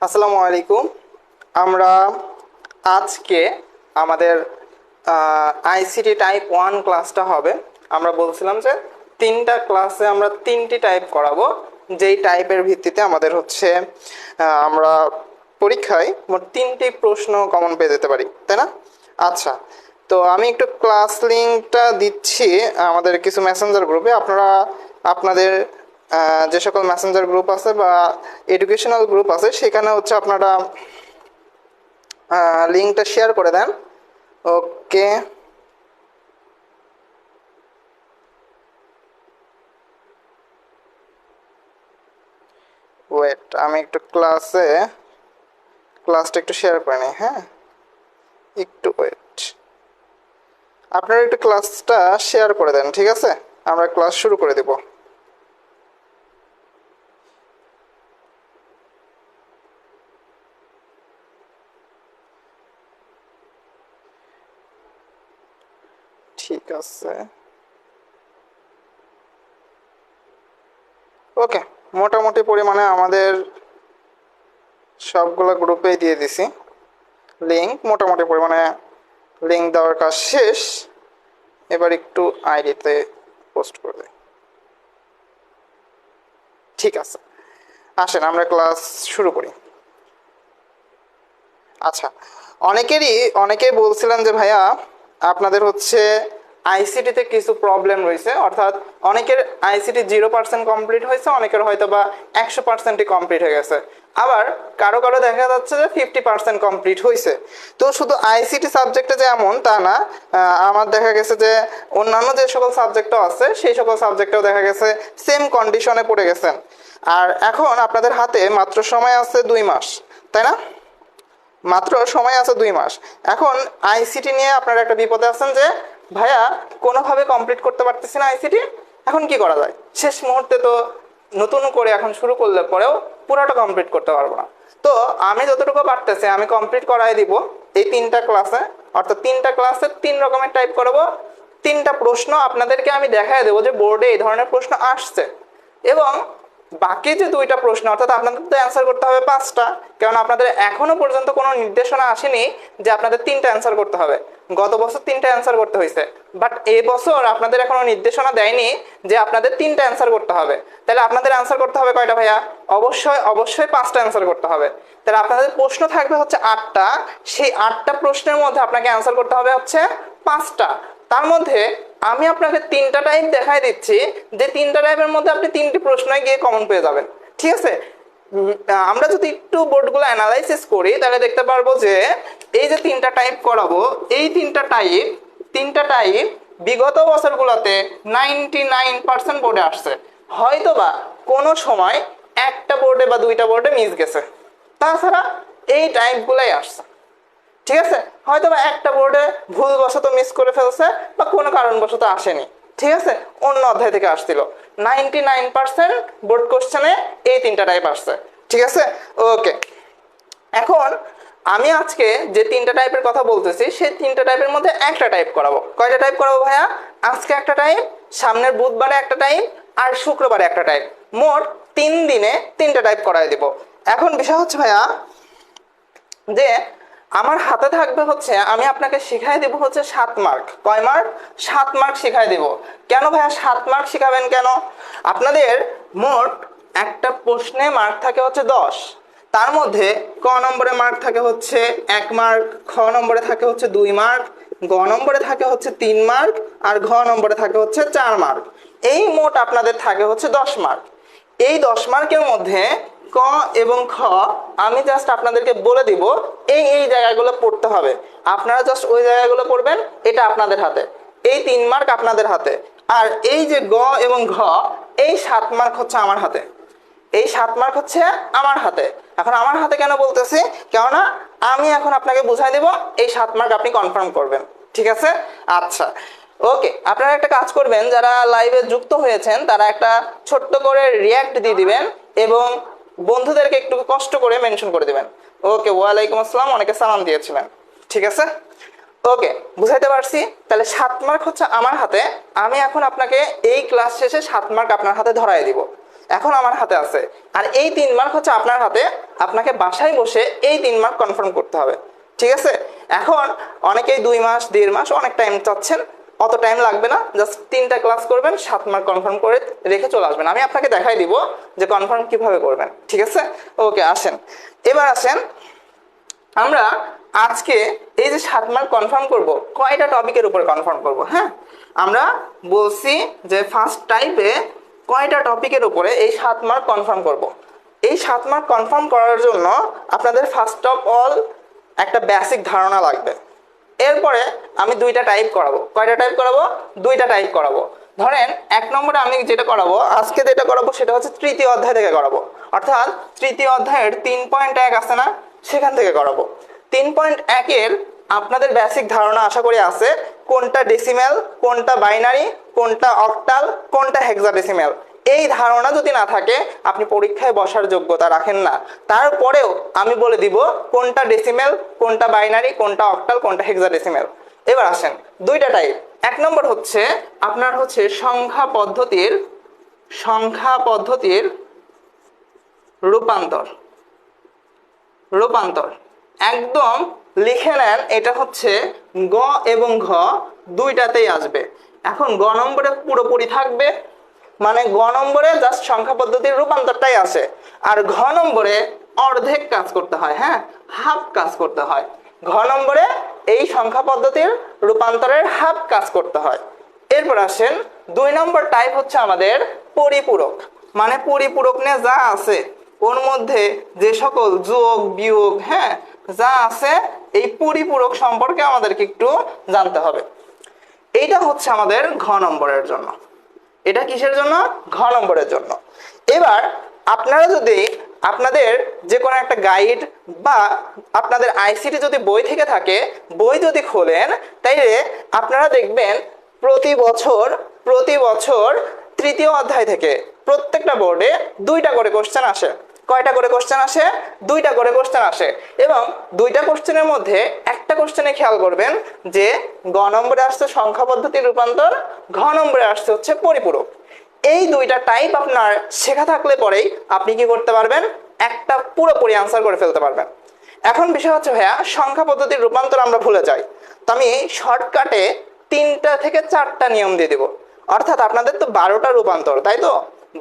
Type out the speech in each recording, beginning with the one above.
আসসালামু আলাইকুম। আমরা আজকে আমাদের আইসিটি টাইপ 1 ক্লাসটা হবে। আমরা বলছিলাম যে তিনটা ক্লাসে আমরা তিনটি টাইপ করাবো, যেই টাইপের ভিত্তিতে আমাদের হচ্ছে আমরা পরীক্ষায় মোট তিনটি প্রশ্ন কমন পেয়ে যেতে পারি, তাই না? আচ্ছা, তো আমি একটু ক্লাস লিঙ্কটা দিচ্ছি আমাদের কিছু মেসেঞ্জার গ্রুপে। আপনারা আপনাদের যে সকল মেসেঞ্জার গ্রুপ আছে বা এডুকেশনাল গ্রুপ আছে সেখানে হচ্ছে আপনারা লিঙ্কটা শেয়ার করে দেন। ওকে, ওয়েট, আমি একটু ক্লাসটা একটু শেয়ার করে নিই। হ্যাঁ, একটু ওয়েট, আপনারা একটু ক্লাসটা শেয়ার করে দেন, ঠিক আছে? আমরা ক্লাস শুরু করে দেব। ঠিক আছে, ওকে। মোটামুটি পরিমাণে আমাদের সবগুলো গ্রুপেই দিয়ে দিছি লিঙ্ক। মোটামুটি পরিমাণে লিঙ্ক দেওয়ার কাজ শেষ। এবার একটু আইডিতে পোস্ট করে দেয়। ঠিক আছে, আসেন আমরা ক্লাস শুরু করি। আচ্ছা, অনেকেই বলছিলেন যে ভাইয়া আপনাদের হচ্ছে আইসিটিতে কিছু প্রবলেম রয়েছে, অর্থাৎ অনেকের আইসিটি 0% কমপ্লিট হয়েছে, অনেকের হয়তো বা 100%ই কমপ্লিট হয়ে গেছে, আবার কারো কারো দেখা যাচ্ছে যে 50% কমপ্লিট হয়েছে। তো শুধু আইসিটি সাবজেক্টে যে এমন তা না, আমার দেখা গেছে যে অন্যান্য যে সকল সাবজেক্টও আছে সেই সকল সাবজেক্টেও দেখা গেছে সেম কন্ডিশনে পড়ে গেছেন। আর এখন আপনাদের হাতে মাত্র সময় আছে 2 মাস, তাই না? মাত্র সময় আছে 2 মাস। এখন আইসিটি নিয়ে আপনারা একটা বিপদে আছেন যে ভাইয়া কোনোভাবে কমপ্লিট করতে পারতেছি না আইসিটি, এখন কি করা যায়? শেষ মুহূর্তে তো নতুন করে এখন শুরু করলে পরেও পুরোটা কমপ্লিট করতে পারবো না। তো আমি যতটুকু পারতেছি আমি কমপ্লিট করাই দিব এই 3টা ক্লাসে। অর্থাৎ 3টা ক্লাসে 3 রকমের টাইপ করাবো। 3টা প্রশ্ন আপনাদেরকে আমি দেখাই দেবো যে বোর্ডে এই ধরনের প্রশ্ন আসছে, এবং বাকি যে 2টা প্রশ্ন অর্থাৎ আপনাদের তো অ্যান্সার করতে হবে 5টা, কারণ আপনাদের এখনো পর্যন্ত কোনো নির্দেশনা আসেনি যে আপনাদের 3টা অ্যান্সার করতে হবে। গত বছর 3টা অ্যান্সার করতে হয়েছে, বাট এই বছর আপনাদের এখনো নির্দেশনা দেয়নি যে আপনাদের 3টা অ্যান্সার করতে হবে। তাহলে আপনাদের অ্যান্সার করতে হবে কয়টা ভাইয়া? অবশ্যই 5টা অ্যান্সার করতে হবে। তাহলে আপনাদের প্রশ্ন থাকবে হচ্ছে 8টা, সেই 8টা প্রশ্নের মধ্যে আপনাকে অ্যান্সার করতে হবে হচ্ছে 5টা। তার মধ্যে আমি আপনাকে 3টা টাইপ দেখাই দিচ্ছি, যে 3টা টাইপের মধ্যে আপনি 3টি প্রশ্নই গিয়ে কমন পেয়ে যাবেন, ঠিক আছে? আমরা যদি একটু বোর্ডগুলো অ্যানালাইসিস করি তাহলে দেখতে পারবো যে এই যে 3টা টাইপ করাবো, এই 3টা টাইপ বিগত বছরগুলোতে 99% বোর্ডে আসছে। হয়তোবা কোনো সময় একটা বোর্ডে বা 2টা বোর্ডে মিস গেছে, তাছাড়া এই টাইপগুলাই আসছে, ঠিক আছে? হয়তো বা একটা বোর্ডে ভুলবশত মিস করে ফেলছে বা কোনো কারণবশত আসেনি, ঠিক আছে? অন্য অধ্যায় থেকে আসছিল। 99% বোর্ড কোশ্চেনে এই 3টা টাইপ আসছে, ঠিক আছে? ওকে, এখন আমি আজকে যে 3টা টাইপের কথা বলতেছি সেই 3টা টাইপের মধ্যে একটা টাইপ করাবো। কয়টা টাইপ করাবো ভাইয়া? আজকে একটা টাইপ, সামনের বুধবারে একটা টাইপ, আর শুক্রবারে একটা টাইপ। মোট 3 দিনে 3টা টাইপ করাই দিব। এখন বিষয় হচ্ছে ভাইয়া যে আমার হাতে থাকবে হচ্ছে, আমি আপনাকে শিখাই দেব হচ্ছে 7 মার্ক। কয় মার্ক? 7 মার্ক শিখাই দেব। কেন ভাইয়া 7 মার্ক শিখাবেন কেন? আপনাদের মোট একটা প্রশ্নে মার্ক থাকে হচ্ছে 10, তার মধ্যে ক নম্বরে মার্ক থাকে হচ্ছে 1 মার্ক, খ নম্বরে থাকে হচ্ছে 2 মার্ক, গ নম্বরে থাকে হচ্ছে 3 মার্ক, আর ঘ নম্বরে থাকে হচ্ছে 4 মার্ক। এই মোট আপনাদের থাকে হচ্ছে 10 মার্ক। এই 10 মার্কের মধ্যে ক এবং খ আমি জাস্ট আপনাদেরকে বলে দিব এই জায়গাগুলো পড়তে হবে, আপনারা জাস্ট ওই জায়গাগুলো পড়বেন, এটা আপনাদের হাতে। এই 3 মার্ক আপনাদের হাতে, আর এই যে গ এবং ঘ এই 7 মার্ক হচ্ছে আমার হাতে। এই 7 মার্ক হচ্ছে আমার হাতে। এখন আমার হাতে কেন বলতেছি? কেননা আমি এখন আপনাকে বুঝাই দেব, এই 7 মার্ক আপনি কনফার্ম করবেন, ঠিক আছে? আচ্ছা, ওকে, আপনারা একটা কাজ করবেন, যারা লাইভে যুক্ত হয়েছেন তারা একটা ছোট্ট করে রিয়্যাক্ট দিয়ে দিবেন এবং বন্ধুদেরকে একটু কষ্ট করে মেনশন করে দিবেন। ওকে, ওয়ালাইকুম আসসালাম, অনেকে সালাম দিয়েছিলেন, ঠিক আছে? ওকে, বুঝাইতে পারছি? তাহলে 7 মার্ক হচ্ছে আমার হাতে। আমি এখন আপনাকে এই ক্লাস শেষে 7 মার্ক আপনার হাতে ধরাই দিব, এখন আমার হাতে আছে। আর এই 3 মার্ক হচ্ছে আপনার হাতে, আপনাকে বাসায় বসে এই 3 মার্ক কনফার্ম করতে হবে, ঠিক আছে? এখন অনেকেই 2 মাস 1.5 মাস অনেক টাইম চাচ্ছেন, অত টাইম লাগবে না, জাস্ট 3টা ক্লাস করবেন, 7 মার্ক কনফার্ম করে রেখে চলে আসবেন। আমি আপনাকে দেখাই দিব যে কনফার্ম কিভাবে করবেন, ঠিক আছে? ওকে, আসেন এবার আসেন আমরা আজকে এই যে 7 মার্ক কনফার্ম করব, কয়টা টপিকের উপরে কনফার্ম করব। হ্যাঁ, আমরা বলছি যে ফার্স্ট টাইপে কয়টা টপিকের উপরে এই 7 মার্ক কনফার্ম করব। এই 7 মার্ক কনফার্ম করার জন্য আপনাদের ফার্স্ট অফ অল একটা বেসিক ধারণা লাগবে। এরপরে আমি 2টা টাইপ করাবো। কয়টা টাইপ করাবো? 2টা টাইপ করাবো। ধরেন 1 নম্বরে আমি যেটা করাবো, আজকে যেটা করাবো সেটা হচ্ছে তৃতীয় অধ্যায় থেকে করাবো, অর্থাৎ তৃতীয় অধ্যায়ের 3.1 আছে না, সেখান থেকে করাবো। 3.1-এর আপনাদের বেসিক ধারণা আশা করি আছে, কোনটা ডেসিমেল, কোনটা বাইনারি, কোনটা অক্টাল, কোনটা হেক্সাডেসিমেল। এই ধারণা যদি না থাকে আপনি পরীক্ষায় বসার যোগ্যতা রাখেন না। তারপরেও আমি বলে দিব কোনটা ডেসিমেল, কোনটা বাইনারি, কোনটা অক্টাল, কোনটা হেক্সাডেসিমেল। এবার আসেন 2টা টাইপ। 1 নম্বর হচ্ছে আপনার হচ্ছে সংখ্যা পদ্ধতির রূপান্তর। একদম লিখে নেন, এটা হচ্ছে গ এবং ঘ 2টাতেই আসবে। এখন গ নম্বরে পুরোপুরি থাকবে, মানে গ নম্বরে জাস্ট সংখ্যা পদ্ধতির রূপান্তরটাই আসে, আর ঘ নম্বরে অর্ধেক কাজ করতে হয়, হ্যাঁ, হাফ কাজ করতে হয়। ঘ নম্বরে এই সংখ্যা পদ্ধতির রূপান্তরের হাফ কাজ করতে হয়। এরপর আসেন 2 নম্বর টাইপ হচ্ছে আমাদের পরিপূরক, মানে পরিপূরক নিয়ে যা আছে ওর মধ্যে যে সকল যোগ বিয়োগ, হ্যাঁ, যা আছে এই পরিপূরক সম্পর্কে আমাদেরকে একটু জানতে হবে। এইটা হচ্ছে আমাদের ঘ নম্বরের জন্য। এটা কিসের জন্য? ঘ নম্বরের জন্য। এবার আপনারা যদি আপনাদের যে কোনো একটা গাইড বা আপনাদের আইসিটি যদি বই থেকে থাকে, বই যদি খোলেন, তাইলে আপনারা দেখবেন প্রতি বছর তৃতীয় অধ্যায় থেকে প্রত্যেকটা বোর্ডে 2টা করে কোশ্চেন আসে। কয়টা করে কোশ্চেন আসে? 2টা করে কোশ্চেন আসে। এবং 2টা কোশ্চেনের মধ্যে একটা কোশ্চেনে খেয়াল করবেন যে গ নম্বরে আসছে সংখ্যা পদ্ধতির রূপান্তর, ঘ নম্বরে আসছে হচ্ছে পরিপূরক। এই 2টা টাইপ আপনার শেখা থাকলে পরেই আপনি কি করতে পারবেন, একটা পুরোপুরি আনসার করে ফেলতে পারবেন। এখন বিষয় হচ্ছে ভাইয়া সংখ্যা পদ্ধতির রূপান্তর আমরা ভুলে যাই, তো আমি শর্টকাটে 3টা থেকে 4টা নিয়ম দিয়ে দেব। অর্থাৎ আপনাদের তো 12টা রূপান্তর, তাই তো?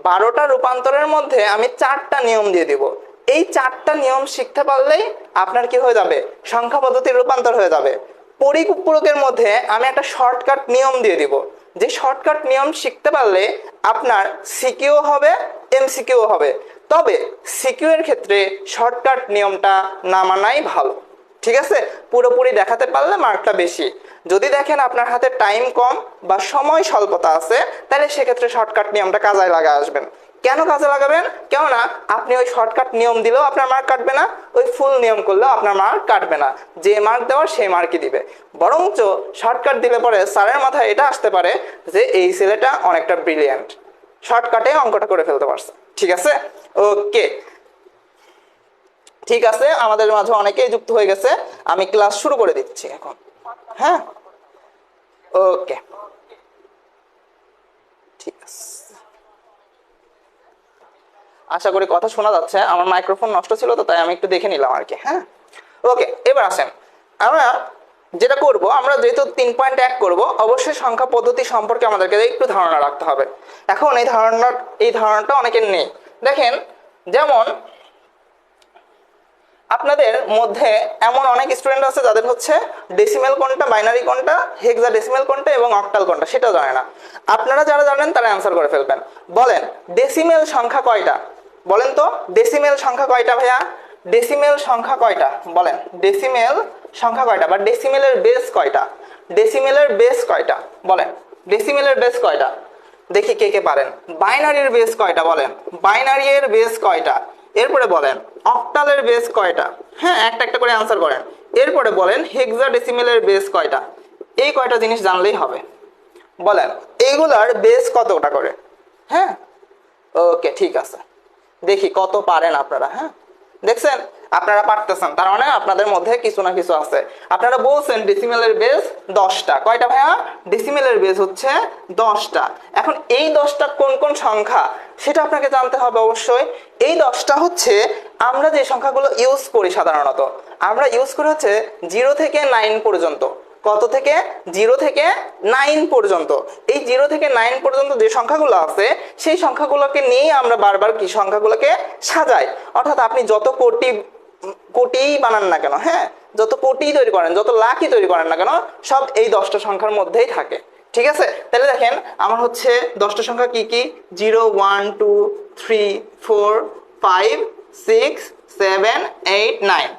12টা রূপান্তরের মধ্যে আমি 4টা নিয়ম দিয়ে দিব। এই 4টা নিয়ম শিখতে পারলেই আপনার কি হয়ে যাবে, সংখ্যা পদ্ধতির রূপান্তর হয়ে যাবে। পরিপূরকের মধ্যে আমি একটা শর্টকাট নিয়ম দিয়ে দিব, যে শর্টকাট নিয়ম শিখতে পারলে আপনার সিকিউ হবে, এমসিকিউ হবে। তবে সিকিউ এর ক্ষেত্রে শর্টকাট নিয়মটা না মানাই ভালো, ঠিক আছে? পুরোপুরি দেখাতে পারলে মার্কটা বেশি। যদি দেখেন আপনার হাতে টাইম কম বা সময় স্বল্পতা আছে, তাহলে সেক্ষেত্রে শর্টকাট নিয়মটা কাজে লাগা আসবেন। কেন কাজে লাগাবেন? কেননা আপনি ওই শর্টকাট নিয়ম দিলেও আপনার মার্ক কাটবে না, ওই ফুল নিয়ম করলেও আপনার মার্ক কাটবে না। যে মার্ক দেওয়ার সেই মার্কই দিবে। বরঞ্চ শর্টকাট দিলে পরে স্যারের মাথায় এটা আসতে পারে যে এই ছেলেটা অনেকটা ব্রিলিয়ান্ট, শর্টকাটে অঙ্কটা করে ফেলতে পারছে, ঠিক আছে? ওকে, ঠিক আছে, আমাদের মাঝে অনেকেই যুক্ত হয়ে গেছে, আমি ক্লাস শুরু করে দিচ্ছি এখন। হ্যাঁ, ওকে, ঠিক আছে, আশা করি কথা শোনা যাচ্ছে। আমার মাইক্রোফোন নষ্ট ছিল তো, তাই আমি একটু দেখে নিলাম আর কি। হ্যাঁ, ওকে, এবার আসেন আমরা যেটা করব, আমরা যেহেতু 3.1 করব, অবশ্যই সংখ্যা পদ্ধতি সম্পর্কে আমাদেরকে একটু ধারণা রাখতে হবে। এখন এই ধারণাটা অনেকের নেই। দেখেন, যেমন আপনাদের মধ্যে এমন অনেক স্টুডেন্ট আছে যাদের হচ্ছে ডেসিমেল কোনটা, বাইনারি কোনটা, হেক্সাডেসিমেল কোনটা এবং অক্টাল কোনটা সেটাও জানে না। আপনারা যারা জানেন তারা অ্যান্সার করে ফেলবেন। বলেন ডেসিমেল সংখ্যা কয়টা? বলেন তো ডেসিমেল সংখ্যা কয়টা ভাইয়া? ডেসিমেল সংখ্যা কয়টা বলেন? ডেসিমেল সংখ্যা কয়টা বা ডেসিমেলের বেস কয়টা? ডেসিমেলের বেস কয়টা বলেন? ডেসিমেলের বেস কয়টা? দেখি কে কে পারেন। বাইনারির বেস কয়টা বলেন? বাইনারির বেস কয়টা? এরপরে বলেন অক্টালের বেস কয়টা? হ্যাঁ, একটা একটা করে আনসার করেন। এরপরে বলেন হেক্সাডেসিমেলের বেস কয়টা? এই কয়টা জিনিস জানলেই হবে। বলেন এইগুলার বেস কতটা করে? হ্যাঁ, ওকে, ঠিক আছে, দেখি কত পারেন আপনারা। হ্যাঁ, দেখছেন আপনারা পারতেছেন, তার মানে আপনাদের মধ্যে কিছু না কিছু আছে। আপনারা বলছেন ডেসিমেলের বেস 10টা। কয়টা ভাইয়া? ডেসিমেলের বেস হচ্ছে 10টা। এখন এই 10টা কোন কোন সংখ্যা সেটা আপনাকে জানতে হবে অবশ্যই। এই 10টা হচ্ছে আমরা যে সংখ্যাগুলো ইউজ করি সাধারণত আমরা ইউজ করি হচ্ছে 0 থেকে 9 পর্যন্ত। কত থেকে? 0 থেকে 9 পর্যন্ত। এই 0 থেকে 9 পর্যন্ত যে সংখ্যাগুলো আছে সেই সংখ্যাগুলোকে নিয়েই আমরা বারবার কি সংখ্যাগুলোকে সাজাই। অর্থাৎ আপনি যত কোটি বানান না কেন, হ্যাঁ, যত কোটি তৈরি করেন, যত লাখই তৈরি করেন না কেন, সব এই 10টা সংখ্যার মধ্যেই থাকে। ঠিক আছে, তাহলে দেখেন আমার হচ্ছে 10টা সংখ্যা কি কি? 0 1 2 3 4 5 6 7 8 9।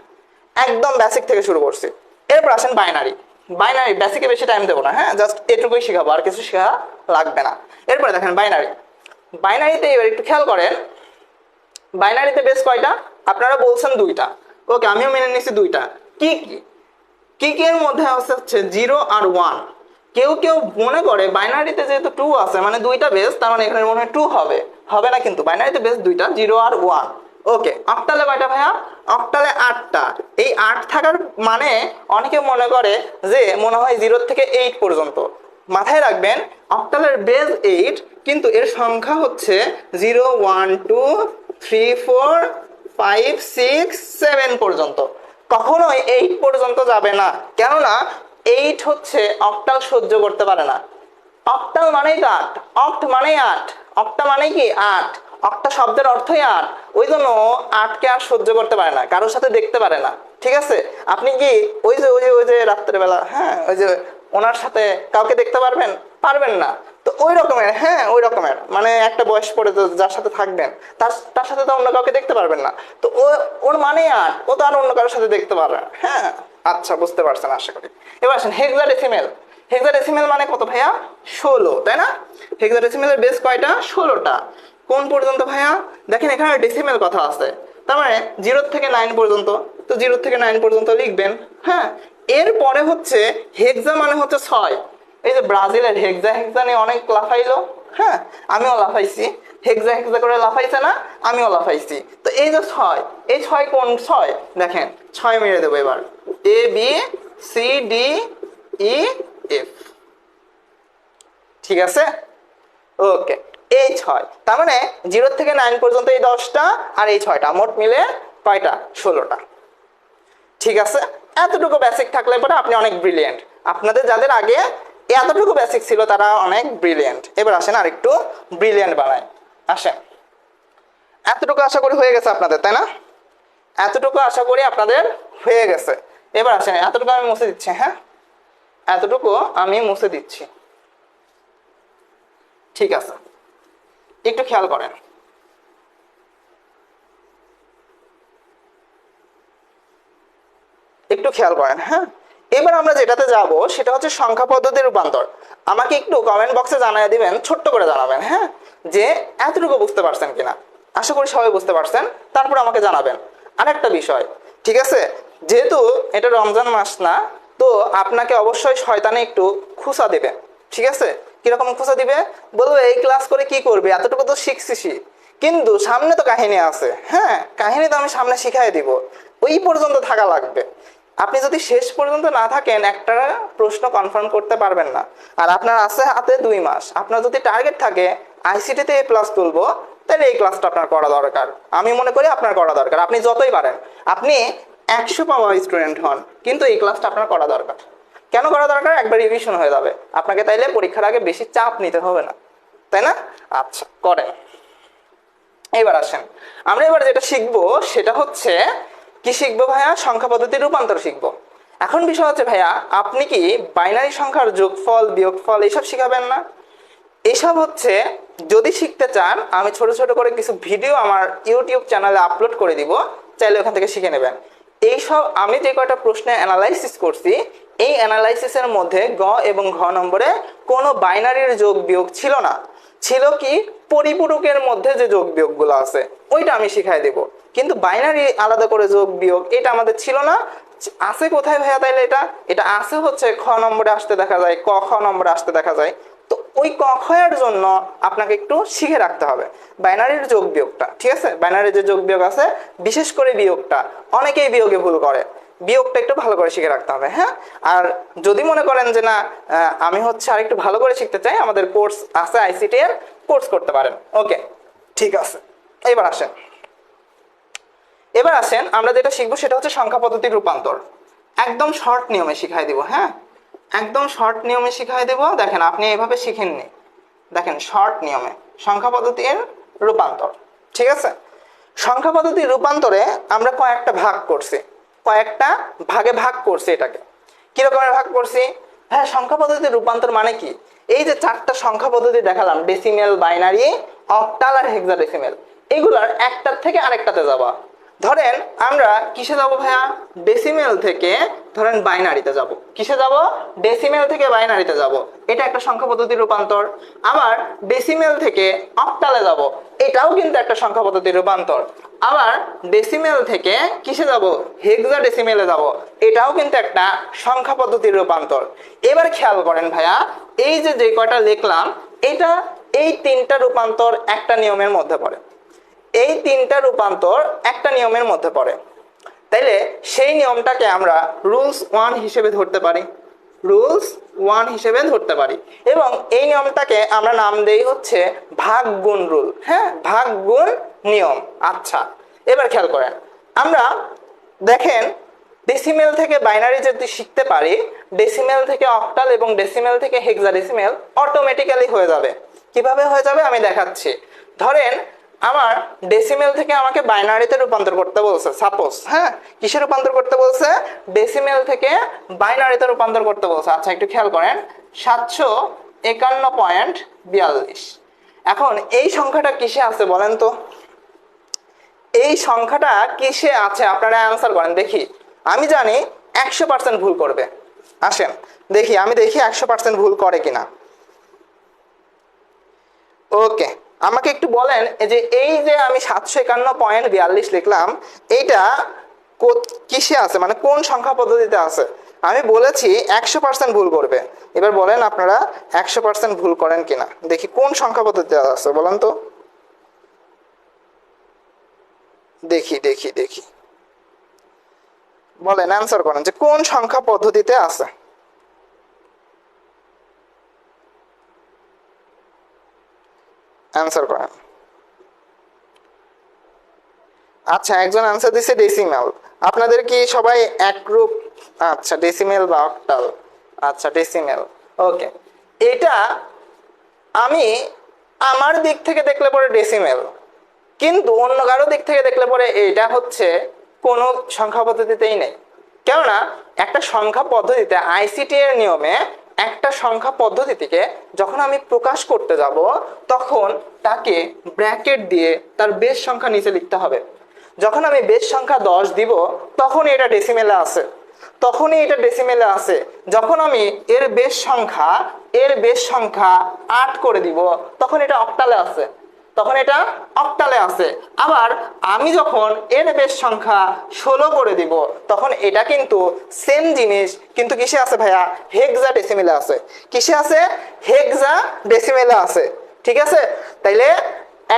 একদম বেসিক থেকে শুরু করছি। এরপর আসেন বাইনারি। বাইনারি বেসিকে বেশি টাইম দেবো না, হ্যাঁ, জাস্ট এটুকুই শিখাবো, আর কিছু শেখা লাগবে না। এরপরে দেখেন বাইনারি। বাইনারিতে এবার একটু খেয়াল করেন, বাইনারিতে বেস কয়টা? আপনারা বলছেন 2টা, ওকে, আমিও মেনে নিচ্ছি 2টা। কি কি? কি কি এর মধ্যে হচ্ছে 0 আর 1। কেউ কেউ মনে করে বাইনারিতে যেহেতু 2 আছে মানে 2টা বেস, তার মানে এখানে মনে হয় 2 হবে। হবে না, কিন্তু বাইনারিতে বেস 2টা, 0 আর 1। ওকে, অক্টালে কয়টা ভাইয়া? অক্টালে 8টা। এই 8 থাকার মানে অনেকে মনে করে যে মনে হয় 0 থেকে 8 পর্যন্ত। মাথায় রাখবেন অক্টালের বেস 8, কিন্তু এর সংখ্যা হচ্ছে 0 1 2 3 4 5 6 7 পর্যন্ত। কখনোই 8 পর্যন্ত যাবে না, কেননা 8 হচ্ছে অক্টাল সহ্য করতে পারে না। অক্টাল মানেই তো 8, অক্ট মানেই 8, অক্টা মানে কি 8, অক্টা শব্দের অর্থই 8। ওই জন্য 8কে আর সহ্য করতে পারে না, কারোর সাথে দেখতে পারে না। ঠিক আছে, আপনি কি ওই যে রাত্রেবেলা, হ্যাঁ, ওই যে ওনার সাথে কাউকে দেখতে পারবেন? পারবেন না। তো ওই রকমের, হ্যাঁ, ওই রকমের মানে একটা বয়স পরে যার সাথে থাকবেন তার সাথে তো অন্য কাউকে দেখতে পারবেন না। তো ওর মানে 8, ও তো আর অন্য কারোর সাথে দেখতে পারবে না। হ্যাঁ, আচ্ছা, বুঝতে পারছেন আশা করি। এবার আসেন হেক্সাডেসিমেল। হেক্সাডেসিমেল মানে কত ভাইয়া? 16, তাই না? হেক্সাডেসিমেলের বেস কয়টা? 16টা। কোন পর্যন্ত ভাইয়া? দেখেন এখানে ডেসিমেল কথা আছে, তার মানে 0 থেকে 9 পর্যন্ত। তো 0 থেকে 9 পর্যন্ত লিখবেন। হ্যাঁ, এরপরে হচ্ছে হেক্সা মানে হচ্ছে 6। এই যে ব্রাজিলের হেক্সা হেক্সা নিয়ে অনেক লাফাইলো, হ্যাঁ, আমিও লাফাইছি। হেক্সা হেক্সা করে লাফাইছে না? আমিও লাফাইছি। তো এই যে 6, এই 6 কোন 6? দেখেন 6 মেরে দেবো এবার। A B C D E F. ঠিক আছে, ওকে। এই 6, তার মানে 0 থেকে 9 পর্যন্ত এই 10টা, আর এই 6টা, মোট মিলে কয়টা? 16টা। ঠিক আছে, এতটুকু বেসিক থাকলে পরে আপনি অনেক ব্রিলিয়েন্ট। আপনাদের যাদের আগে এতটুকু বেসিক ছিল তারা অনেক ব্রিলিয়েন্ট। এবার আসেন আর একটু ব্রিলিয়েন্ট বানাই। আসেন, এতটুকু আশা করি হয়ে গেছে আপনাদের, তাই না? এতটুকু আশা করি আপনাদের হয়ে গেছে। এবার আসেন, এতটুকু আমি মুছে দিচ্ছি, হ্যাঁ, এতটুকু আমি মুছে দিচ্ছি। ঠিক আছে, একটু খেয়াল করেন। একটু খেয়াল করেন, হ্যাঁ। এবার আমরা যেটাতে যাব সেটা হচ্ছে সংখ্যা পদ্ধতির রূপান্তর। আমাকে একটু কমেন্ট বক্সে জানিয়ে দিবেন, ছোট্ট করে জানাবেন, হ্যাঁ, যে এতটুকু বুঝতে পারছেন কিনা। আশা করি সবাই বুঝতে পারছেন, তারপর আমাকে জানাবেন। আরেকটা বিষয়, ঠিক আছে, যেহেতু এটা রমজান মাস না, তো আপনাকে অবশ্যই শয়তানে একটু খুসা দেবে। ঠিক আছে, কিরকম খুসা দিবে? বলবে এই ক্লাস করে কি করবে, এতটুকু তো শিখছিস, কিন্তু সামনে তো কাহিনী আছে। হ্যাঁ, কাহিনী তো আমি সামনে শিখাই দিব, ওই পর্যন্ত থাকা লাগবে। আপনি যদি শেষ পর্যন্ত না থাকেন একটা প্রশ্ন কনফার্ম করতে পারবেন না। আর আপনার আছে হাতে 2 মাস। আপনার যদি টার্গেট থাকে আইসিটিতে A+ তুলবো, তাহলে এই ক্লাসটা আপনার করা দরকার। আমি মনে করি আপনার করা দরকার। আপনি যতই পারেন, আপনি 100 পাওয়া স্টুডেন্ট হন, কিন্তু এই ক্লাসটা আপনার করা দরকার। কেন করা দরকার? একবার রিভিশন হয়ে যাবে আপনাকে, তাইলে পরীক্ষার আগে বেশি চাপ নিতে হবে না, তাই না? আচ্ছা, করেন। এবার আসেন, আমরা এবার যেটা শিখবো সেটা হচ্ছে কি শিখবো ভাইয়া? সংখ্যা পদ্ধতির রূপান্তর শিখবো। এখন বিষয় হচ্ছে ভাইয়া, আপনি কি বাইনারি সংখ্যার যোগফল বিয়োগফল এইসব শিখাবেন না? এইসব হচ্ছে যদি শিখতে চান, আমি ছোট ছোট করে কিছু ভিডিও আমার ইউটিউব চ্যানেলে আপলোড করে দিব, চাইলে ওখান থেকে শিখে নেবেন। এইসব আমি যে কয়টা প্রশ্নে অ্যানালাইসিস করছি, এই অ্যানালাইসিসের মধ্যে গ এবং ঘ নম্বরে কোনো বাইনারির যোগ বিয়োগ ছিল না। ছিল কি পরিপূরকের মধ্যে যে যোগ বিয়োগগুলো আছে ওইটা আমি শিখাই দেব, কিন্তু বাইনারি আলাদা করে যোগ বিয়োগ এটা আমাদের ছিল না। আছে কোথায় ভাইয়া? তাইলে এটা আছে হচ্ছে খ নম্বরে আসতে দেখা যায়, ক খ নম্বরে আসতে দেখা যায়। তো ওই ক খ এর জন্য আপনাকে একটু শিখে রাখতে হবে বাইনারির যোগ বিয়োগটা। ঠিক আছে, বাইনারির যে যোগ বিয়োগ আছে, বিশেষ করে বিয়োগটা, অনেকেই বিয়োগে ভুল করে, বিয়োগটা একটু ভালো করে শিখে রাখতে হবে। হ্যাঁ, আর যদি মনে করেন যে না আমি হচ্ছে আর একটু ভালো করে শিখতে চাই, আমাদের কোর্স আছে আইসিটি এর, কোর্স করতে পারেন। ওকে, ঠিক আছে। এবার আসেন, এবার আসেন আমরা যেটা শিখবো সেটা হচ্ছে সংখ্যা পদ্ধতির রূপান্তর। একদম শর্ট নিয়মে শিখাই দিব, হ্যাঁ, একদম শর্ট নিয়মে শিখাই দেব। দেখেন আপনি এইভাবে শিখেননি, দেখেন শর্ট নিয়মে সংখ্যা পদ্ধতির রূপান্তর। ঠিক আছে, সংখ্যা পদ্ধতির রূপান্তরে আমরা কয়েকটা ভাগ করছি, কয়েকটা ভাগে ভাগ করছি। এটাকে কিরকমের ভাগ করছি? হ্যাঁ, সংখ্যা পদ্ধতির রূপান্তর মানে কি? এই যে চারটা সংখ্যা পদ্ধতি দেখালাম, ডেসিমেল, বাইনারি, অক্টাল আর হেক্সাডেসিমেল, এগুলার একটার থেকে আরেকটাতে যাওয়া। ধরেন আমরা কিসে যাব ভাইয়া? ডেসিমেল থেকে ধরেন বাইনারিতে যাব। কিসে যাব? ডেসিমেল থেকে বাইনারিতে যাব, এটা একটা সংখ্যা পদ্ধতির রূপান্তর। আবার ডেসিমেল থেকে অক্টালে যাব, এটাও কিন্তু একটা সংখ্যা পদ্ধতির রূপান্তর। আবার ডেসিমেল থেকে কিসে যাব? হেক্সাডেসিমেলে যাব, এটাও কিন্তু একটা সংখ্যা পদ্ধতির রূপান্তর। এবার খেয়াল করেন ভাইয়া, এই যে যে কয়টা লিখলাম, এটা এই তিনটা রূপান্তর একটা নিয়মের মধ্যে পড়ে, এই তিনটা রূপান্তর একটা নিয়মের মধ্যে পড়ে। তাইলে সেই নিয়মটাকে আমরা রুলস 1 হিসেবে ধরতে পারি, রুলস 1 হিসেবে ধরতে পারি। এবং এই নিয়মটাকে আমরা নাম দেই হচ্ছে ভাগ গুণ রুল। হ্যাঁ, ভাগ গুণ নিয়ম। আচ্ছা, এবার খেয়াল করেন, আমরা দেখেন ডেসিমেল থেকে বাইনারি যদি শিখতে পারি, ডেসিমেল থেকে অক্টাল এবং ডেসিমেল থেকে হেক্সাডেসিমেল অটোমেটিক্যালি হয়ে যাবে। কিভাবে হয়ে যাবে আমি দেখাচ্ছি। ধরেন আমার ডেসিমেল থেকে আমাকে বাইনারিতে রূপান্তর করতে বলছে, সাপোজ। হ্যাঁ, কিসে রূপান্তর করতে বলছে? ডেসিমেল থেকে বাইনারিতে রূপান্তর করতে বলছে। আচ্ছা, একটু খেয়াল করেন, 751.42। এখন এই সংখ্যাটা কিসে আছে বলেন তো? এই সংখ্যাটা কিসে আছে আপনারা অ্যান্সার করেন দেখি। আমি জানি 100% ভুল করবে। আসেন দেখি, আমি দেখি 100% ভুল করে কিনা। ওকে, আমাকে একটু বলেন যে এই যে আমি 751.42 লিখলাম, এইটা কিসে আছে, মানে কোন সংখ্যা পদ্ধতিতে আছে? আমি বলেছি 100% ভুল করবে। এবার বলেন আপনারা 100% ভুল করেন কিনা, দেখি কোন সংখ্যা পদ্ধতিতে আছে বলেন তো। দেখি দেখি দেখি, বলেন, অ্যান্সার করেন যে কোন সংখ্যা পদ্ধতিতে আছে। অ্যান্সার করেন। আচ্ছা, একজন অ্যান্সার দিছে ডেসিমেল। আপনাদের কি সবাই একরূপ? আচ্ছা, ডেসিমেল বা অক্টাল। আচ্ছা, ডেসিমেল। ওকে, এটা আমি আমার দিক থেকে দেখলে পরে ডেসিমেল, কিন্তু অন্য কারো দিক থেকে দেখলে পরে এটা হচ্ছে কোনো সংখ্যা পদ্ধতিতেই নেই। কেননা একটা সংখ্যা পদ্ধতিতে আইসিটি এর নিয়মে একটা সংখ্যা পদ্ধতিকে যখন আমি প্রকাশ করতে যাব, তখন তাকে ব্র্যাকেট দিয়ে তার বেস সংখ্যা নিচে লিখতে হবে। যখন আমি বেস সংখ্যা 10 দিব, তখনই এটা ডেসিমেলে আছে, তখনই এটা ডেসিমেলে আছে। যখন আমি এর বেস সংখ্যা 8 করে দিব, তখন এটা অক্টালে আছে, তখন এটা অক্টালে আছে। আবার আমি যখন এর বেস সংখ্যা 16 করে দিব, তখন এটা কিন্তু সেম জিনিস, কিন্তু কিসে আছে ভাইয়া? হেক্সাডেসিমেলে আছে। কিসে আছে? হেক্সাডেসিমেলে আছে। ঠিক আছে, তাইলে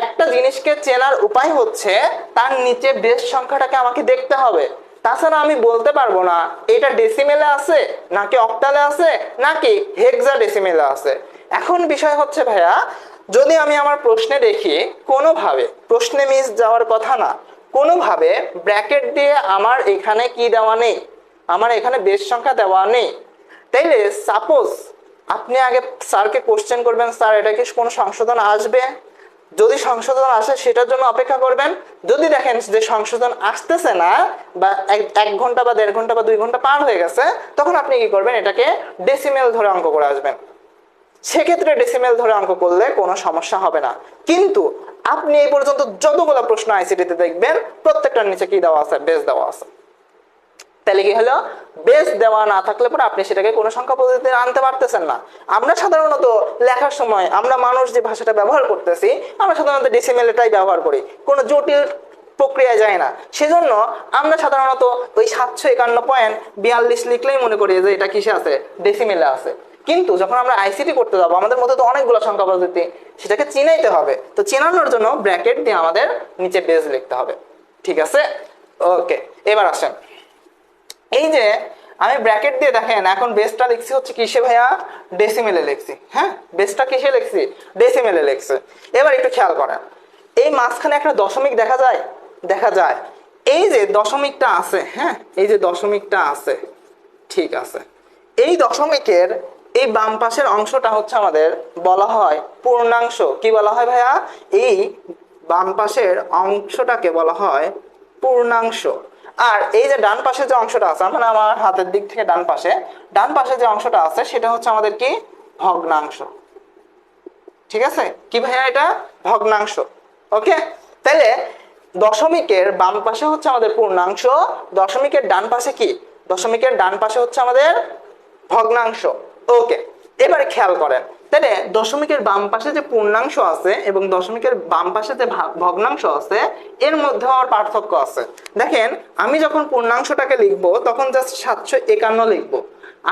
একটা জিনিসকে চেনার উপায় হচ্ছে তার নিচে বেস সংখ্যাটাকে আমাকে দেখতে হবে। তাছাড়া আমি বলতে পারবো না এটা ডেসিমেলে আছে নাকি অক্টালে আছে নাকি হেক্সাডেসিমেলে আছে। এখন বিষয় হচ্ছে ভাইয়া, যদি আমি আমার প্রশ্নে দেখি কোনোভাবে, প্রশ্নে মিস যাওয়ার কথা না, কোনোভাবে ব্র্যাকেট দিয়ে আমার এখানে কি দেওয়া নেই, আমার এখানে বেস সংখ্যা দেওয়া নেই, তাইলে সাপোজ আপনি আগে স্যারকে কোশ্চেন করবেন, স্যার এটা কি কোনো সংশোধন আসবে? যদি সংশোধন আসে সেটার জন্য অপেক্ষা করবেন। যদি দেখেন যে সংশোধন আসতেছে না, বা 1 ঘন্টা বা 1.5 ঘন্টা বা 2 ঘন্টা পার হয়ে গেছে, তখন আপনি কি করবেন? এটাকে ডেসিমেল ধরে অঙ্ক করে আসবেন। সেক্ষেত্রে ডেসিমেল ধরে অঙ্ক করলে কোনো সমস্যা হবে না। কিন্তু আপনি এই পর্যন্ত যতগুলো প্রশ্ন আইসিটিতে দেখবেন, প্রত্যেকটার নিচে কি দেওয়া আছে? বেস দেওয়া আছে। তাহলে কি হলো? বেস দেওয়া না থাকলে পরে আপনি সেটাকে কোনো সংখ্যা পদ্ধতিতে আনতে পারতেছেন না। আমরা সাধারণত লেখার সময়, আমরা মানুষ যে ভাষাটা ব্যবহার করতেছি, আমরা সাধারণত ডেসিমেলটাই ব্যবহার করি, কোনো জটিল প্রক্রিয়ায় যায় না। সেজন্য আমরা সাধারণত ওই 751.42 লিখলেই মনে করি যে এটা কিসে আছে? ডেসিমেলে আছে। কিন্তু যখন আমরা আইসিটি করতে যাবো, আমাদের মধ্যে তো অনেকগুলো সংখ্যা পদ্ধতি, সেটাকে চিনাইতে হবে। তো চেনানোর জন্য ব্র্যাকেট দিয়ে আমাদের নিচে বেস লিখতে হবে। ঠিক আছে, ওকে। এবার আসেন, এই যে আমি ব্র্যাকেট দিয়ে দেখেন এখন বেসটা লিখছি হচ্ছে কিসে ভাইয়া? ডেসিমেলে লিখছি। হ্যাঁ, বেসটা কিসে লিখছি? ডেসিমেলে লিখছি। এবার একটু খেয়াল করেন, এই মাঝখানে একটা দশমিক দেখা যায়, দেখা যায়। এই যে দশমিকটা আছে, হ্যাঁ এই যে দশমিকটা আছে, ঠিক আছে, এই দশমিকের এই বাম পাশের অংশটা হচ্ছে আমাদের বলা হয় পূর্ণাংশ। কি বলা হয় ভাইয়া? এই বাম পাশের অংশটাকে বলা হয় পূর্ণাংশ। আর এই যে ডান পাশে যে অংশটা আছে, মানে আমার হাতের দিক থেকে ডান পাশে যে অংশটা আছে সেটা হচ্ছে আমাদের কি? ভগ্নাংশ। ঠিক আছে, কি ভাইয়া? এটা ভগ্নাংশ। ওকে, তাহলে দশমিকের বাম পাশে হচ্ছে আমাদের পূর্ণাংশ, দশমিকের ডান পাশে কি? দশমিকের ডান পাশে হচ্ছে আমাদের ভগ্নাংশ। ওকে, এবারে খেয়াল করেন, তাহলে দশমিকের বাম পাশে যে পূর্ণাংশ আছে এবং দশমিকের বাম পাশে যে ভগ্নাংশ আছে এর মধ্যে আমার পার্থক্য আছে। দেখেন, আমি যখন পূর্ণাংশটাকে লিখবো তখন জাস্ট 751 লিখবো।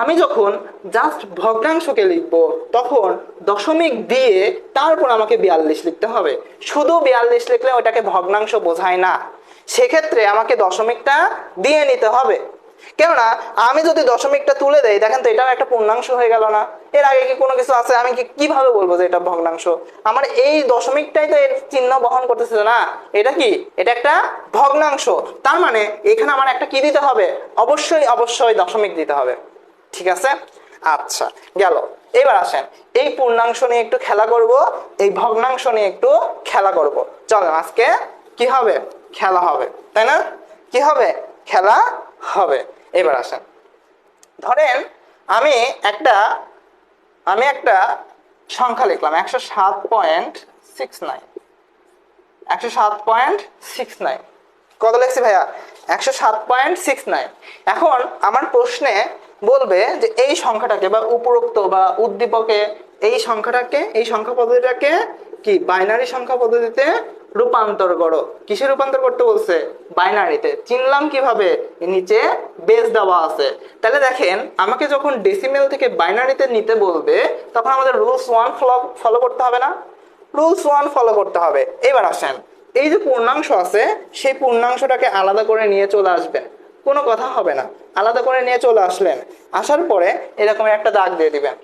আমি যখন জাস্ট ভগ্নাংশকে লিখবো তখন দশমিক দিয়ে তারপর আমাকে 42 লিখতে হবে। শুধু 42 লিখলে ওটাকে ভগ্নাংশ বোঝায় না, সেক্ষেত্রে আমাকে দশমিকটা দিয়ে নিতে হবে। কেননা আমি যদি দশমিকটা তুলে দেই, দেখেন তো এটাও একটা পূর্ণাংশ হয়ে গেল না? এর আগে কি কোনো কিছু আছে? আমি কিভাবে বলবো যে এটা ভগ্নাংশ? আমার এই দশমিকটাই তো এর চিহ্ন বহন করতেছে না। এটা কি? এটা একটা ভগ্নাংশ। তার মানে এখানে আমার একটা কি দিতে হবে? অবশ্যই দশমিক দিতে হবে। ঠিক আছে, আচ্ছা গেল। এবার আসেন, এই পূর্ণাংশ নিয়ে একটু খেলা করব, এই ভগ্নাংশ নিয়ে একটু খেলা করব। চলেন আজকে কি হবে? খেলা হবে, তাই না? কি হবে? খেলা হবে। এবার আসেন, ধরেন আমি একটা সংখ্যা লিখলাম 107.69। 107.69 কত লিখছি ভাইয়া? 107.69। এখন আমার প্রশ্নে বলবে যে এই সংখ্যাটাকে বা উপরোক্ত বা উদ্দীপকে এই সংখ্যা পদ্ধতিটাকে কি বাইনারি সংখ্যা পদ্ধতিতে রূপান্তর করো। কিসে রূপান্তর করতে বলছে? বাইনারিতে। চিনলাম কিভাবে? নিচে বেস দেওয়া আছে। তাহলে দেখেন, আমাকে যখন ডেসিমেল থেকে বাইনারিতে নিতে বলবে তখন আমাদের রুলস 1 ফলো করতে হবে না? রুলস 1 ফলো করতে হবে। এবার আসেন, এই যে পূর্ণাংশ আছে সেই পূর্ণাংশটাকে আলাদা করে নিয়ে চলে আসবেন, কোনো কথা হবে না। আলাদা করে নিয়ে চলে আসলেন, আসার পরে এরকম একটা দাগ দিয়ে দিবেন।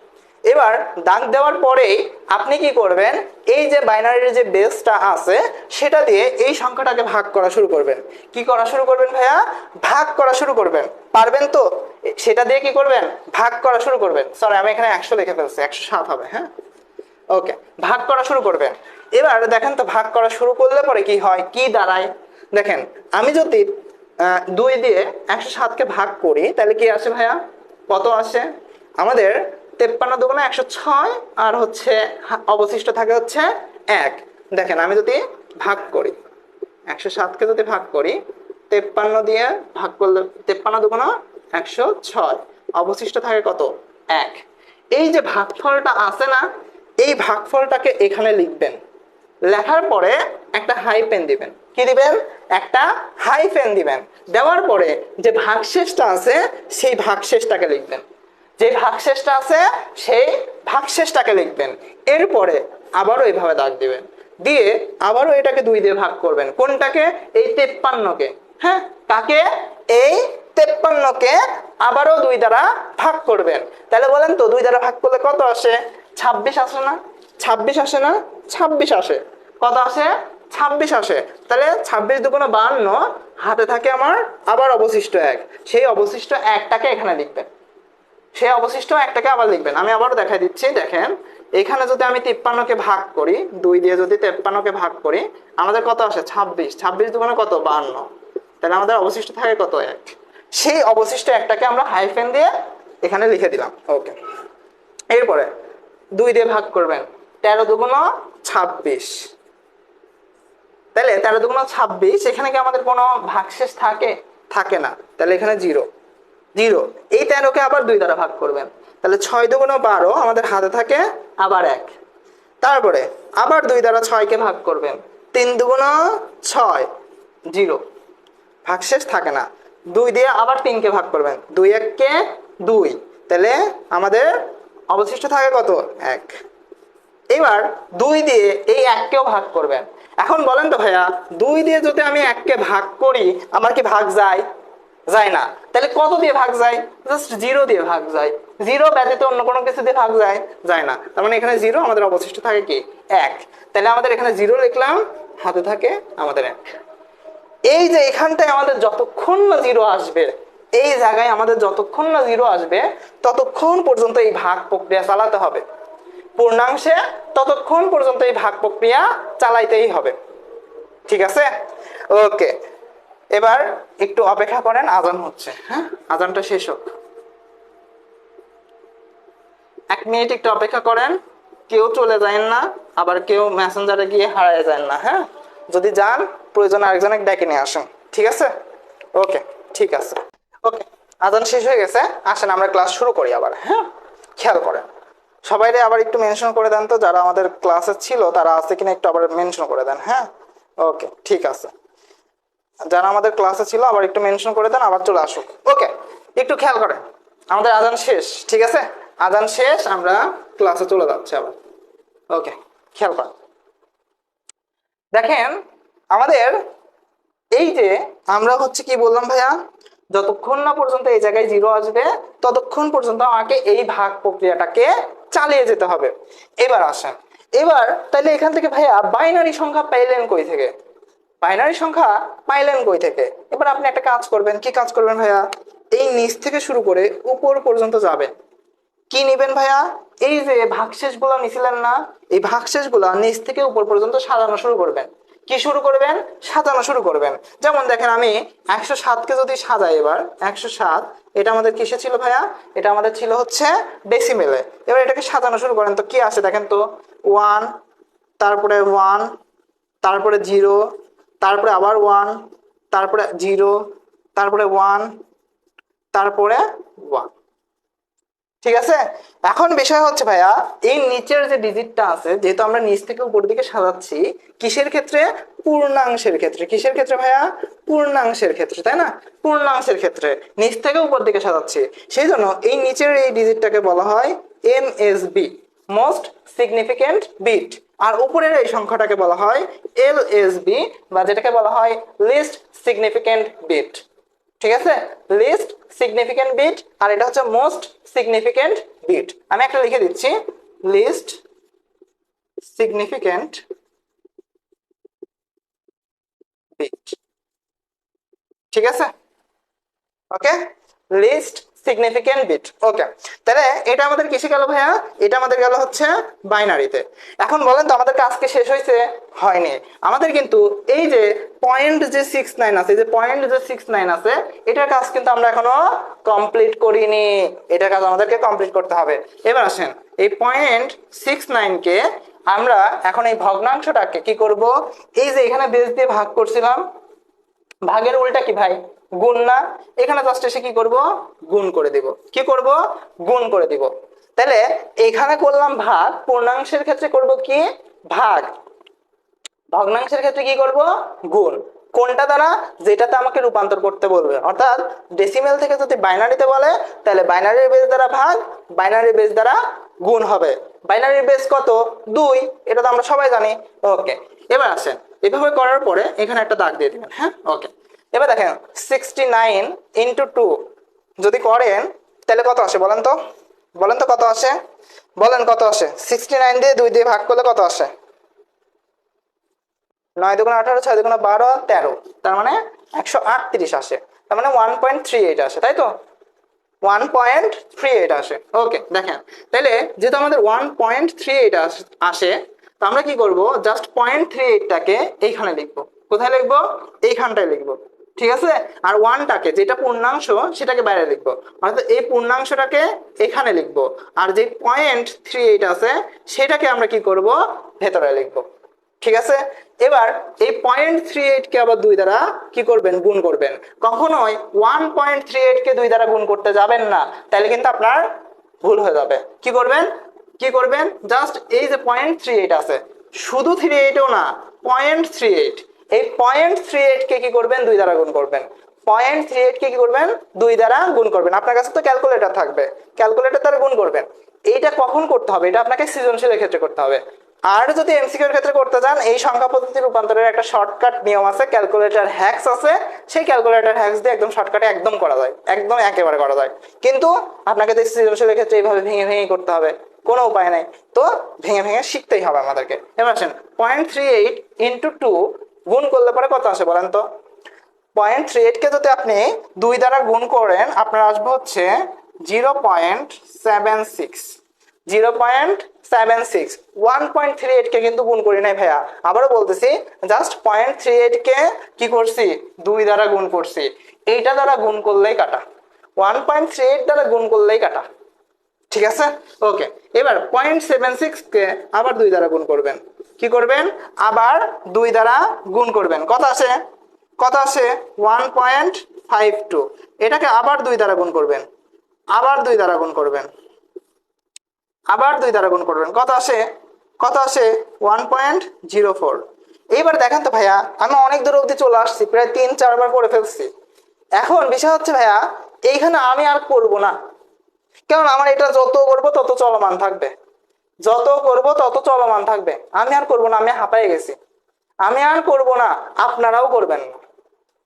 এবার দাগ দেওয়ার পরেই আপনি কি করবেন? এই যে বাইনারির যে বেসটা আছে সেটা দিয়ে এই সংখ্যাটাকে ভাগ করা শুরু করবেন। কি করা শুরু করবেন ভাইয়া? ভাগ করা শুরু করবেন। পারবেন তো? সেটা দিয়ে কি করবেন? ভাগ করা শুরু করবেন। সরি, আমি এখানে 100 লিখে ফেলছি, 107 হবে। হ্যাঁ, ওকে, ভাগ করা শুরু করবেন। এবার দেখেন তো ভাগ করা শুরু করলে পরে কি হয়, কি দাঁড়ায়? দেখেন, আমি যদি 2 দিয়ে 107কে ভাগ করি তাহলে কি আসে ভাইয়া? কত আসে আমাদের? 53 দুগুণে 106, আর হচ্ছে অবশিষ্ট থাকে হচ্ছে 1। দেখেন, আমি যদি ভাগ করি 107কে যদি ভাগ করি 53 দিয়ে ভাগ করলে 53 দুগুণে 106, অবশিষ্ট থাকে কত? 1। এই যে ভাগফলটা আছে না, এই ভাগফলটাকে এখানে লিখবেন। লেখার পরে একটা হাইফেন দিবেন। কি দিবেন? একটা হাইফেন দিবেন। দেওয়ার পরে যে ভাগশেষটা আছে সেই ভাগশেষটাকে লিখবেন। যে ভাগশেষটা আছে সেই ভাগশেষটাকে লিখবেন। এরপরে আবারও এইভাবে দাগ দিবেন, দিয়ে আবারও এটাকে 2 দিয়ে ভাগ করবেন। কোনটাকে? এই 53কে। হ্যাঁ, কাকে? এই 53কে আবারও 2 দ্বারা ভাগ করবেন। তাহলে বলেন তো 2 দ্বারা ভাগ করলে কত আসে? 26 আসে না? 26 আসে না? 26 আসে। কত আসে? 26 আসে। তাহলে 26 দুগুণে 52, হাতে থাকে আমার আবার অবশিষ্ট 1। সেই অবশিষ্ট 1টাকে এখানে লিখবেন। সেই অবশিষ্ট 1টাকে আবার লিখবেন। আমি আবারও দেখাই দিচ্ছি। দেখেন, এখানে যদি আমি 53কে ভাগ করি, 2 দিয়ে যদি 53কে ভাগ করি, আমাদের কত আসে? 26। 26 দুগুণে কত? 52। তাহলে আমাদের অবশিষ্ট থাকে কত? 1। সেই অবশিষ্ট 1টাকে আমরা হাইফেন দিয়ে এখানে লিখে দিলাম। ওকে, এরপরে 2 দিয়ে ভাগ করবেন, 13 দুগুণ 26। তাহলে 13 দুগুণ 26, এখানে কি আমাদের কোনো ভাগশেষ থাকে? থাকে না। তাহলে এখানে 0। এই 13কে আবার 2 দ্বারা ভাগ করবেন। তাহলে 6 দুগুণ 12, আমাদের হাতে থাকে আবার 1। তারপরে আবার 2 দ্বারা 6কে ভাগ করবেন। 3 দুগুণ 6, 0, ভাগশেষ থাকে না। 2 দিয়ে আবার 3কে ভাগ করবেন। 2 1কে 2, তাহলে আমাদের অবশিষ্ট থাকে কত? 1। এবার 2 দিয়ে এই 1কেও ভাগ করবেন। এখন বলেন তো ভাইয়া, 2 দিয়ে যদি আমি 1কে ভাগ করি আমার কি ভাগ যায়? যায় না। তাহলে কত দিয়ে ভাগ যায়? জাস্ট 0 দিয়ে ভাগ যায়। 0 ব্যতীত অন্য কোনো কিছু দিয়ে ভাগ যায়? যায় না। তার মানে এখানে 0, আমাদের অবশিষ্ট থাকে কি? 1। তাহলে আমাদের এখানে 0 লিখলাম, হাতে থাকে আমাদের 1। এই যে এখানটায় আমাদের যতক্ষণ না জিরো আসবে, এই জায়গায় আমাদের যতক্ষণ না জিরো আসবে ততক্ষণ পর্যন্ত এই ভাগ প্রক্রিয়া চালাতে হবে। পূর্ণাংশে ততক্ষণ পর্যন্ত এই ভাগ প্রক্রিয়া চালাইতেই হবে। ঠিক আছে, ওকে। এবার একটু অপেক্ষা করেন, আজান হচ্ছে, হ্যাঁ আজানটা শেষ হোক। 1 মিনিট একটু অপেক্ষা করেন, কেউ চলে যায় না, আবার কেউ মেসেঞ্জারে গিয়ে হারায় যায় না। হ্যাঁ, যদি যান প্রয়োজন আরেকজনকে ডেকে নিয়ে আসেন। ঠিক আছে, ওকে, ঠিক আছে, ওকে। আজান শেষ হয়ে গেছে, আসেন আমরা ক্লাস শুরু করি আবার। হ্যাঁ, খেয়াল করেন সবাইরে আবার একটু মেনশন করে দেন তো, যারা আমাদের ক্লাসে ছিল তারা আছে কিনা একটু আবার মেনশন করে দেন। হ্যাঁ, ওকে, ঠিক আছে। যারা আমাদের ক্লাসে ছিল আবার একটু মেনশন করে দেন, আবার চলে আসুক। ওকে, একটু খেয়াল করেন, আমাদের আজান শেষ। ঠিক আছে, আজান শেষ, আমরা ক্লাসে চলে যাচ্ছি আবার। ওকে, খেয়াল করেন, দেখেন আমাদের এই যে আমরা হচ্ছে কি বললাম ভাইয়া, যতক্ষণ না পর্যন্ত এই জায়গায় জিরো আসবে ততক্ষণ পর্যন্ত আমাকে এই ভাগ প্রক্রিয়াটাকে চালিয়ে যেতে হবে। এবার আসেন, এবার তাহলে এখান থেকে ভাইয়া বাইনারি সংখ্যা পাইলেন কই থেকে? বাইনারি সংখ্যা পাইলেন কই থেকে? এবার আপনি একটা কাজ করবেন। কি কাজ করবেন ভাইয়া? এই নিচ থেকে শুরু করে উপর পর্যন্ত যাবেন। কি নিবেন ভাইয়া? এই যে ভাগশেষ গুলো নিছিলেন না, এই ভাগশেষ গুলা নিচ থেকে উপর পর্যন্ত সাজানো শুরু করবেন। কি শুরু করবেন? সাজানো শুরু করবেন। যেমন দেখেন আমি 107কে যদি সাজাই, এবার 107 এটা আমাদের কিসে ছিল ভাইয়া? এটা আমাদের ছিল হচ্ছে ডেসিমেলে। এবার এটাকে সাজানো শুরু করেন তো কি আসে দেখেন তো, 1, তারপরে 1, তারপরে 0, তারপরে আবার 1, তারপরে 0, তারপরে 1, তারপরে 1। ঠিক আছে, এখন বিষয় হচ্ছে ভাইয়া এই নিচের যে ডিজিটটা আছে, যেহেতু আমরা নিচ থেকে উপর দিকে সাজাচ্ছি, কিসের ক্ষেত্রে? পূর্ণাংশের ক্ষেত্রে। কিসের ক্ষেত্রে ভাইয়া? পূর্ণাংশের ক্ষেত্রে, তাই না? পূর্ণাংশের ক্ষেত্রে নিচ থেকে উপর দিকে সাজাচ্ছি, সেই জন্য এই নিচের এই ডিজিটটাকে বলা হয় MSB, মোস্ট সিগনিফিকেন্ট বিট। আর উপরের এই সংখ্যাটাকে বলা হয় LSB, বা যেটাকে বলা হয় লিস্ট সিগনিফিকেন্ট বিট। ঠিক আছে, লিস্ট সিগনিফিকেন্ট বিট, আর এটা হচ্ছে মোস্ট সিগনিফিকেন্ট বিট। আমি একটা লিখে দিচ্ছি, লিস্ট সিগনিফিকেন্ট বিট। ঠিক আছে, okay, least significant bit. Okay, তাহলে এটা আমাদের কিসে গেল ভাইয়া? এটা আমাদের গেল হচ্ছে বাইনারিতে। এখন বলেন তো আমাদের কাজ কি শেষ হয়েছে? হয়নি। আমাদের কিন্তু এই যে পয়েন্ট যে 69 আছে, যে পয়েন্ট যে 69 আছে, এটার কাজ কিন্তু আমরা এখনো কমপ্লিট করিনি। এটার কাজ আমাদেরকে কমপ্লিট করতে হবে। এবার আসেন, এই পয়েন্ট 69 কে আমরা এখন এই ভগ্নাংশটাকে কি করব? এই যে এখানে বেস দিয়ে ভাগ করছিলাম, ভাগের উল্টা কি ভাই? গুণ না? এখানে জাস্ট এসে কি করব? গুণ করে দিব। কি করব? গুণ করে দিব। তাহলে এখানে করলাম ভাগ, পূর্ণাংশের ক্ষেত্রে করব কি? ভাগ। ভগ্নাংশের ক্ষেত্রে কি করব? গুণ। কোনটা দ্বারা? যেটাতে আমাকে রূপান্তর করতে বলবে। অর্থাৎ ডেসিমেল থেকে যদি বাইনারিতে বলে, তাহলে বাইনারির বেস দ্বারা ভাগ, বাইনারি বেস দ্বারা গুণ হবে। বাইনারির বেস কত? 2, এটা তো আমরা সবাই জানি। ওকে, এবার আসেন, এভাবে করার পরে এখানে একটা দাগ দিয়ে দিবেন। হ্যাঁ, ওকে। এবার দেখেন 69 ইন্টু 2 যদি করেন তাহলে কত আসে বলেন তো? বলেন তো কত আসে? বলেন কত আসে? 69 দিয়ে 2 দিয়ে ভাগ করলে কত আসে? 9 দুগুণ 18, 6 দুগুণ 12, 13, তার মানে 138 আসে। তার মানে 1.38 আসে, তাই তো? 1.38 আসে। ওকে, দেখেন তাহলে যেহেতু আমাদের 1.38 আসে, তো আমরা কি করব? জাস্ট 0.38টাকে এইখানে লিখবো। কোথায় লিখবো? এইখানটায় লিখবো। ঠিক আছে, আর 1টাকে, যেটা পূর্ণাংশ, সেটাকে বাইরে লিখবো। অর্থাৎ এই পূর্ণাংশটাকে এখানে লিখবো, আর যে 0.38 আছে সেটাকে আমরা কি করব? ভেতরে লিখবো। ঠিক আছে, এবার এই 0.38 কে আবার 2 দ্বারা কি করবেন? গুণ করবেন। কখনোই 1.38 কে 2 দ্বারা গুণ করতে যাবেন না, তাহলে কিন্তু আপনার ভুল হয়ে যাবে। কি করবেন? কি করবেন? জাস্ট এই যে 0.38 আছে, শুধু 38ও না, 0.38, এই 0.38 কে কি করবেন? 2 দ্বারা গুণ করবেন। 0.38 কে কি করবেন? 2 দ্বারা গুণ করবেন। আপনার কাছে তো ক্যালকুলেটর থাকবে, ক্যালকুলেটর দ্বারা গুণ করবেন। এইটা কখন করতে হবে? এটা আপনাকে সৃজনশীলের ক্ষেত্রে করতে হবে। আর যদি এমসিকিউর ক্ষেত্রে করতে চান, এই সংখ্যা পদ্ধতি রূপান্তরের একটা শর্টকাট নিয়ম আছে, ক্যালকুলেটর হ্যাক্স আছে। সেই ক্যালকুলেটর হ্যাক্স দিয়ে একদম শর্টকাটে একদম করা যায়, একদম একেবারে করা যায়। কিন্তু আপনাকে তো সৃজনশীলের ক্ষেত্রে এইভাবে ভেঙে ভেঙে করতে হবে, কোনো উপায় নাই। তো ভেঙে ভেঙে শিখতেই হবে আমাদেরকে। এবার আসেন, 0.38 ইন্টু 2 গুণ করলে পরে কত আসে বলেন তো? 0.38 কে যদি আপনি 2 দ্বারা গুণ করেন আপনার আসবে হচ্ছে 0.76। 0.76 1.38 কে কিন্তু গুণ করি নাই ভাইয়া, আবারও বলতেছি জাস্ট 0.38 কে কি করছি 2 দ্বারা গুণ করছি, এইটা দ্বারা গুণ করলেই কাটা, 1.38 দ্বারা গুণ করলেই কাটা। ঠিক আছে, ওকে। এবার 0.76 কে আবার 2 দ্বারা গুণ করবেন, কি করবেন আবার 2 দ্বারা গুণ করবেন, কত আসে 1.52। এটাকে আবার 2 দ্বারা গুণ করবেন, আবার 2 দ্বারা গুণ করবেন, আবার 2 দ্বারা গুণ করবেন, কত আসে 1.04। এইবার দেখেন তো ভাইয়া আমি অনেক দূর অবধি চলে আসছি, প্রায় 3-4 বার করে ফেলছি। এখন বিষয় হচ্ছে ভাইয়া এইখানে আমি আর করব না, কারণ আমার এটা যত করব তত চলমান থাকবে, যত করব তত চলমান থাকবে, আমি আর করব না, আমি হাঁপায়ে গেছি, আমি আর করব না, আপনারাও করবেন না,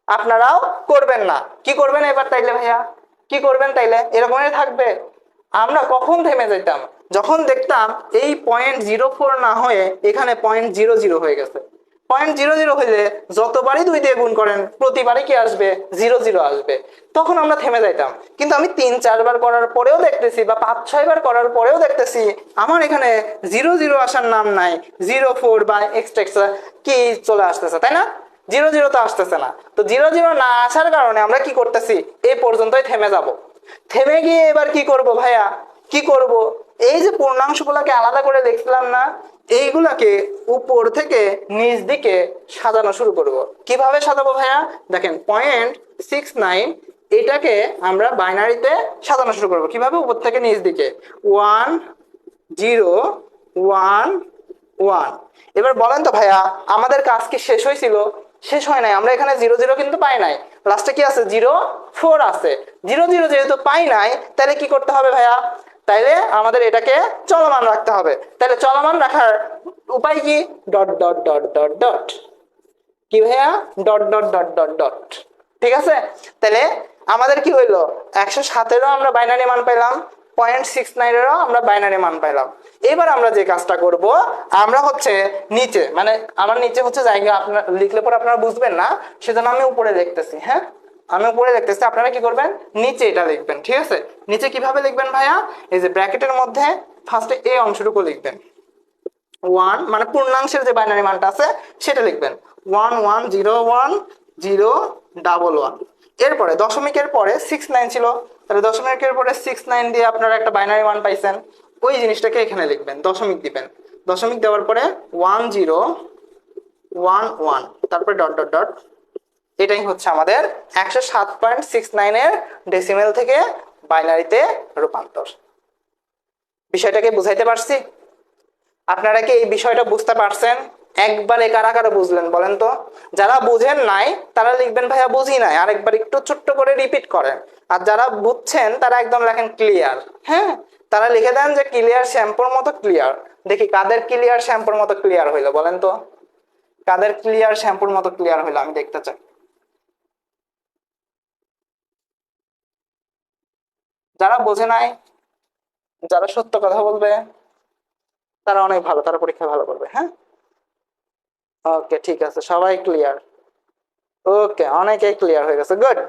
আপনারাও করবেন না। কি করবেন এবার তাইলে ভাইয়া, কি করবেন তাইলে, এরকমই থাকবে। আমরা কখন থেমে যেতাম যখন দেখতাম এই 0.04 না হয়ে এখানে 0.00 হয়ে গেছে। 0.00 হইলে যতবারই 2 দিয়ে গুণ করেন প্রতিবারই কি আসবে 00 আসবে, তখন আমরা থেমে যাইতাম। কিন্তু আমি 3-4 বার করার পরেও দেখতেছি বা 5-6 বার করার পরেও দেখতেছি আমার এখানে 00 আসার নাম নাই, 04 বা এক্সট্রা কি চলে আসতেছে, তাই না? 00 তো আসতেছে না, তো 00 না আসার কারণে আমরা কি করতেছি এই পর্যন্তই থেমে যাব। থেমে গিয়ে এবার কি করব ভাইয়া, কি করব, এই যে পূর্ণাংশগুলোকে আলাদা করে দেখছিলাম না, এইগুলাকে উপর থেকে নিচ দিকে সাজানো শুরু করব। কিভাবে সাজাবো ভাইয়া, দেখেন 0.69 এটাকে আমরা বাইনারিতে সাজানো শুরু করব, কিভাবে উপর থেকে নিচ দিকে 1 0 1 1। এবার বলেন তো ভাইয়া আমাদের কাজ কি শেষ হয়েছিল, শেষ হয় নাই, আমরা এখানে 00 কিন্তু পাই নাই, লাস্টে কি আছে 04 আছে, 00 যেহেতু পাই নাই তাহলে কি করতে হবে ভাইয়া, তাইলে আমাদের এটাকে চলমান রাখতে হবে। তাহলে চলমান রাখার উপায় কি, dot dot dot dot dot, কি ভাইয়া dot dot dot dot dot. ঠিক আছে, তাহলে আমাদের কি হইলো 107-এরও আমরা বাইনারি মান পেলাম, 0.69-এরও আমরা বাইনারি মান পেলাম। এবার আমরা যে কাজটা করব, আমরা হচ্ছে নিচে, মানে আমার নিচে হচ্ছে জায়গা আপনার লিখলে পরে আপনারা বুঝবেন না, সেজন্য আমি উপরে লিখতেছি। হ্যাঁ, আমি উপরে লিখতেছি, আপনারা কি করবেন নিচে এটা লিখবেন। ঠিক আছে, নিচে কিভাবে লিখবেন ভাইয়া, এই যে ব্র্যাকেটের মধ্যে ফার্স্টে এই অংশটুকু লিখবেন, 1 মানে পূর্ণাংশের যে বাইনারি মানটা আছে সেটা লিখবেন, 11010111। এরপরে দশমিকের পরে 69 ছিল, তাহলে দশমিকের পরে 69 দিয়ে আপনারা একটা বাইনারি মান পাইছেন, ওই জিনিসটাকে এখানে লিখবেন, দশমিক দিবেন, দশমিক দেওয়ার পরে 1011, তারপরে ডট ডট ডট। এটাই হচ্ছে আমাদের 107.69-এর ডেসিমেল থেকে বাইনারিতে রূপান্তর। বিষয়টাকে বুঝাইতে পারছি? আপনারা কি এই বিষয়টা বুঝতে পারছেন? একবারে কারা কারা বুঝলেন বলেন তো, যারা বুঝেন নাই তারা লিখবেন ভাইয়া বুঝি নাই, আরেকবার একটু ছোট্ট করে রিপিট করেন। আর যারা বুঝছেন তারা একদম লেখেন ক্লিয়ার। হ্যাঁ, তারা লিখে দেন যে ক্লিয়ার শ্যাম্পুর মতো ক্লিয়ার। দেখি কাদের ক্লিয়ার শ্যাম্পুর মতো ক্লিয়ার হইলো বলেন তো, কাদের ক্লিয়ার শ্যাম্পুর মতো ক্লিয়ার হইলো আমি দেখতে চাই। যারা বোঝে নাই, যারা সত্য কথা বলবে তারা অনেক ভালো, তারা পরীক্ষা ভালো করবে। হ্যাঁ, ওকে ঠিক আছে, সবাই ক্লিয়ার, ওকে অনেকেই ক্লিয়ার হয়ে গেছে, গুড।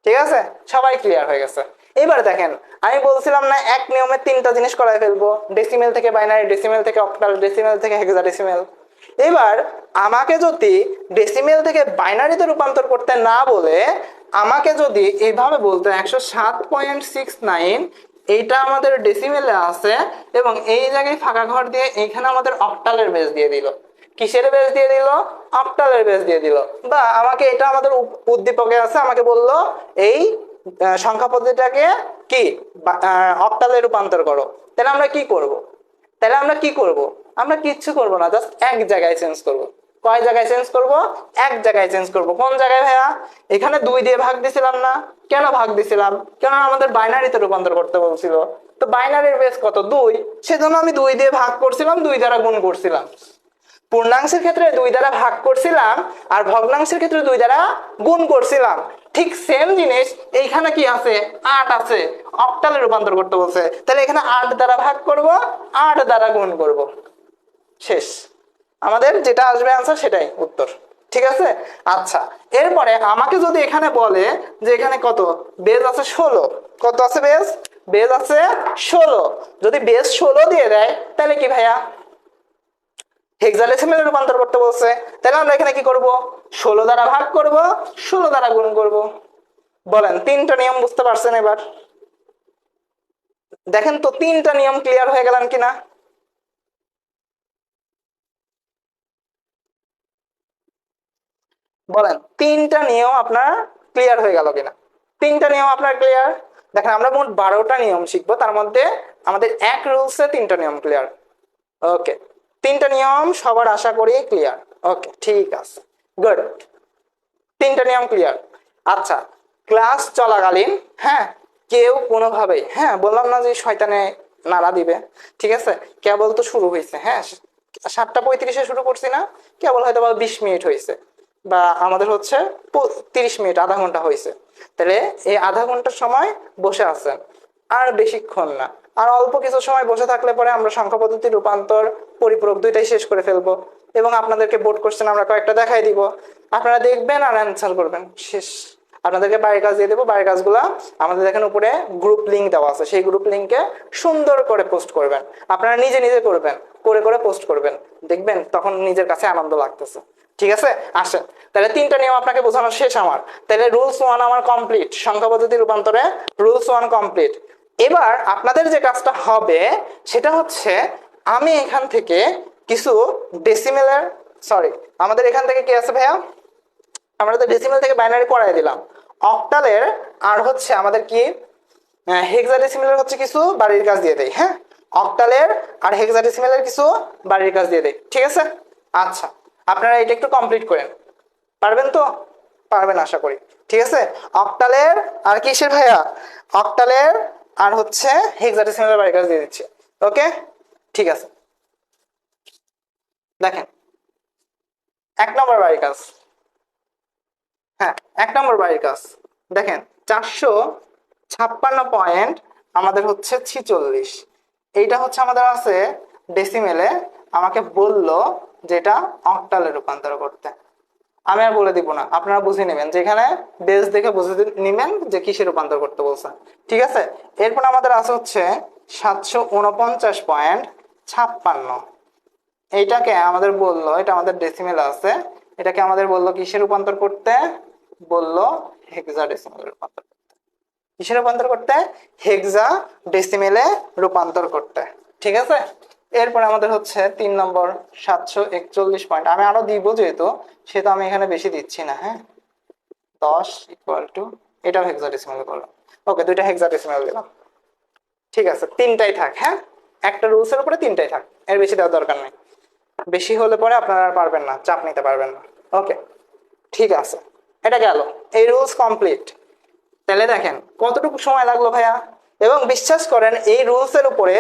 ঠিক আছে, সবাই ক্লিয়ার হয়ে গেছে। এবার দেখেন আমি বলছিলাম না এক নিয়মে 3টা জিনিস করাই ফেলবো, ডেসিমেল থেকে বাইনারি, ডেসিমেল থেকে অক্টাল, ডেসিমেল থেকে হেক্সাডেসিমেল। এবার আমাকে যদি ডেসিমেল থেকে বাইনারিতে রূপান্তর করতে না বলে আমাকে যদি এইভাবে বলতে 107.69 এইটা আমাদের ডেসিমেলে আছে এবং এই জায়গায় ফাঁকা ঘর দিয়ে এইখানে আমাদের অক্টালের বেস দিয়ে দিল, কিসের বেস দিয়ে দিল, অক্টালের বেস দিয়ে দিল। বা আমাকে এটা আমাদের উদ্দীপকে আছে, আমাকে বলল এই সংখ্যা পদ্ধতিটাকে কি অক্টালে রূপান্তর করো। তাহলে আমরা কি করব, তাহলে আমরা কি করব, আমরা কিচ্ছু করব না, জাস্ট এক জায়গায় চেঞ্জ করব। কয় জায়গায় চেঞ্জ করব, এক জায়গায় চেঞ্জ করব। কোন জায়গায় ভাইয়া, এখানে 2 দিয়ে ভাগ দিছিলাম না, কেন ভাগ দিছিলাম, কেন আমাদের বাইনারিতে রূপান্তর করতে বলছিল, তো বাইনারির বেস কত 2, সেজন্য আমি 2 দিয়ে ভাগ করছিলাম, 2 দ্বারা গুণ করছিলাম। পূর্ণাংশের ক্ষেত্রে 2 দ্বারা ভাগ করছিলাম আর ভগ্নাংশের ক্ষেত্রে 2 দ্বারা গুণ করছিলাম। ঠিক সেম জিনিস এইখানে কি আছে 8 আছে, অক্টালে রূপান্তর করতে বলছে, তাহলে এখানে 8 দ্বারা ভাগ করব, 8 দ্বারা গুণ করব, শেষ। আমাদের যেটা আসবে आंसर সেটাই উত্তর। ঠিক আছে। আচ্ছা, এরপরে আমাকে যদি এখানে বলে যে এখানে কত বেজ আছে 16, কত আছে বেজ? বেজ আছে 16। যদি বেজ 16 দিয়ে দেয় তাহলে কি ভাইয়া হেক্সাডেসিমেলে রূপান্তর করতে বলছে, তাহলে আমরা এখানে কি করব? 16 দ্বারা ভাগ করব, 16 দ্বারা গুণ করব। বলেন তিনটা নিয়ম বুঝতে পারছেন? এবার দেখেন তো তিনটা নিয়ম ক্লিয়ার হয়ে গেলেন কিনা। বলেন তিনটা নিয়ম আপনার ক্লিয়ার হয়ে গেল কিনা? তিনটা নিয়ম আপনার ক্লিয়ার? দেখেন আমরা মোট 12টা নিয়ম শিখবো, তার মধ্যে আমাদের এক রুলসে তিনটা নিয়ম ক্লিয়ার। ওকে, তিনটা নিয়ম সবার আশা করি ক্লিয়ার। ওকে ঠিক আছে, গুড, তিনটা নিয়ম ক্লিয়ার। আচ্ছা, ক্লাস চলাকালীন হ্যাঁ কেউ কোনোভাবেই, হ্যাঁ বললাম না যে শয়তানে নাড়া দিবে, ঠিক আছে, কেবল তো শুরু হয়েছে, হ্যাঁ 7টা 35-এ শুরু করছি না, কেবল হয়তো বা 20 মিনিট হয়েছে, বা আমাদের হচ্ছে 30 মিনিট, আধা ঘন্টা হয়েছে, তাহলে এই আধা ঘন্টার সময় বসে আছেন, আর বেশিক্ষণ না, আর অল্প কিছু সময় বসে থাকলে পরে আমরা সংখ্যা পদ্ধতি রূপান্তর পরিপূরক দুইটাই শেষ করে ফেলবো, এবং আপনাদেরকে বোর্ড কোশ্চেন আমরা কয়েকটা দেখাই দিব, আপনারা দেখবেন আর অ্যান্সার করবেন, শেষ। আপনাদেরকে বাড়ির কাজ দিয়ে দেবো, বাড়ির কাজগুলো আমাদের দেখেন উপরে গ্রুপ লিঙ্ক দেওয়া আছে, সেই গ্রুপ লিঙ্কে সুন্দর করে পোস্ট করবেন, আপনারা নিজে নিজে করবেন, করে করে পোস্ট করবেন, দেখবেন তখন নিজের কাছে আনন্দ লাগতেছে। ঠিক আছে, আসেন তাহলে তিনটা নিয়ম আপনাকে বোঝানো শেষ আমার, তাহলে রুলস 1 আমার কমপ্লিট, সংখ্যা পদ্ধতি রূপান্তরে রুলস 1 কমপ্লিট। এবার আপনাদের যে কাজটা হবে সেটা হচ্ছে আমি এখান থেকে কিছু ডেসিমেলের, সরি আমাদের এখান থেকে কি আছে ভাইয়া, আমরা তো ডেসিমেল থেকে বাইনারি পড়াই দিলাম, অক্টালের আর হচ্ছে আমাদের কি হেক্সাডেসিমেলের হচ্ছে কিছু বাড়ির কাজ দিয়ে দেই, হ্যাঁ অক্টালের আর হেক্সাডেসিমেলের কিছু বাড়ির কাজ দিয়ে দেই, ঠিক আছে। আচ্ছা, আপনারা এটা একটু কমপ্লিট করেন, পারবেন তো? পারবেন আশা করি, ঠিক আছে। অক্টালের আর কিসের ভাইয়া, অক্টালের আর হচ্ছে হেক্সাডেসিমেলের বাড়ির কাজ দিয়ে দিচ্ছি। ওকে ঠিক আছে, দেখেন 1 নম্বর বাড়ির কাজ, হ্যাঁ 1 নম্বর বাড়ির কাজ দেখেন, 456 আমাদের হচ্ছে 46, এইটা হচ্ছে আমাদের আছে ডেসিমেলে, আমাকে বললো যেটা অক্টালে রূপান্তর করতে, আমি আর বলে দিব না, আপনারা বুঝে নেবেন, যেখানে বেস দেখে বুঝে নেবেন যে কিসে রূপান্তর করতে বলছে, ঠিক আছে। এরপর আমাদের আছে হচ্ছে 749.56, এইটাকে আমাদের বললো, এটা আমাদের ডেসিমেল আছে, এটাকে আমাদের বললো কিসে রূপান্তর করতে, বললো হেক্সা ডেসিমেলে রূপান্তর করতে, কিসে রূপান্তর করতে, হেক্সা ডেসিমেলে রূপান্তর করতে, ঠিক আছে। এরপর আমাদের হচ্ছে 3 নম্বর 741, আমি আরো দিব যেহেতু, সেটা আমি এখানে বেশি দিচ্ছি না, হ্যাঁ 10 ইকুয়াল টু, এটাও হেক্সা ডেসিমেলে করলাম, ওকে দুইটা হেক্সা ডেসিমেল দিলাম, ঠিক আছে তিনটাই থাক, হ্যাঁ একটা রুলসের উপরে তিনটাই থাক, এর বেশি দেওয়ার দরকার নেই, বেশি হলে পরে আপনারা আর পারবেন না, চাপ নিতে পারবেন না। ওকে ঠিক আছে, এটা গেল, এই রুলস কমপ্লিট। তাহলে দেখেন কতটুকু সময় লাগলো ভাইয়া, এবং বিশ্বাস করেন এই রুলস এর উপরে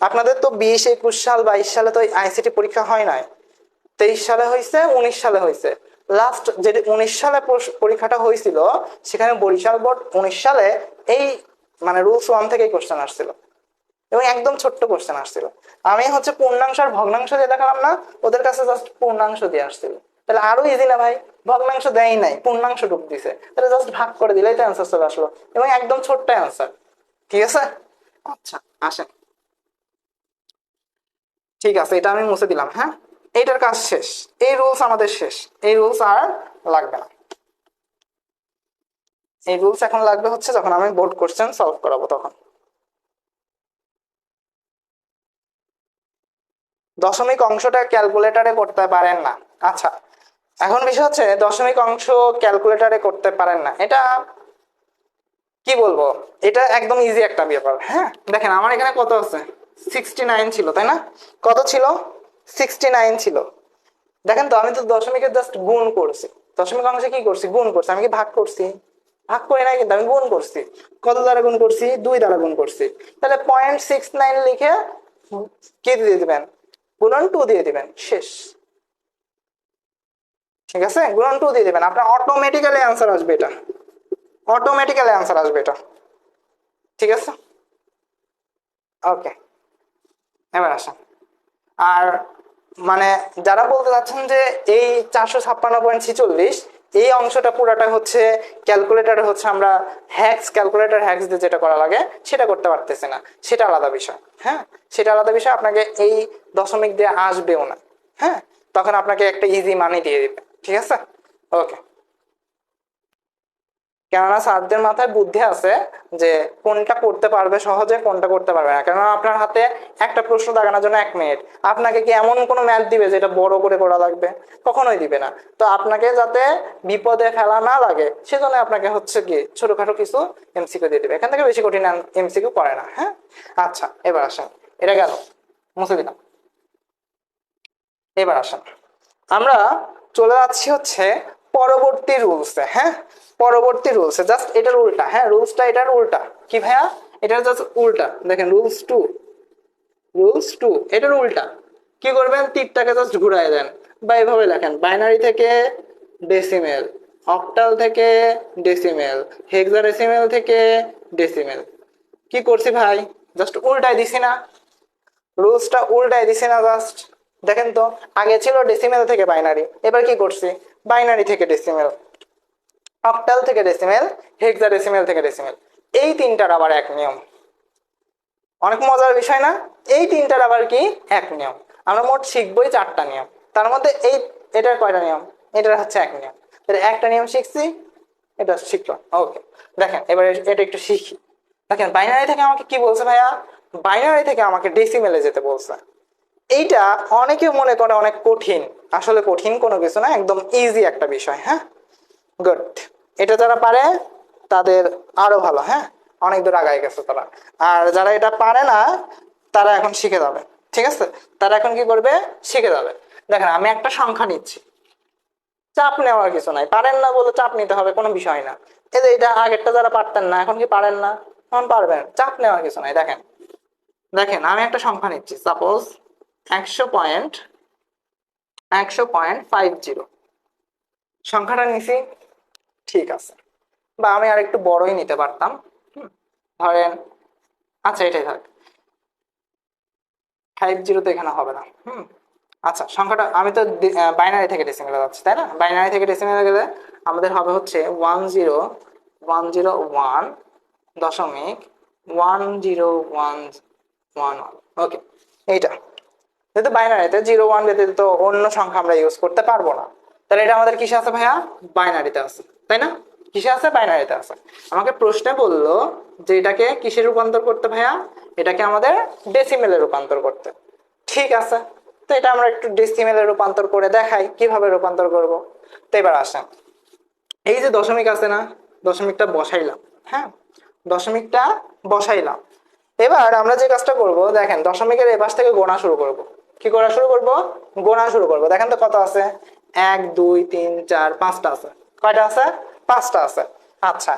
আপনাদের তো 20, 21 সাল 22 সালে তো আইসিটি পরীক্ষা হয় নাই, 23 সালে হয়েছে, 19 সালে হয়েছে, লাস্ট যে 19 সালে পরীক্ষাটা হয়েছিল সেখানে বরিশাল বোর্ড 19 সালে এই মানে রুলস 1 থেকেই কোশ্চেন আসছিল, এবং একদম ছোট্ট কোশ্চেন আসছিল, আমি হচ্ছে পূর্ণাংশ আর ভগ্নাংশ দিয়ে দেখালাম না, ওদের কাছে জাস্ট পূর্ণাংশ দিয়ে আসছিল, তাহলে আরো ইজি না ভাই, ভগ্নাংশ দেয় নাই, পূর্ণাংশ টুক দিছে, তাহলে জাস্ট ভাগ করে দিলেই তো অ্যান্সার চলে আসলো, এবং একদম ছোট্ট অ্যান্সার, ঠিক আছে। আচ্ছা আসেন, ঠিক আছে এটা আমি মুছে দিলাম, হ্যাঁ এইটার কাজ শেষ, এই রুলস আমাদের শেষ, এই রুলস আর লাগবে না, এই রুলস এখন লাগবে হচ্ছে যখন আমি বোর্ড কোশ্চেন সলভ করাবো তখন। দশমিক অংশটা ক্যালকুলেটরে করতে পারেন না, আচ্ছা এখন বিষয় হচ্ছে দশমিক অংশ ক্যালকুলেটরে করতে পারেন না, এটা কি বলবো, এটা একদম ইজি একটা ব্যাপার, হ্যাঁ দেখেন আমার এখানে কত আছে 69 ছিল, তাই না, কত ছিল 69 ছিল, দেখেন তো আমি তো দশমিকের জাস্ট গুণ করছি, দশমিক অংশে কি করছি, গুণ করছি, আমি কি ভাগ করছি, ভাগ করি নাই কিন্তু আমি গুণ করছি, কত দ্বারা গুণ করছি, 2 দ্বারা গুণ করছি, তাহলে 0.69 লিখে কি দিয়ে দিবেন, গুণন 2 দিয়ে দিবেন, শেষ, ঠিক আছে গুণন 2 দিয়ে দিবেন, আপনার অটোমেটিক্যালি অ্যান্সার আসবে এটা, অটোমেটিক্যালি অ্যান্সার আসবে এটা, ঠিক আছে। ওকে এবার আসেন, আর মানে যারা বলতে চাচ্ছেন যে এই 456.46 এই অংশটা পুরাটা হচ্ছে ক্যালকুলেটরে হচ্ছে আমরা ক্যালকুলেটর হ্যাক্স দিয়ে যেটা করা লাগে সেটা করতে পারতেছি না, সেটা আলাদা বিষয়। হ্যাঁ, সেটা আলাদা বিষয়, আপনাকে এই দশমিক দিয়ে আসবেও না। হ্যাঁ, তখন আপনাকে একটা ইজি মানি দিয়ে দিবে। ঠিক আছে, ওকে। কেননা স্যারদের মাথায় বুদ্ধি আছে যে কোনটা করতে পারবে সহজে, কোনটা করতে পারবে না। কেননা আপনার হাতে একটা প্রশ্ন দাগানোর জন্য 1 মিনিট, আপনাকে কি এমন কোনো ম্যাথ দিবে যেটা বড় করে করা লাগবে? কখনোই দিবে না। তো আপনাকে যাতে বিপদে ফেলা না লাগে সেজন্য আপনাকে হচ্ছে কি ছোটখাটো কিছু এমসিকিউ দিয়ে দিবে, এখান থেকে বেশি কঠিন এমসিকিউ করে না। হ্যাঁ, আচ্ছা এবার আসেন, এটা গেল, মুছে দিলাম। এবার আসেন, আমরা চলে যাচ্ছি হচ্ছে পরবর্তী রুলসে। হ্যাঁ, পরবর্তী রুলসে জাস্ট এটার উল্টা। হ্যাঁ, রুলসটা এটার উল্টা। কি ভাইয়া? এটার জাস্ট উল্টা। দেখেন রুলস টু এটার উল্টা। কি করবেন? তীরটাকে জাস্ট ঘুরাই দেন বা এভাবে লেখেন, বাইনারি থেকে ডেসিমেল, অক্টাল থেকে ডেসিমেল, হেক্সাডেসিমেল থেকে ডেসিমেল। কি করছি ভাই? জাস্ট উল্টাই দিছি না? রুলসটা উল্টাই দিছি না জাস্ট? দেখেন তো, আগে ছিল ডেসিমেল থেকে বাইনারি, এবার কি করছি? বাইনারি থেকে ডেসিমেল, অক্টাল থেকে ডেসিমেল, হেক্সাডেসিমেল থেকে ডেসিমেল। এই তিনটার আবার এক নিয়ম। অনেক মজার বিষয় না? এই তিনটার আবার কি এক নিয়ম। আমরা মোট শিখবই 4টা নিয়ম, তার মধ্যে এটার কয়টা নিয়ম? এটার হচ্ছে এক নিয়ম। তাহলে একটা নিয়ম শিখছি, এটা শিখলাম। ওকে, দেখেন এবার এটা একটু শিখি। দেখেন বাইনারি থেকে আমাকে কি বলছে ভাইয়া? বাইনারি থেকে আমাকে ডেসিমেলে যেতে বলছে। এইটা অনেকে মনে করে অনেক কঠিন, আসলে কঠিন কোনো কিছু না, একদম ইজি একটা বিষয়। হ্যাঁ, গুড। এটা যারা পারে তাদের আরো ভালো। হ্যাঁ, অনেক দূর আগায় গেছে তারা। আর যারা এটা পারে না তারা এখন শিখে যাবে। ঠিক আছে, তারা এখন কি করবে? শিখে যাবে। দেখেন আমি একটা সংখ্যা নিচ্ছি, চাপ নেওয়ার কিছু নাই, পারেন না বলে চাপ নিতে হবে কোনো বিষয় না। এই যে এটা আগেরটা যারা পারতেন না এখন কি পারেন না? এখন পারবেন, চাপ নেওয়ার কিছু নাই। দেখেন দেখেন আমি একটা সংখ্যা নিচ্ছি, সাপোজ 100.50 সংখ্যাটা নিছি। ঠিক আছে, বা আমি আর একটু বড়ই নিতে পারতাম। ধরেন, আচ্ছা এটাই থাক, 50 তো এখানে হবে না। আচ্ছা সংখ্যাটা আমি তো বাইনারি থেকে ডেসিমেলে যাচ্ছি তাই না? বাইনারি থেকে ডেসিমেলে গেলে আমাদের হবে হচ্ছে 10,101.1011. ওকে, এইটা যেহেতু বাইনারিতে 0 1 ব্যতীত তো অন্য সংখ্যা আমরা ইউজ করতে পারবো না, তাহলে এটা আমাদের কিসে আছে ভাইয়া? বাইনারিতে আছে তাই না? কিসে আছে? বাইনারিতে আছে। আমাকে প্রশ্নে বললো যে এটাকে কিসে রূপান্তর করতে ভাইয়া? এটাকে আমাদের ডেসিমেলে রূপান্তর করতে। ঠিক আছে, তো এটা আমরা একটু ডেসিমেলে রূপান্তর করে দেখাই কিভাবে রূপান্তর করব। তো এবার আসেন, এই যে দশমিক আছে না, দশমিকটা বসাইলাম। হ্যাঁ, দশমিকটা বসাইলাম। এবার আমরা যে কাজটা করব, দেখেন দশমিকের এপাশ থেকে গোনা শুরু করব। কি করা শুরু করব? গোনা শুরু করব। দেখেন তো কত আছে? 1 2 3 4 5টা আছে। কয়টা আছে? 5টা আছে। আচ্ছা,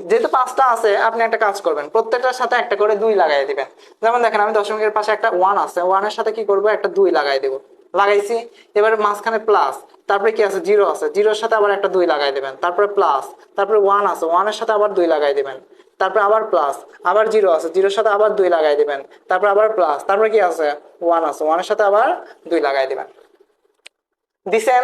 যেহেতু 5টা আছে আপনি একটা কাজ করবেন, প্রত্যেকটার সাথে একটা করে 2 লাগাই দিবেন। যেমন দেখেন আমি দশমিকের পাশে একটা 1 আছে, 1 এর সাথে কি করব? একটা 2 লাগাই দেব। লাগাইছি। এবার মাঝখানে প্লাস, তারপরে কি আছে? 0 আছে, 0-এর সাথে আবার একটা 2 লাগাই দেবেন। তারপরে প্লাস, তারপরে 1 আছে, 1 এর সাথে আবার 2 লাগাই দিবেন। তারপরে আবার প্লাস, আবার 0 আছে, 0-এর সাথে আবার 2 লাগাই দিবেন। তারপরে আবার প্লাস, তারপরে কি আছে? 1 আছে, 1 এর সাথে আবার 2 লাগাই দিবেন। দিছেন?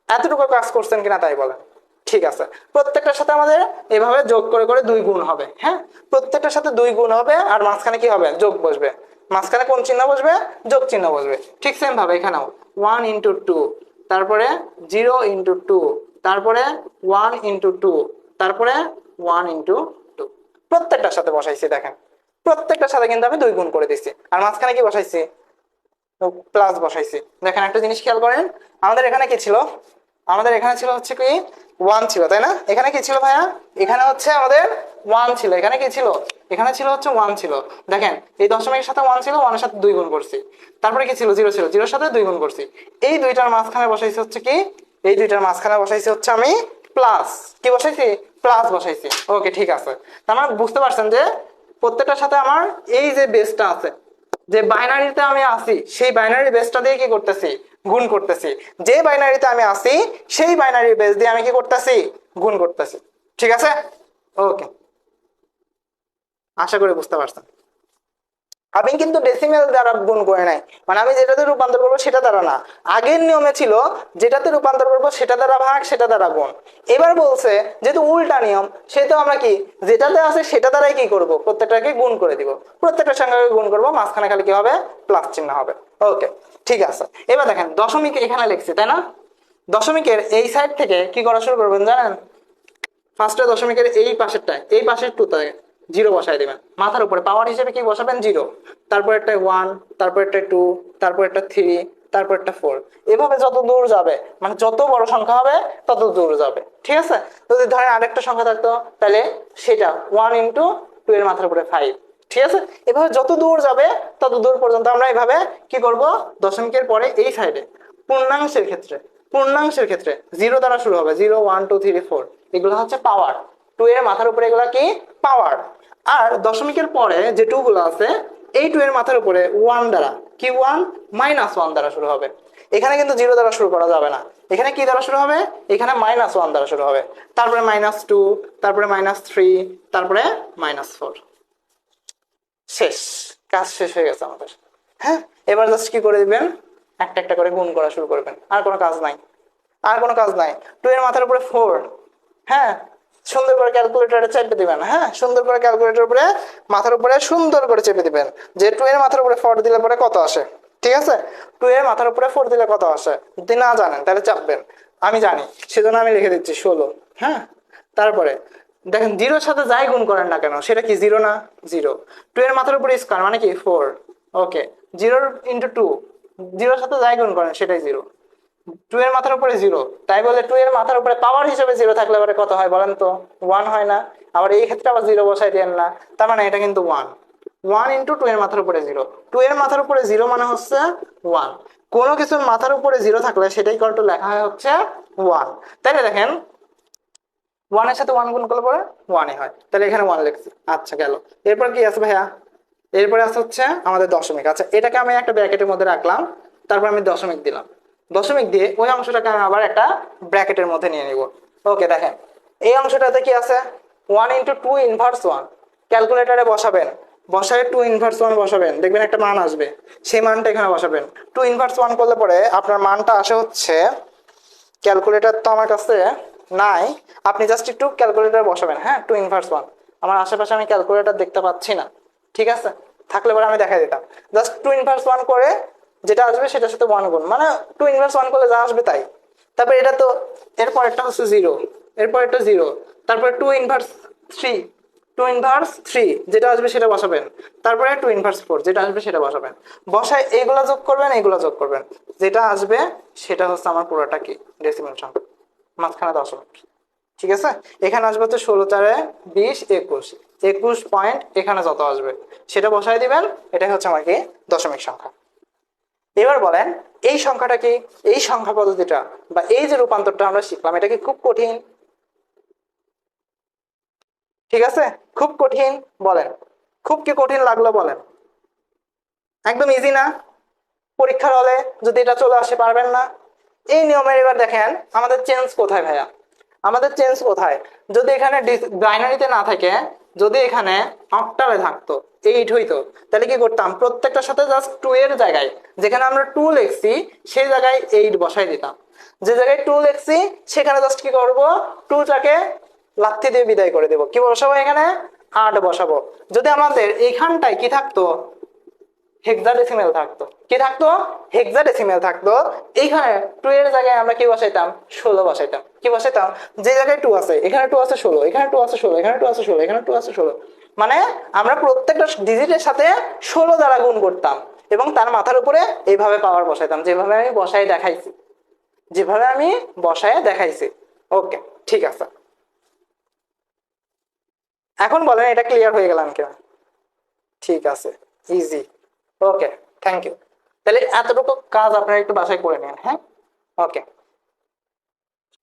এতটুকু কাজ করছেন কিনা তাই বলেন। ঠিক আছে, প্রত্যেকটার সাথে আমাদের এভাবে যোগ করে করে 2 গুণ হবে। হ্যাঁ, প্রত্যেকটার সাথে 2 গুণ হবে আর মাঝখানে কি হবে? যোগ বসবে। মাঝখানে কোন চিহ্ন বসবে? যোগ চিহ্ন বসবে। ঠিক সেম ভাবে এখানেও 1 ইন্টু 2, তারপরে 0 ইন্টু 2, তারপরে 1 ইন্টু 2, তারপরে 1 ইন্টু 2। প্রত্যেকটার সাথে বসাইছি। দেখেন প্রত্যেকটার সাথে কিন্তু আমি 2 গুণ করে দিচ্ছি আর মাঝখানে কি বসাইছি? প্লাস বসাইছি। দেখেন একটা জিনিস খেয়াল করেন, আমাদের এখানে কি ছিল? আমাদের এখানে ছিল হচ্ছে কি 1 ছিল তাই না? এখানে কি ছিল ভাইয়া? এখানে হচ্ছে আমাদের 1 ছিল। এখানে কি ছিল? এখানে ছিল হচ্ছে 1 ছিল। দেখেন এই দশমিকের সাথে 1 ছিল, 1 এর সাথে 2 গুণ করছি। তারপরে কি ছিল? 0 ছিল, 0-এর সাথে 2 গুণ করছি। এই দুইটার মাঝখানে বসাইছি হচ্ছে কি? এই দুইটার মাঝখানে বসাইছি হচ্ছে আমি প্লাস। কি বসাইছি? প্লাস বসাইছি। ওকে, ঠিক আছে। তার মানে বুঝতে পারছেন যে প্রত্যেকটার সাথে আমার এই যে বেসটা আছে, যে বাইনারিতে আমি আসি সেই বাইনারি বেসটা দিয়ে কি করতেছি? গুণ করতেছি। যে বাইনারিতে আমি আসি সেই বাইনারি বেস দিয়ে আমি কি করতেছি? গুণ করতেছি। ঠিক আছে, ওকে, আশা করি বুঝতে পারছেন। আমি কিন্তু ডেসিমেল দ্বারা গুণ করে নাই, মানে আমি যেটাতে রূপান্তর করবো সেটা দ্বারা না। আগের নিয়মে ছিল যেটাতে রূপান্তর করবো সেটা দ্বারা ভাগ, সেটা দ্বারা গুণ। এবার বলছে যেহেতু উল্টা নিয়ম, সেহেতু আমরা কি যেটাতে আছে সেটা দ্বারাই কি করব, প্রত্যেকটাকে গুণ করে দিব, প্রত্যেকটা সংখ্যাকে গুণ করবো, মাঝখানে খালি কি হবে, প্লাস চিহ্ন হবে। ওকে, ঠিক আছে। এবার দেখেন দশমিক এখানে লিখছি তাই না, দশমিকের এই সাইড থেকে কি করা শুরু করবেন জানেন, ফার্স্টে দশমিকের এই পাশেরটায়, এই পাশের টুতে জিরো বসাই দেবেন, মাথার উপরে পাওয়ার হিসেবে কি বসাবেন, জিরো। তারপর একটা ওয়ান, তারপর একটা টু, তারপর একটা থ্রি, তারপর একটা ফোর। এভাবে যত দূর যাবে, মানে যত বড় সংখ্যা হবে তত দূর যাবে, ঠিক আছে। যদি ধরেন আরেকটা সংখ্যা থাকতো, তাহলে সেটা ওয়ান ইন্টু টু এর মাথার উপরে ফাইভ, ঠিক আছে। এভাবে যত দূর যাবে তত দূর পর্যন্ত আমরা এভাবে কি করব, দশমিকের পরে এই সাইডে পূর্ণাংশের ক্ষেত্রে, পূর্ণাংশের ক্ষেত্রে জিরো দ্বারা শুরু হবে, zero one two three four, এগুলো হচ্ছে পাওয়ার, টু এর মাথার উপরে এগুলো কি পাওয়ার। আর দশমিকের পরে যে টু গুলো আছে, এই টু এর মাথার উপরে ওয়ান দ্বারা কি, ওয়ান মাইনাস ওয়ান দ্বারা শুরু হবে। এখানে কিন্তু জিরো দ্বারা শুরু করা যাবে না, এখানে কি দ্বারা শুরু হবে, এখানে মাইনাস ওয়ান দ্বারা শুরু হবে, তারপরে মাইনাস টু, তারপরে মাইনাস থ্রি, তারপরে মাইনাস ফোর। শেষ, কাজ শেষ হয়ে গেছে আমাদের। হ্যাঁ, এবার জাস্ট কি করে দিবেন, একটা একটা করে গুণ করা শুরু করবেন, আর কোনো কাজ নাই, আর কোনো কাজ নাই। টু এর মাথার উপরে ফোর, হ্যাঁ সুন্দর করে ক্যালকুলেটরে চেপে দিবেন, হ্যাঁ সুন্দর করে ক্যালকুলেটর উপরে মাথার উপরে সুন্দর করে চেপে দিবেন, যে টু এর মাথার উপরে ফোর দিলে পরে কত আসে, ঠিক আছে। টু এর মাথার উপরে ফোর দিলে কত আসে যদি না জানেন তাহলে চাপবেন, আমি জানি সেজন্য আমি লিখে দিচ্ছি 16। হ্যাঁ, তারপরে দেখেন জিরোর সাথে যাই গুণ করেন না কেন সেটা কি জিরো না, জিরো। টু এর মাথার উপরে স্কয়ার মানে কি ফোর, ওকে। জিরোর ইন্টু টু, জিরোর সাথে যাই গুণ করেন সেটাই জিরো। টু এর মাথার উপরে জিরো, তাই বলে টু এর মাথার উপরে পাওয়ার হিসেবে জিরো থাকলে পরে কত হয় বলেন তো, ওয়ান হয় না। আবার এই ক্ষেত্রে আবার জিরো বসাই দেন না, তার মানে এটা কিন্তু ওয়ান। ওয়ান ইন্টু টু এর মাথার উপরে জিরো, টু এর মাথার উপরে জিরো মানে হচ্ছে ওয়ান। কোনো কিছুর মাথার উপরে জিরো থাকলে সেটাই কত লেখা হয় হচ্ছে ওয়ান। তাইলে দেখেন ওয়ানের সাথে ওয়ান গুণ করলে পরে ওয়ানই হয়, তাহলে এখানে ওয়ান লিখছি, আচ্ছা গেল। এরপর কি আছে ভাইয়া, এরপরে আছে হচ্ছে আমাদের দশমিক। আচ্ছা এটাকে আমি একটা ব্র্যাকেটের মধ্যে রাখলাম, তারপর আমি দশমিক দিলাম, দশমিক দিয়ে ওই অংশটাকে আমি আবার একটা ব্র্যাকেটের মধ্যে নিয়ে নিব। ওকে দেখেন এই অংশটাতে কি আছে, one into two inverse one, ক্যালকুলেটারে বসাবেন, বসায় টু ইনভার্স ওয়ান বসাবেন, দেখবেন একটা মান আসবে, সেই মানটা এখানে বসাবেন। টু ইনভার্স ওয়ান করলে পরে আপনার মানটা আসে হচ্ছে, ক্যালকুলেটর তো আমার কাছে নাই, আপনি জাস্ট একটু ক্যালকুলেটর বসাবেন, হ্যাঁ টু ইনভার্স ওয়ান। আমার আশেপাশে আমি ক্যালকুলেটর দেখতে পাচ্ছি না, ঠিক আছে, থাকলে পরে আমি দেখাই দিতাম। জাস্ট টু ইনভার্স ওয়ান করে যেটা আসবে সেটার সাথে ওয়ান গুণ, মানে টু ইনভার্স ওয়ান করলে যা আসবে তাই। তারপর এটা তো এরপর একটা হচ্ছে জিরো, এরপর একটা জিরো, তারপরে two inverse three, two inverse three যেটা আসবে সেটা বসাবেন, তারপরে টু ইনভার্স ফোর যেটা আসবে সেটা বসাবেন, বসায় এইগুলা যোগ করবেন, এইগুলা যোগ করবেন, যেটা আসবে সেটা হচ্ছে আমার পুরোটা কি ডেসিমাল সংখ্যা, মাঝখানে দশমিক, ঠিক আছে। এখানে আসবে হচ্ছে 16 4 20 21, 21 পয়েন্ট এখানে যত আসবে সেটা বসায় দিবেন, এটাই হচ্ছে আমার কি দশমিক সংখ্যা। এবার বলেন এই সংখ্যাটা কি, এই সংখ্যা পদ্ধতিটা বা এই যে রূপান্তরটা আমরা শিখলাম এটা কি খুব কঠিন, ঠিক আছে, খুব কঠিন বলেন, খুব কি কঠিন লাগলো বলেন, একদম ইজি না, পরীক্ষার হলে যদি এটা চলে আসে পারবেন না। এই নিয়মের এবার দেখেন আমাদের চেঞ্জ কোথায় ভাইয়া, আমাদের চেঞ্জ কোথায়, যদি এখানে বাইনারিতে না থাকে, যদি এখানে অক্টালে থাকতো, এইট হইতো, তাহলে কি করতাম, প্রত্যেকটার সাথে জাস্ট টু এর জায়গায় যেখানে আমরা টু লিখছি সেই জায়গায় এইট বসাই দিতাম, যে জায়গায় টু লিখছি সেখানে জাস্ট কি করব, টুটাকে লাথি দিয়ে বিদায় করে দেবো, কি বসাবো এখানে আট বসাবো। যদি আমাদের এইখানটায় কি থাকতো, হেক্সাডেসিমেল থাকতো, কি থাকতো, হেক্সাডেসিমেল থাকতো, এইখানে টু এর জায়গায় আমরা কি বসাইতাম, 16 বসাইতাম, কি বসাইতাম, যে জায়গায় টু আছে এখানে টু আছে 16, এখানে টু আছে 16, এখানে টু আছে 16, এখানে টু আছে 16, মানে আমরা প্রত্যেকটা ডিজিটের সাথে 16 দ্বারা গুণ করতাম এবং তার মাথার উপরে এইভাবে পাওয়ার বসাইতাম, যেভাবে আমি বসাই দেখাইছি, যেভাবে আমি বসায় দেখাইছি। ওকে, ঠিক আছে, এখন বলেন এটা ক্লিয়ার হয়ে গেলাম কিনা, ঠিক আছে, ইজি, ওকে, থ্যাংক ইউ। তাহলে এতটুকু কাজ আপনারা একটু বাসায় করে নেন, হ্যাঁ, ওকে,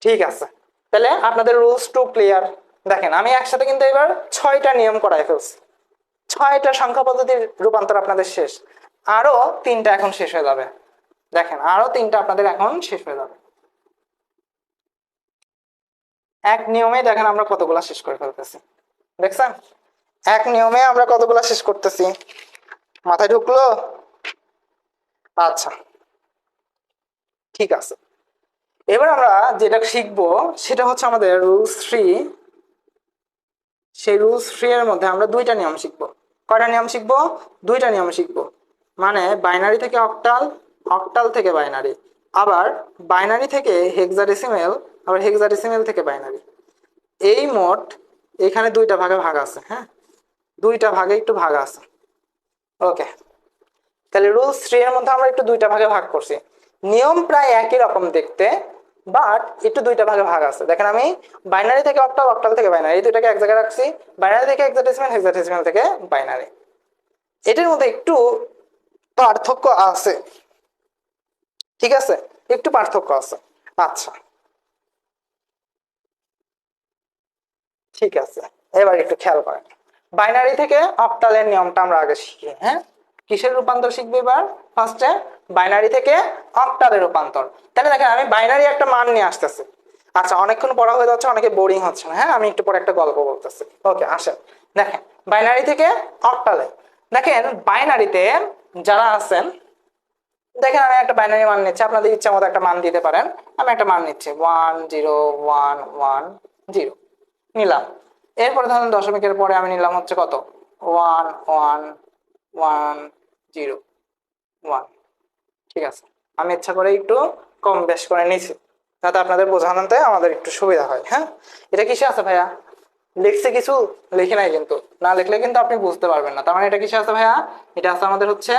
ঠিক আছে। তাহলে আপনাদের রুলস টু ক্লিয়ার। দেখেন আমি একসাথে কিন্তু এবার 6টা নিয়ম করাই ফেলছি, 6টা সংখ্যা পদ্ধতির রূপান্তর আপনাদের শেষ, আরো 3টা এখন শেষ হয়ে যাবে। দেখেন আরো 3টা আপনাদের এখন শেষ হয়ে যাবে, এক নিয়মে দেখেন আমরা কতগুলা শেষ করে ফেলতেছি, দেখছেন এক নিয়মে আমরা কতগুলা শেষ করতেছি। মাথায় ঢুকলো? আচ্ছা, ঠিক আছে। এবার আমরা যেটা শিখবো সেটা হচ্ছে আমাদের রুলস থ্রি। সেই রুলস থ্রি এর মধ্যে আমরা দুইটা নিয়ম শিখবো। কয়টা নিয়ম শিখবো? দুইটা নিয়ম শিখবো। মানে বাইনারি থেকে অক্টাল, অক্টাল থেকে বাইনারি, আবার বাইনারি থেকে হেক্সাডেসিমেল, আবার হেক্সাডেসিমেল থেকে বাইনারি। এই মোট এখানে দুইটা ভাগে ভাগ আছে। হ্যাঁ, দুইটা ভাগে একটু ভাগ আছে। ওকে, তাহলে রুলস থ্রি এর মধ্যে আমরা একটু দুইটা ভাগে ভাগ করছি। নিয়ম প্রায় একই রকম দেখতে, বাট একটু দুইটা ভাগে ভাগ আছে। দেখেন আমি বাইনারি থেকে অক্টাল, অক্টাল থেকে বাইনারি, এই দুইটাকে এক জায়গায় রাখছি। বাইনারি থেকে হেক্সাডেসিমাল, হেক্সাডেসিমাল থেকে বাইনারি। এটার মধ্যে একটু পার্থক্য আছে, ঠিক আছে, একটু পার্থক্য আছে। আচ্ছা, ঠিক আছে, এবার একটু খেয়াল করেন। বাইনারি থেকে অক্টালের নিয়মটা আমরা আগে শিখি। হ্যাঁ, কিসের রূপান্তর শিখবে এবার? ফার্স্টে বাইনারি থেকে অক্টালের রূপান্তর। তাহলে দেখেন আমি বাইনারি একটা মান নিয়ে আসতেছি। আচ্ছা, অনেকক্ষণ পড়া হয়ে যাচ্ছে, অনেকে বোরিং হচ্ছে না। হ্যাঁ, আমি একটু পরে একটা গল্প বলতেছি। ওকে, আসেন। দেখেন বাইনারি থেকে অক্টালে, দেখেন বাইনারিতে যারা আছেন, দেখেন আমি একটা বাইনারি মান নিচ্ছি, আপনাদের ইচ্ছা মতো একটা মান দিতে পারেন। আমি একটা মান নিচ্ছি 1 0 1 1 0 নিলাম। এরপরে ধরুন দশমিকের পরে আমি নিলাম হচ্ছে কত, 1 1 1 0 1। ঠিক আছে, আমি ইচ্ছা করে একটু কম বেশ করে নিছি, যাতে আপনাদের বোঝানোতে আমাদের একটু সুবিধা হয়। হ্যাঁ, এটা কিসে আছে ভাইয়া? লিখছে কিছু? লিখে নাই কিন্তু, না লিখলে কিন্তু আপনি বুঝতে পারবেন না। তার মানে এটা কিসে আছে ভাইয়া? এটা আছে আমাদের হচ্ছে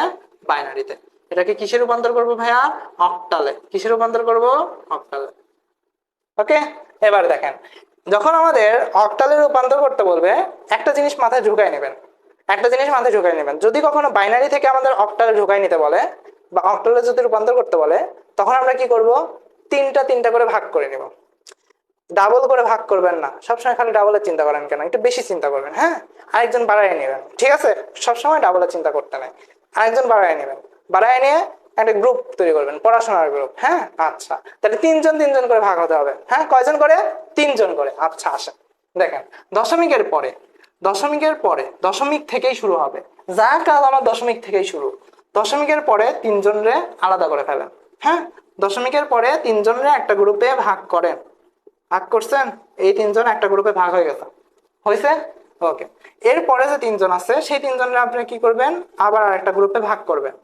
বাইনারিতে। এটাকে কিসে রূপান্তর করবো ভাইয়া? অক্টালে। কিসে রূপান্তর করবো? অক্টালে। ওকে, এবার দেখেন যখন আমাদের অক্টালে রূপান্তর করতে বলবে, একটা জিনিস মাথায় ঢুকাই নেবেন, একটা জিনিস মাথায় ঢুকাই নেবেন। যদি কখনো বাইনারি থেকে আমাদের অক্টালে ঢুকাই নিতে বলে বা অক্টালে যদি রূপান্তর করতে বলে, তখন আমরা কি করব? তিনটা তিনটা করে ভাগ করে নিব। ডাবল করে ভাগ করবেন না, সবসময় খালি ডাবলের চিন্তা করেন কেন, একটু বেশি চিন্তা করবেন। হ্যাঁ, আরেকজন বাড়াই নেবেন, ঠিক আছে, সবসময় ডাবলের চিন্তা করতে নেই। আরেকজন বাড়াই নেবেন, বাড়াই নিয়ে একটা গ্রুপ তৈরি করবেন, পড়াশোনার গ্রুপ। হ্যাঁ, আচ্ছা, তাহলে তিনজন তিনজন করে ভাগ হতে হবে। হ্যাঁ, কয়জন করে? তিনজন করে। আচ্ছা, আসেন দেখেন দশমিকের পরে, দশমিকের পরে দশমিক থেকেই শুরু হবে। যা কাজ আমার দশমিক থেকেই শুরু। দশমিকের পরে তিনজনরে আলাদা করে ফেলেন। হ্যাঁ, দশমিকের পরে তিনজনরে একটা গ্রুপে ভাগ করেন। ভাগ করছেন, এই তিনজন একটা গ্রুপে ভাগ হয়ে গেছে, হয়েছে? ওকে, এরপরে যে তিনজন আছে সেই তিনজনের আপনি কি করবেন? আবার আরেকটা গ্রুপে ভাগ করবেন।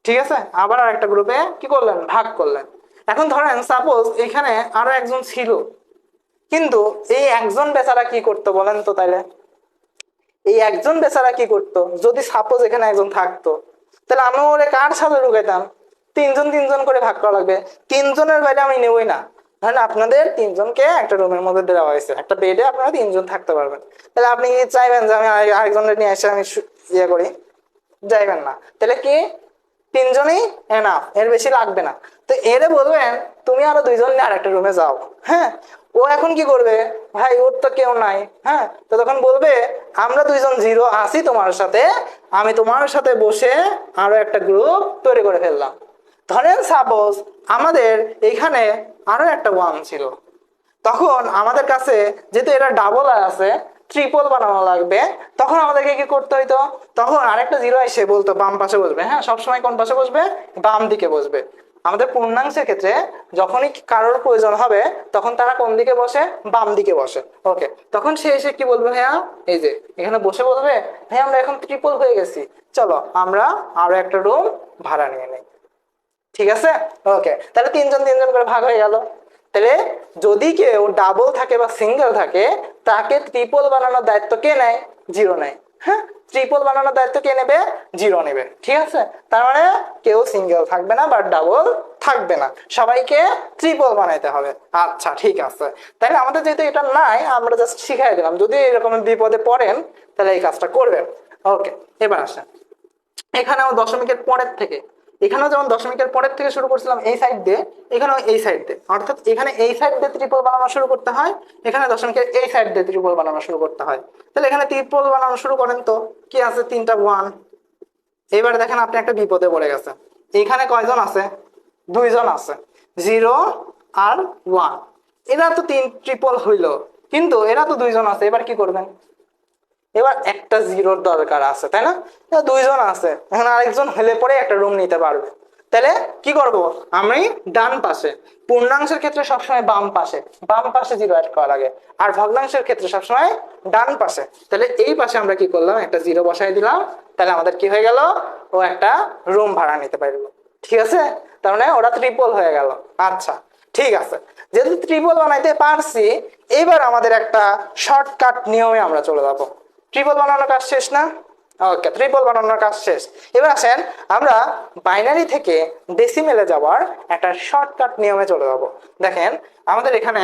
ঠিক আছে, আবার আরেকটা গ্রুপে কি করলেন? ভাগ করলেন। এখন ধরেন সাপোজ এখানে আরো একজন ছিল, কিন্তু এই একজন বেচারা কি করতো বলেন তো তাইলে? এই একজন বেচারা কি করতো? যদি সাপোজ এখানে একজন থাকতো, তাহলে আমি ওরে কার সাথে ঢুকাইতাম? তিনজন তিনজন করে ভাগ করা লাগবে। তিনজনের বাইরে আমি নেবই না। ধরেন আপনাদের তিনজনকে একটা রুমের মধ্যে দেওয়া হয়েছে, একটা বেডে আপনারা তিনজন থাকতে পারবেন। তাহলে আপনি কি চাইবেন যে আমি আরেকজনের নিয়ে এসে আমি ইয়ে করি? যাইবেন না। তাহলে কি তিনজনই এনাফ, এর বেশি লাগবে না। তো এরে বলবেন তুমি আরো দুইজন নিয়ে আরেকটা রুমে যাও। হ্যাঁ, ও এখন কি করবে? ভাই ওর তো কেউ নাই। হ্যাঁ, তো তখন বলবে আমরা দুইজন জিরো আছি তোমার সাথে, আমি তোমার সাথে বসে আরো একটা গ্রুপ তৈরি করে ফেললাম। ধরেন সাপোজ আমাদের এখানে আরো একটা ওয়ান ছিল, তখন আমাদের কাছে যেহেতু এটা ডাবল আছে, ট্রিপল বানানো লাগবে, তখন আমাদেরকে কি করতে হইতো? তখন আরেকটা জিরো এসে বলতো বাম পাশে বসবে। হ্যাঁ, সবসময় কোন পাশে বসবে? বাম দিকে বসবে। আমাদের পূর্ণাংশের ক্ষেত্রে যখনই কারোর প্রয়োজন হবে তখন তারা কোন দিকে বসে? বাম দিকে বসে। ওকে, তখন সে এসে কি বলবে? ভাইয়া এই যে এখানে বসে বলবে ভাই আমরা এখন ট্রিপল হয়ে গেছি, চলো আমরা আরো একটা রুম ভাড়া নিয়ে নিই। ঠিক আছে, ওকে, তাহলে তিনজন তিনজন করে ভাগ হয়ে গেল। তাহলে যদি কেউ ডাবল থাকে বা সিঙ্গেল থাকে, তাকে ট্রিপল বানানোর দায়িত্ব কে নেয়? জিরো নেয়। হ্যাঁ, ট্রিপল বানানোর দায়িত্ব কে নেবে? জিরো নেবে। ঠিক আছে, তার মানে কেউ সিঙ্গেল থাকবে না বা ডাবল থাকবে না, সবাইকে ট্রিপল বানাইতে হবে। আচ্ছা, ঠিক আছে, তাহলে আমাদের যেহেতু এটা নাই, আমরা জাস্ট শিখাই দিলাম, যদি এরকম বিপদে পড়েন তাহলে এই কাজটা করবেন। ওকে, এবার আসেন এখানেও দশমিকের পরের থেকে, এখানেও যেমন দশমিকের পরের থেকে শুরু করছিলাম এই সাইড দিয়ে, এখানেও এই সাইড দিয়ে, অর্থাৎ এখানে এই সাইড দিয়ে ত্রিপল বানানো শুরু করতে হয়, এখানে দশমিকের এই সাইড দিয়ে ত্রিপল বানানো শুরু করতে হয়। তাহলে এখানে ত্রিপল বানানো শুরু করেন তো, কি আছে? তিনটা ওয়ান। এবার দেখেন আপনি একটা বিপদে পড়ে গেছেন। এখানে কয়জন আছে? দুইজন আছে, জিরো আর ওয়ান। এরা তো তিন ট্রিপল হইল, কিন্তু এরা তো দুইজন আছে, এবার কি করবেন? এবার একটা জিরোর দরকার আছে, তাই না? দুইজন আছে, এখন আরেকজন হলে পরে একটা রুম নিতে পারবে। তাহলে কি করব, আমি ডান পাশে, পূর্ণাংশের ক্ষেত্রে সবসময় বাম পাশে জিরো অ্যাড করা লাগে, আর ভগ্নাংশের ক্ষেত্রে সবসময় ডান পাশে। তাহলে এই পাশে আমরা কি করলাম, একটা জিরো বসাই দিলাম, তাহলে আমাদের কি হয়ে গেল, ও একটা রুম ভাড়া নিতে পারলো। ঠিক আছে, তার মানে ওরা ট্রিপল হয়ে গেল। আচ্ছা ঠিক আছে, যেহেতু ট্রিপল বানাইতে পারছি, এবার আমাদের একটা শর্টকাট নিয়মে আমরা চলে যাবো। ট্রিপল বানানোর কাজ শেষ না? ওকে, ট্রিপল বানানোর কাজ শেষ। এবার আসেন আমরা বাইনারি থেকে ডেসিমেলে যাওয়ার একটা শর্টকাট নিয়মে চলে যাব। দেখেন আমাদের এখানে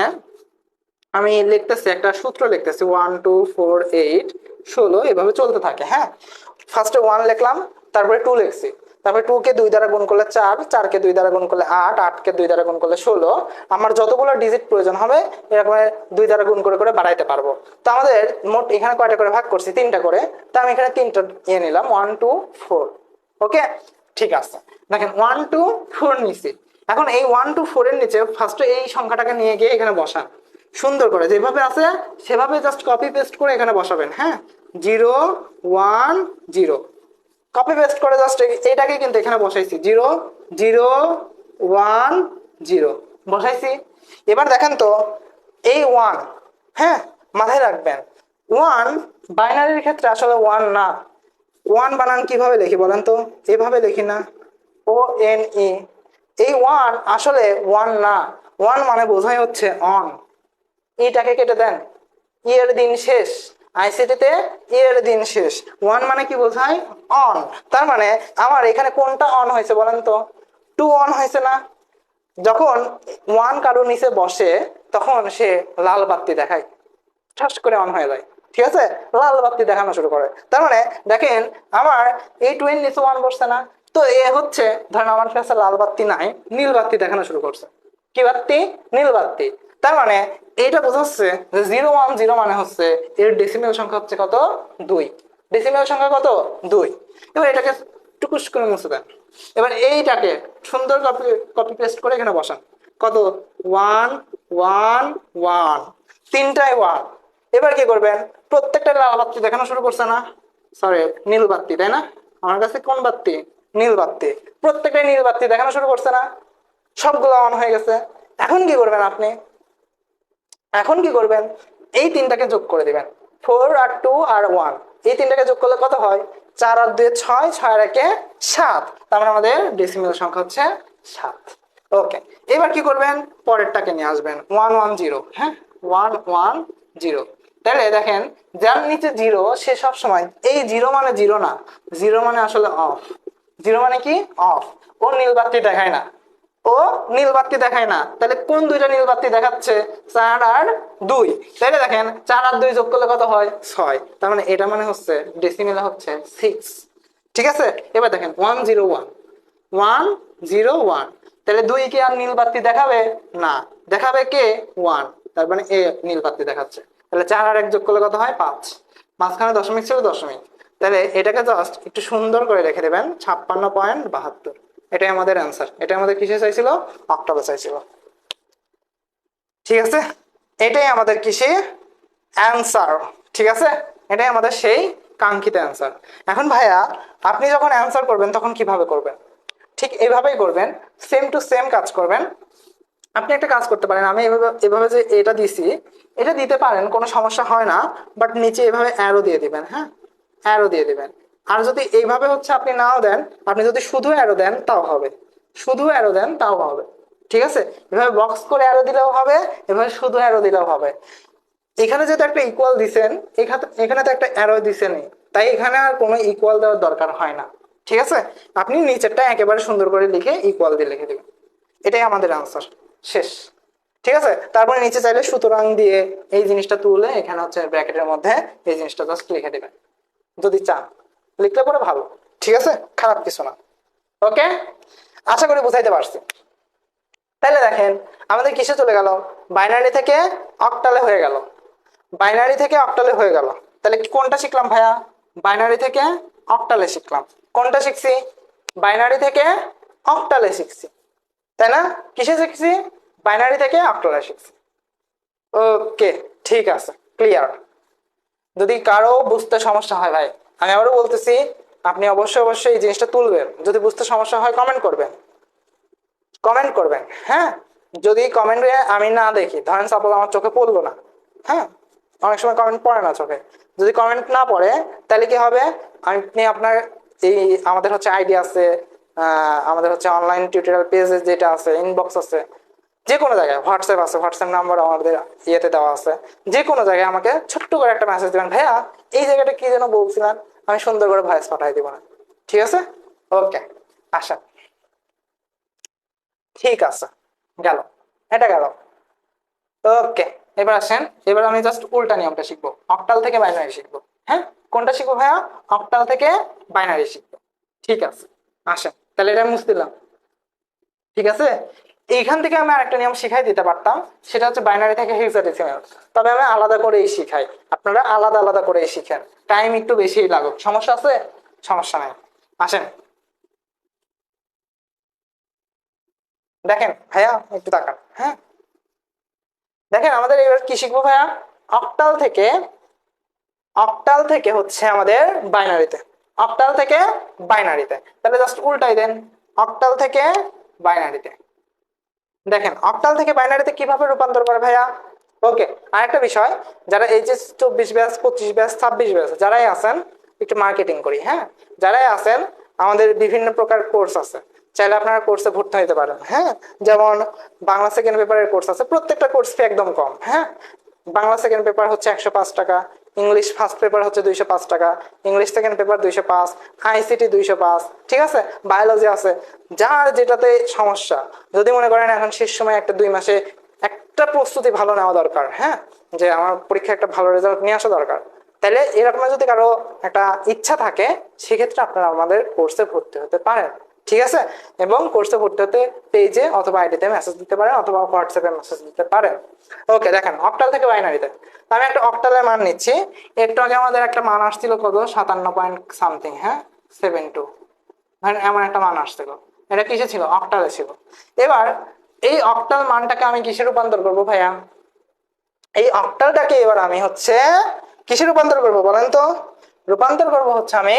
আমি লিখতেছি, একটা সূত্র লিখতেছি, 1 2 4 8 16 এভাবে চলতে থাকে। হ্যাঁ, ফার্স্টে 1 লিখলাম, তারপরে 2 লিখছি, তারপরে 2 কে 2 দ্বারা গুণ করলে 4, 4 কে 2 দ্বারা গুণ করলে 8, 8 কে 2 দ্বারা গুণ করলে 16। আমার যতগুলো ডিজিট প্রয়োজন হবে এরকম 2 দ্বারা গুণ করে করে বাড়াইতে পারবো। তো আমাদের মোট এখানে কয়টা করে ভাগ করছি, 3টা করে। তো আমি এখানে 3টা নিলাম, 1 2 4। ওকে, ঠিক আছে। দেখেন 1 2 4 নিছি। এখন এই 1 2 4 এর নিচে ফার্স্টে এই সংখ্যাটাকে নিয়ে গিয়ে এখানে বসান, সুন্দর করে যেভাবে আছে সেভাবে জাস্ট কপি পেস্ট করে এখানে বসাবেন। হ্যাঁ, 0 1 0 কপি পেস্ট করে জাস্ট এইটাকে কিন্তু এখানে বসাইছি, 0 0 1 0 বসাইছি। এবার দেখেন তো এই 1, হ্যাঁ মাথায় রাখবেন, 1 বাইনারির ক্ষেত্রে আসলে 1 না। 1 বানান কিভাবে লিখি বলেন তো, এভাবে লিখি না, ও এন ই। এই 1 আসলে 1 না, 1 মানে বোঝাই হচ্ছে অন। ইটাকে কেটে দেন, এর দিন শেষ। আইসিটিতে এর দিন শেষ, 1 মানে কি বোঝায়, অন। তার মানে আমার এখানে কোনটা অন হয়েছে বলেন তো, 2 অন হয়েছে না? যখন 1 কারো নিচে বসে তখন সে লাল বাতি দেখায়, ঠাস করে অন হয়ে যায়। ঠিক আছে, লাল বাতি দেখানো শুরু করে। তার মানে দেখেন আমার এই 2 এর নিচে 1 বসছে না, তো এ হচ্ছে, ধরেন আমার কাছে লাল বাতি নাই, নীল বাতি দেখানো শুরু করছে। কি বাতি, নীল বাতি। তার মানে এইটা বোঝাচ্ছে যে 0 1 0 মানে হচ্ছে এর ডেসিমেল সংখ্যা হচ্ছে কত, 2। ডেসিমেল সংখ্যা কত, 2। এবার এটাকে টুকুস করে মুছে দেন। এবার এইটাকে সুন্দর কপি কপি পেস্ট করে এখানে বসান, কত, 1 1 1, 3টায় 1। এবার কি করবেন, প্রত্যেকটা লাল বাতি দেখানো শুরু করছে না, সরি নীল বাতি, তাই না? আমার কাছে কোন বাতি, নীল বাতি। প্রত্যেকটাই নীল বাতি দেখানো শুরু করছে না, সবগুলো অন হয়ে গেছে। এখন কি করবেন আপনি, এখন কি করবেন, এই 3টাকে যোগ করে দিবেন, 4 আর 2 আর 1। এই 3টাকে যোগ করলে কত হয়, 4 আর 2 6, 6 আর 1 7। তার মানে আমাদের ডেসিমেল সংখ্যা হচ্ছে 7। ওকে, এবার কি করবেন, পরেরটাকে নিয়ে আসবেন, 1 1 0। হ্যাঁ, 1 1 0। তাহলে দেখেন যার নিচে 0 সে সব সময়, এই 0 মানে 0 না, 0 মানে আসলে অফ। 0 মানে কি, অফ। ও নীল বাতি দেখায় না, ও নীল বাতি দেখায় না। তাহলে কোন দুইটা নীল বাতি দেখাচ্ছে, 4 আর 2। তাহলে দেখেন 4 আর 2 যোগ করলে কত হয়, 6। তার মানে এটা মানে হচ্ছে ডেসিমেলে হচ্ছে 6। ঠিক আছে, এবার দেখেন 1 0 1 1 0 1। তাহলে 2 কি আর নীল বাতি দেখাবে না, দেখাবে কে, 1। তার মানে এ নীল বাতি দেখাচ্ছে। তাহলে 4 আর 1 যোগ করলে কত হয়, 5। মাঝখানে দশমিক ছিল, দশমিক। তাহলে এটাকে জাস্ট একটু সুন্দর করে রেখে দেবেন, 56.72। এটাই আমাদের অ্যান্সার। এটা আমাদের কিসে চাইছিল, অক্টালে চাইছিল। ঠিক আছে, এটাই আমাদের কিসে অ্যান্সার। ঠিক আছে, এটাই আমাদের সেই কাঙ্ক্ষিত অ্যান্সার। এখন ভাইয়া আপনি যখন অ্যান্সার করবেন তখন কিভাবে করবেন, ঠিক এইভাবেই করবেন, সেম টু সেম কাজ করবেন। আপনি একটা কাজ করতে পারেন, আমি এভাবে এভাবে যে এটা দিছি, এটা দিতে পারেন, কোনো সমস্যা হয় না। বাট নিচে এভাবে অ্যারো দিয়ে দিবেন। হ্যাঁ, অ্যারো দিয়ে দিবেন। আর যদি এইভাবে হচ্ছে আপনি নাও দেন, আপনি যদি শুধু অ্যারো দেন তাও হবে, শুধু অ্যারো দেন তাও হবে। ঠিক আছে, এভাবে বক্স করে অ্যারো দিলেও হবে, এভাবে শুধু অ্যারো দিলেও হবে। এখানে যেহেতু একটা ইকুয়াল দিছেন, এখানে তো একটা অ্যারো দিছেনই, তাই এখানে আর কোনো ইকুয়াল দেওয়ার দরকার হয় না। ঠিক আছে, আপনি নিচেরটা একেবারে সুন্দর করে লিখে ইকুয়াল দিয়ে লিখে দেবেন। এটাই আমাদের আনসার, শেষ। ঠিক আছে, তারপরে নিচে চাইলে সুতরাং দিয়ে এই জিনিসটা তুলে এখানে হচ্ছে ব্র্যাকেটের মধ্যে এই জিনিসটা জাস্ট লিখে দেবেন যদি চান, লিখলে পরে ভালো। ঠিক আছে, খারাপ কিছু না। ওকে, আশা করি বুঝাইতে পারছি। তাহলে দেখেন আমাদের কিসে চলে গেল, বাইনারি থেকে অক্টালে হয়ে গেল, বাইনারি থেকে অক্টালে হয়ে গেল। তাহলে কোনটা শিখলাম ভাইয়া, বাইনারি থেকে অক্টালে শিখলাম। কোনটা শিখছি, বাইনারি থেকে অক্টালে শিখছি, তাই না? কিসে শিখছি, বাইনারি থেকে অক্টালে শিখছি। ওকে, ঠিক আছে, ক্লিয়ার। যদি কারো বুঝতে সমস্যা হয় ভাই, আমি আবারও বলতেছি, আপনি অবশ্যই অবশ্যই এই জিনিসটা তুলবেন। যদি বুঝতে সমস্যা হয় কমেন্ট করবেন, কমেন্ট করবেন। হ্যাঁ, যদি কমেন্টে আমি না দেখি, ধরেন সাপোজ আমার চোখে পড়লো না, হ্যাঁ, অনেক সময় কমেন্ট পড়ে না চোখে, যদি কমেন্ট না পড়ে তাহলে কি হবে, আপনি আপনার এই আমাদের হচ্ছে আইডি আছে, আমাদের হচ্ছে অনলাইন টিউটোরিয়াল পেজে যেটা আছে, ইনবক্স আছে, যে কোনো জায়গায় হোয়াটসঅ্যাপ আছে, হোয়াটসঅ্যাপ নাম্বার আমাদের ইয়েতে দেওয়া আছে, যে কোনো জায়গায় আমাকে ছোট্ট করে একটা মেসেজ দেবেন, ভাইয়া এই জায়গাটা কি যেন বলছিলেন, আমি সুন্দর করে ভয়েস পাঠাই দিব না, ঠিক আছে? ওকে, আসেন। ঠিক আছে, গেল, এটা গেল। ওকে, এবার আসেন, এবার আমি জাস্ট উল্টা নিয়মটা শিখবো, অক্টাল থেকে বাইনারি শিখবো। হ্যাঁ, কোনটা শিখবো ভাইয়া? অক্টাল থেকে বাইনারি শিখবো। ঠিক আছে, আসেন তাহলে এটা মুছে দিলাম। ঠিক আছে, এইখান থেকে আমি আরেকটা নিয়ম শিখাই দিতে পারতাম, সেটা হচ্ছে বাইনারি থেকে হেক্সাডেসিমাল, তবে আমি আলাদা করেই শিখাই, আপনারা আলাদা আলাদা করেই শিখেন, টাইম একটু বেশিই লাগুক, সমস্যা আছে? সমস্যা নাই, আসেন। দেখেন ভাইয়া একটু তাকান, হ্যাঁ, দেখেন আমাদের এবার কি শিখবো ভাইয়া? অক্টাল থেকে, অক্টাল থেকে হচ্ছে আমাদের বাইনারিতে, অক্টাল থেকে বাইনারিতে, তাহলে জাস্ট উল্টাই দেন, অক্টাল থেকে বাইনারিতে। দেখেন অক্টাল থেকে বাইনারিতে কিভাবে রূপান্তর করে ভাইয়া। ওকে, আরেকটা বিষয়, যারা এইচএস 24 ব্যাচ, 25 ব্যাচ, 26 ব্যাচ যারাই আছেন, একটু মার্কেটিং করি, হ্যাঁ, যারাই আছেন, আমাদের বিভিন্ন প্রকার কোর্স আছে, চাইলে আপনারা কোর্সে ভর্তি হতে পারেন। হ্যাঁ, যেমন বাংলা সেকেন্ড পেপারের কোর্স আছে, প্রত্যেকটা কোর্স ফি একদম কম। হ্যাঁ, বাংলা সেকেন্ড পেপার হচ্ছে 105 টাকা, ইংলিশ ফার্স্ট পেপার হচ্ছে 205 টাকা, ইংলিশ সেকেন্ড পেপার 205, আইসিটি 205, ঠিক আছে, বায়োলজি আছে। যার যেটাতে সমস্যা, যদি মনে করেন এখন শেষ সময় একটা 2 মাসে একটা প্রস্তুতি ভালো নেওয়া দরকার, হ্যাঁ, যে আমার পরীক্ষা একটা ভালো রেজাল্ট নিয়ে আসা দরকার, তাহলে এরকম যদি কারো একটা ইচ্ছা থাকে, সেক্ষেত্রে আপনারা আমাদের কোর্সে ভর্তি হতে পারেন। ঠিক আছে, এবং কোর্সে ভর্তি হতে পেজে অথবা আইডিতে মেসেজ দিতে পারেন, অথবা হোয়াটসঅ্যাপে মেসেজ দিতে পারেন। ওকে, দেখেন অক্টাল থেকে বাইনারিতে আমি একটা অক্টালের মান নিচ্ছি। একটু আগে আমাদের একটা মান আসছিল কত, 57 পয়েন্ট সামথিং, হ্যাঁ, 72, মানে এমন একটা মান আসছিল। এটা কিসে ছিল? অক্টালে ছিল। এবার এই অক্টাল মানটাকে আমি কিসে রূপান্তর করবো ভাইয়া? এই অক্টালটাকে এবার আমি হচ্ছে কিসে রূপান্তর করব বলেন তো? রূপান্তর করব হচ্ছে আমি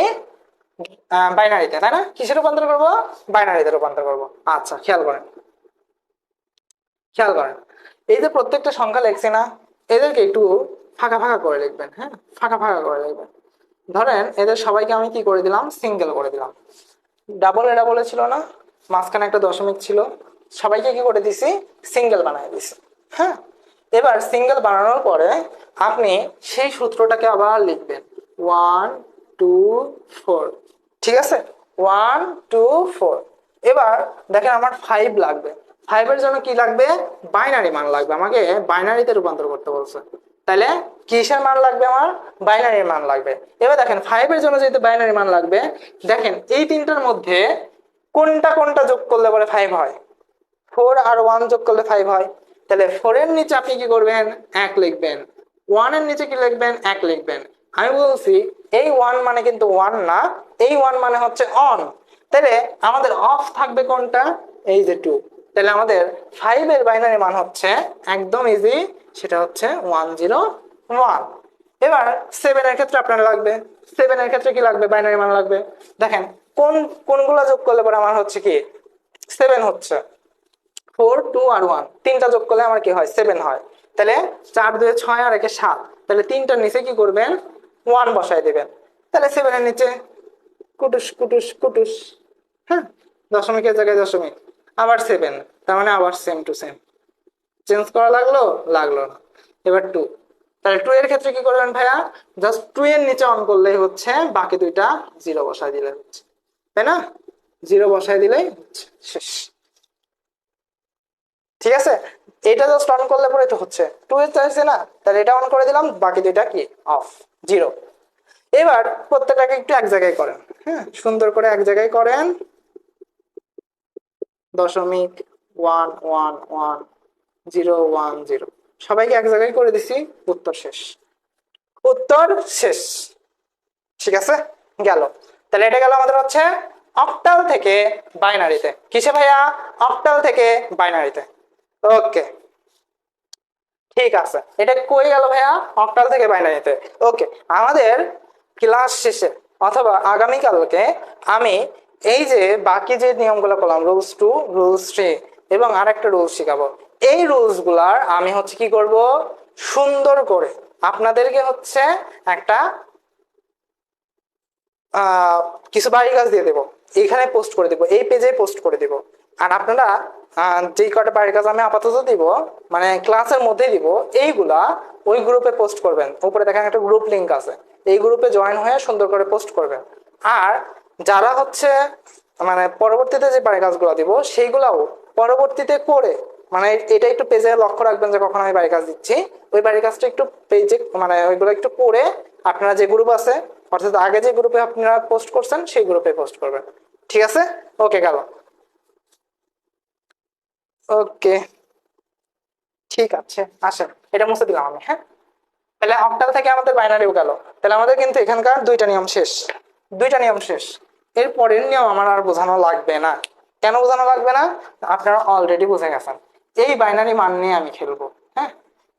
বাইনারিতে, তাই না? কিসে রূপান্তর করব? বাইনারিতে রূপান্তর করব। আচ্ছা, খেয়াল করেন, খেয়াল করেন, এই যে প্রত্যেকটা সংখ্যা লিখছি না, এদেরকে একটু ফাঁকা ফাঁকা করে লিখবেন। হ্যাঁ, ফাঁকা ফাঁকা করে লিখবেন। ধরেন এদের সবাইকে আমি কি করে দিলাম? সিঙ্গেল করে দিলাম। ডাবলে ডাবলে ছিল না, মাঝখানে একটা দশমিক ছিল, সবাইকে কি করে দিছি? সিঙ্গেল বানাই দিছি। হ্যাঁ, এবার সিঙ্গেল বানানোর পরে আপনি সেই সূত্রটাকে আবার লিখবেন, 1 2 4, ঠিক আছে, 1 2 4। এবার দেখেন আমার 5 লাগবে, 5-এর জন্য কি লাগবে? বাইনারি মান লাগবে, আমাকে বাইনারিতে রূপান্তর করতে বলছে, তাহলে কিসের মান লাগবে? আমার বাইনারির মান লাগবে। এবার দেখেন 5-এর জন্য যেহেতু বাইনারি মান লাগবে, দেখেন এই তিনটার মধ্যে কোনটা কোনটা যোগ করলে পরে 5 হয়? 4 আর 1 যোগ করলে 5 হয়, তাহলে 4-এর নিচে আপনি কি করবেন? 1 লিখবেন, 1-এর নিচে কি লিখবেন? 1 লিখবেন। আমি বলছি এই 1 মানে কিন্তু 1 না, এই 1 মানে হচ্ছে অন, তাহলে আমাদের অফ থাকবে কোনটা? এই যে 2। তাহলে আমাদের 5-এর বাইনারি মান হচ্ছে একদম ইজি, সেটা হচ্ছে 101। এবার 7-এর ক্ষেত্রে আপনার লাগবে, 7-এর ক্ষেত্রে কি লাগবে? বাইনারি মান লাগবে। দেখেন কোনগুলা যোগ করলে পরে আমার হচ্ছে কি 7 হচ্ছে? 4 2 আর 1 তিনটা যোগ করলে আমার কি হয়? 7 হয়। তাহলে 4 2 6 আর 1 7, তাহলে তিনটার নিচে কি করবেন? 1 বসাই দিবেন, তাহলে 7-এর নিচে কুটুস কুটুস কুটুস, হ্যাঁ, দশমিকের জায়গায় দশমিক, আবার 7, তার মানে আবার সেম টু সেম, চেঞ্জ করা লাগলো? লাগলো না। এবার 2, তাহলে 2 এর ক্ষেত্রে কি করবেন ভাইয়া? জাস্ট 2 এর নিচে অন করলেই হচ্ছে, বাকি দুইটা জিরো বসাই দিলে হচ্ছে, তাই না? জিরো বসাই দিলেই হচ্ছে, শেষ। ঠিক আছে, এটা জাস্ট অন করলে পরে তো হচ্ছে 2 এর চাইছে না, তাহলে এটা অন করে দিলাম, বাকি দুইটা কি অফ, জিরো। এবার প্রত্যেকটাকে একটু এক জায়গায় করেন, হ্যাঁ, সুন্দর করে এক জায়গায় করেন, দশমিক, 1 1 1 0 1 0, সবাইকে এক জায়গায় করে দিছি, উত্তর শেষ, উত্তর শেষ। ঠিক আছে, গেল। তাহলে এটা গেল আমাদের হচ্ছে অক্টাল থেকে বাইনারিতে। কিসে ভাইয়া? অক্টাল থেকে বাইনারিতে। ওকে, ঠিক আছে, এটা কই গেল ভাইয়া? অক্টাল থেকে বাইনারিতে। ওকে, আমাদের ক্লাস শেষে অথবা আগামীকালকে আমি এই যে বাকি যে নিয়মগুলো করলাম, রুলস 2, রুলস 3 এবং আরেকটা রুলস শেখাবো। এই রুলস গুলার আমি হচ্ছে কি করব, সুন্দর করে আপনাদেরকে হচ্ছে একটা কিছু বাড়ি কাজ দিয়ে দেবো, এইখানে পোস্ট করে দেবো, এই পেজে পোস্ট করে দেবো। আর আপনারা যেই কটা বাড়ির কাজ আমি আপাতত দিব, মানে ক্লাসের মধ্যে দিব, এইগুলা ওই গ্রুপে পোস্ট করবেন। উপরে দেখেন একটা গ্রুপ লিংক আছে, এই গ্রুপে জয়েন হয়ে সুন্দর করে পোস্ট করবেন। আর যারা হচ্ছে মানে পরবর্তীতে যে বাড়ির কাজগুলো দিব সেইগুলাও পরবর্তীতে করে, মানে এটা একটু পেজে লক্ষ্য রাখবেন যে কখন আমি বাড়ির কাজ দিচ্ছি, ওই বাড়ির কাজটা একটু পেজে মানে ওইগুলো একটু করে আপনারা যে গ্রুপ আছে, অর্থাৎ আগে যে গ্রুপে আপনারা পোস্ট করছেন সেই গ্রুপে পোস্ট করবেন। ঠিক আছে? ওকে গেল। ওকে, ঠিক আছে, আসেন এটা মুছে দিলাম আমি। হ্যাঁ, তাহলে অক্টাল থেকে আমাদের বাইনারিও গেল। তাহলে আমাদের কিন্তু এখানকার দুইটা নিয়ম শেষ, দুইটা নিয়ম শেষ। এর পরের নিয়ম আমার আর বোঝানো লাগবে না। কেন বোঝানো লাগবে না? আপনারা অলরেডি বুঝে গেছেন। এই বাইনারি মান নিয়ে আমি খেলবো। হ্যাঁ,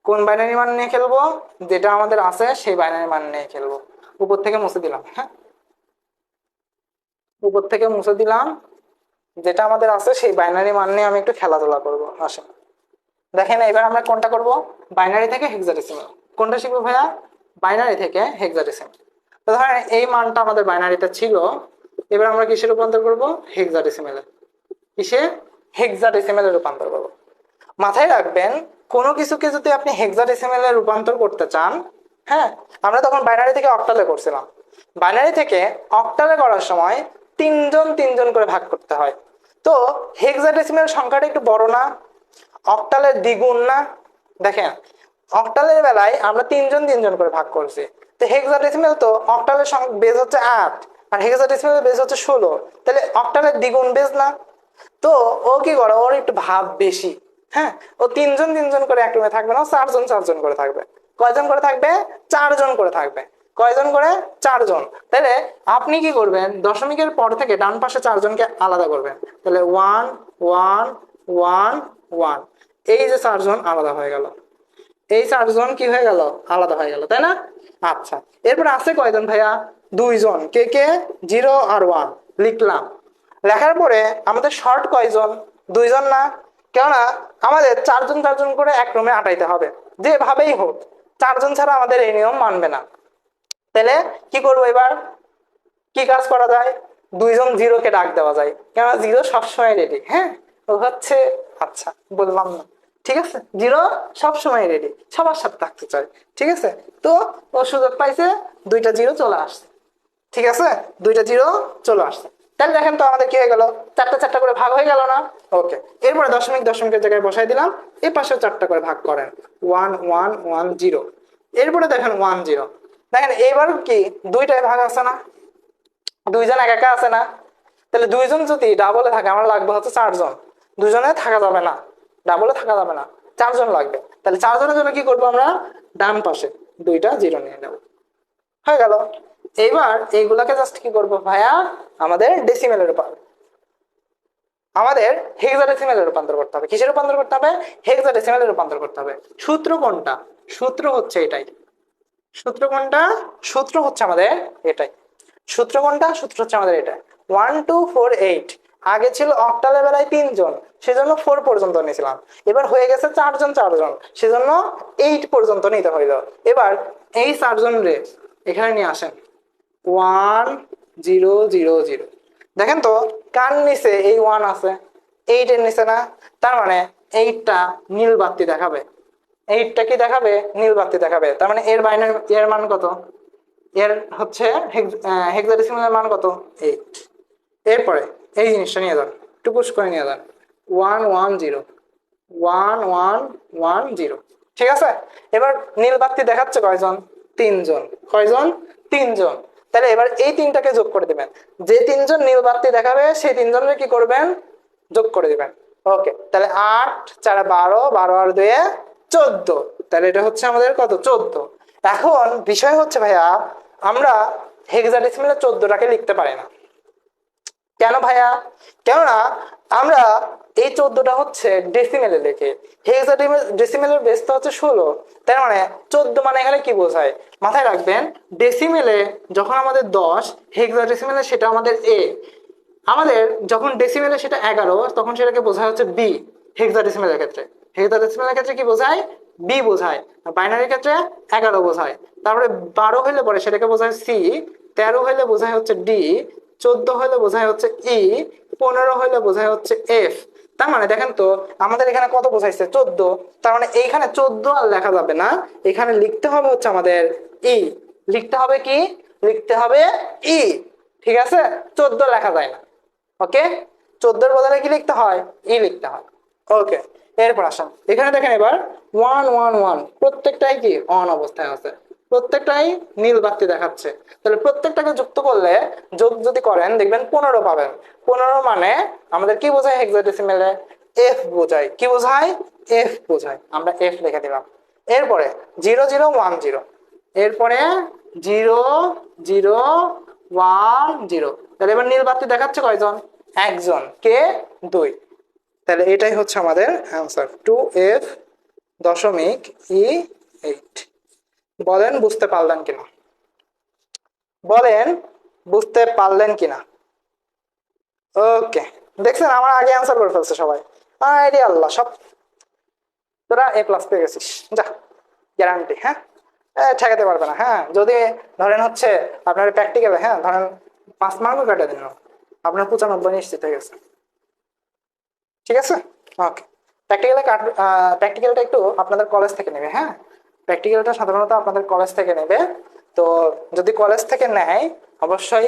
কোন বাইনারি মান নিয়ে খেলবো? যেটা আমাদের আছে সেই বাইনারি মান নিয়ে খেলবো। উপর থেকে মুছে দিলাম। হ্যাঁ, উপর থেকে মুছে দিলাম, যেটা আমাদের আছে সেই বাইনারি মান নিয়ে আমি একটু খেলাধুলা করবো। আসেন দেখেন এবার আমরা কোনটা করব, বাইনারি থেকে হেক্সাডেসিমাল। কোনটা শিখবো ভাইয়া? বাইনারি থেকে হেক্সাডেসিমাল। তো ধরেন এই মানটা আমাদের বাইনারিতে ছিল, এবার আমরা কিসে রূপান্তর করব? হেক্সাডেসিমালে। কিসে? হেক্সাডেসিমালে রূপান্তর করব। মাথায় রাখবেন, কোনো কিছুকে যদি আপনি হেক্সাডেসিমালে রূপান্তর করতে চান, হ্যাঁ, আমরা তখন বাইনারি থেকে অক্টালে করছিলাম, বাইনারি থেকে অক্টালে করার সময় তিনজন তিনজন করে ভাগ করতে হয়। তো হেক্সাডেসিমাল সংখ্যাটা একটু বড় না, অক্টালের দ্বিগুণ না? দেখেন অক্টালের বেলায় আমরা তিনজন তিনজন করে ভাগ করছি, তো হেক্সাডেসিমাল তো অক্টালের বেজ হচ্ছে 8 আর হেক্সাডেসিমালের বেজ হচ্ছে 16, তাহলে অক্টালের দ্বিগুণ বেজ না? তো ও কি করে, ওর একটু ভাব বেশি। হ্যাঁ, ও তিনজন তিনজন করে এক রুমে থাকবে না, চারজন চারজন করে থাকবে। কয়জন করে থাকবে? চারজন করে থাকবে। কয়জন করে? চারজন। তাহলে আপনি কি করবেন, দশমিকের পর থেকে ডান পাশে চারজনকে আলাদা করবেন। তাহলে 1 1 1 1, এই যে চারজন আলাদা হয়ে গেল, এই চারজন কি হয়ে গেল? আলাদা হয়ে গেল, তাই না? আচ্ছা, এরপর আছে কয়জন ভাইয়া? দুইজন। কে কে? 0 আর 1 লিখলাম। লেখার পরে আমাদের শর্ট কয়জন? দুইজন না? কেননা আমাদের চারজন চারজন করে এক রুমে আটাইতে হবে, যেভাবেই হোক। চারজন ছাড়া আমাদের এই নিয়ম মানবে না। তাহলে কি করবো এবার? কি কাজ করা যায়? দুইজন জিরোকে ডাক দেওয়া যায়, কেননা জিরো সবসময় রেডি। হ্যাঁ, ও হচ্ছে, আচ্ছা বললাম না, ঠিক আছে, জিরো সবসময় রেডি, সবার সাথে থাকতে চায়। ঠিক আছে, তো ও সুযোগ পাইছে, দুইটা জিরো চলে আসছে। ঠিক আছে, দুইটা জিরো চলে আসছে। তাহলে দেখেন তো আমাদের কি হয়ে গেল, চারটা চারটা করে ভাগ হয়ে গেল না? ওকে, এরপরে দশমিক দশমিকের জায়গায় বসাই দিলাম, এই পাশে চারটা করে ভাগ করেন, 1 1 1 0। এরপরে দেখেন 1 0, দেখেন এবার কি দুইটাই ভাগ আছে না? দুইজন একা একা আছে না? তাহলে দুইজন যদি ডাবলে থাকে আমার লাগবে হচ্ছে চারজন। দুজনে থাকা যাবে না, ডাবলে থাকা যাবে না, চারজন লাগবে। তাহলে চারজনের জন্য কি করবো আমরা? ডান পাশে দুইটা জিরো নিয়ে নেব। হয়ে গেল। এইবার এইগুলাকে জাস্ট কি করবো ভাইয়া? আমাদের ডেসিমেলের উপর, আমাদের হেক্সাডেসিমেলে রূপান্তর করতে হবে। কিসে রূপান্তর করতে হবে? হেক্সাডেসিমেলে রূপান্তর করতে হবে। সূত্র কোনটা? সূত্র হচ্ছে এটাই। সূত্র কোনটা? সূত্র হচ্ছে আমাদের এটাই। সূত্র কোনটা? সূত্র হচ্ছে আমাদের এটা, 1 2 4 8। আগে ছিল অক্টালের বেলায় তিনজন, সেজন্য 4 পর্যন্ত নিয়েছিলাম। এবার হয়ে গেছে চারজন চারজন, সেজন্য 8 পর্যন্ত নিতে হইল। এবার এই চারজন রে এখানে নিয়ে আসেন, 1 0 0 0। দেখেন তো কার নিচে এই 1 আছে? 8 এর নিচে না? তার মানে 8টা নীল বাতি দেখাবে। 8টা কি দেখাবে? নীল বাতি দেখাবে। তার মানে এর বাইনারি, এর মান কত? এর হচ্ছে হেক্সাডেসিমালের মান কত? 8। এরপরে এই জিনিসটা নিয়ে যান, টুকুস করে নিয়ে যান, 1 1 0 1 1 1 0। ঠিক আছে, এবার নীল বাতি দেখাচ্ছে কয়জন? তিনজন। কয়জন? তিনজন। তাহলে এবার এই তিনটাকে যোগ করে দিবেন, যে তিনজন নীল বাতি দেখাবে সেই তিনজনের কি করবেন? যোগ করে দিবেন। ওকে, তাহলে 8 4 12, 12 আর 2 14। তাহলে এটা হচ্ছে আমাদের কত? 14। এখন বিষয় হচ্ছে ভাইয়া, আমরা হেক্সাডেসিমালে 14টাকে লিখতে পারি না। কেন ভাইয়া? কেননা আমরা এই 14টা হচ্ছে ডেসিমেলে লেখে। ডেসিমেলের বেসটা হচ্ছে 16। তার মানে 14 মানে এখানে কি বোঝায় মাথায় রাখবেন, ডেসিমেলে যখন আমাদের 10, হেক্সাডেসিমেলে সেটা আমাদের এ। আমাদের যখন ডেসিমেলে সেটা 11, তখন সেটাকে বোঝায় হচ্ছে বি। হেক্সাডেসিমেলের ক্ষেত্রে, হেক্সাডেসিমেলের ক্ষেত্রে কি বোঝায়, বি বোঝায়। বাইনারির ক্ষেত্রে 11 বোঝায়। তারপরে 12 হইলে পরে সেটাকে বোঝায় সি, 13 হইলে বোঝায় হচ্ছে ডি, 14 হইলে বোঝায় হচ্ছে ই, 15 হইলে বোঝায় হচ্ছে এফ। তার মানে দেখেন তো আমাদের এখানে কত বোঝাইছে 14। তার মানে এইখানে 14 আর লেখা যাবে না, এখানে লিখতে হবে হচ্ছে আমাদের ই। লিখতে হবে কি, লিখতে হবে ই। ঠিক আছে, 14 লেখা যায় না। ওকে, 14 বদলে কি লিখতে হয়, ই লিখতে হয়। ওকে, এরপর আসেন এখানে দেখেন এবার 111 প্রত্যেকটাই কি অন অবস্থায় আছে, প্রত্যেকটাই নীল বাতি দেখাচ্ছে। তাহলে প্রত্যেকটাকে যুক্ত করলে, যোগ যদি করেন দেখবেন 15 পাবেন। 15 মানে আমাদের কি বোঝায় হেক্সাডেসিমেলে, এফ বোঝায়। কি বোঝায়, এফ বোঝায়। আমরা এফ লিখে দিলাম। এরপরে 0010, এরপরে 0010। তাহলে এবার নীল বাতি দেখাচ্ছে কয়জন, একজন। কে, 2। তাহলে এটাই হচ্ছে আমাদের অ্যান্সার 2F দশমিক E8। বলেন বুঝতে পারলেন কিনা, বলেন বুঝতে পারলেন কিনা। ওকে, দেখছেন আমার আগে অ্যান্সার করে ফেলছে সবাই। আরে আল্লাহ, সব তোরা A+ পেয়ে গেছিস, যা গ্যারান্টি। হ্যাঁ, ঠেকাতে পারবে না। হ্যাঁ, যদি ধরেন হচ্ছে আপনার প্র্যাকটিক্যালে, হ্যাঁ ধরেন 5 মার্কও কেটে দিন, আপনার 95 নিশ্চিত হয়ে গেছে। ঠিক আছে, ওকে। প্র্যাকটিক্যালটা একটু আপনাদের কলেজ থেকে নেবে। হ্যাঁ, প্র্যাকটিক্যালটা সাধারণত আপনাদের কলেজ থেকে নেবে। তো যদি কলেজ থেকে নেয়, অবশ্যই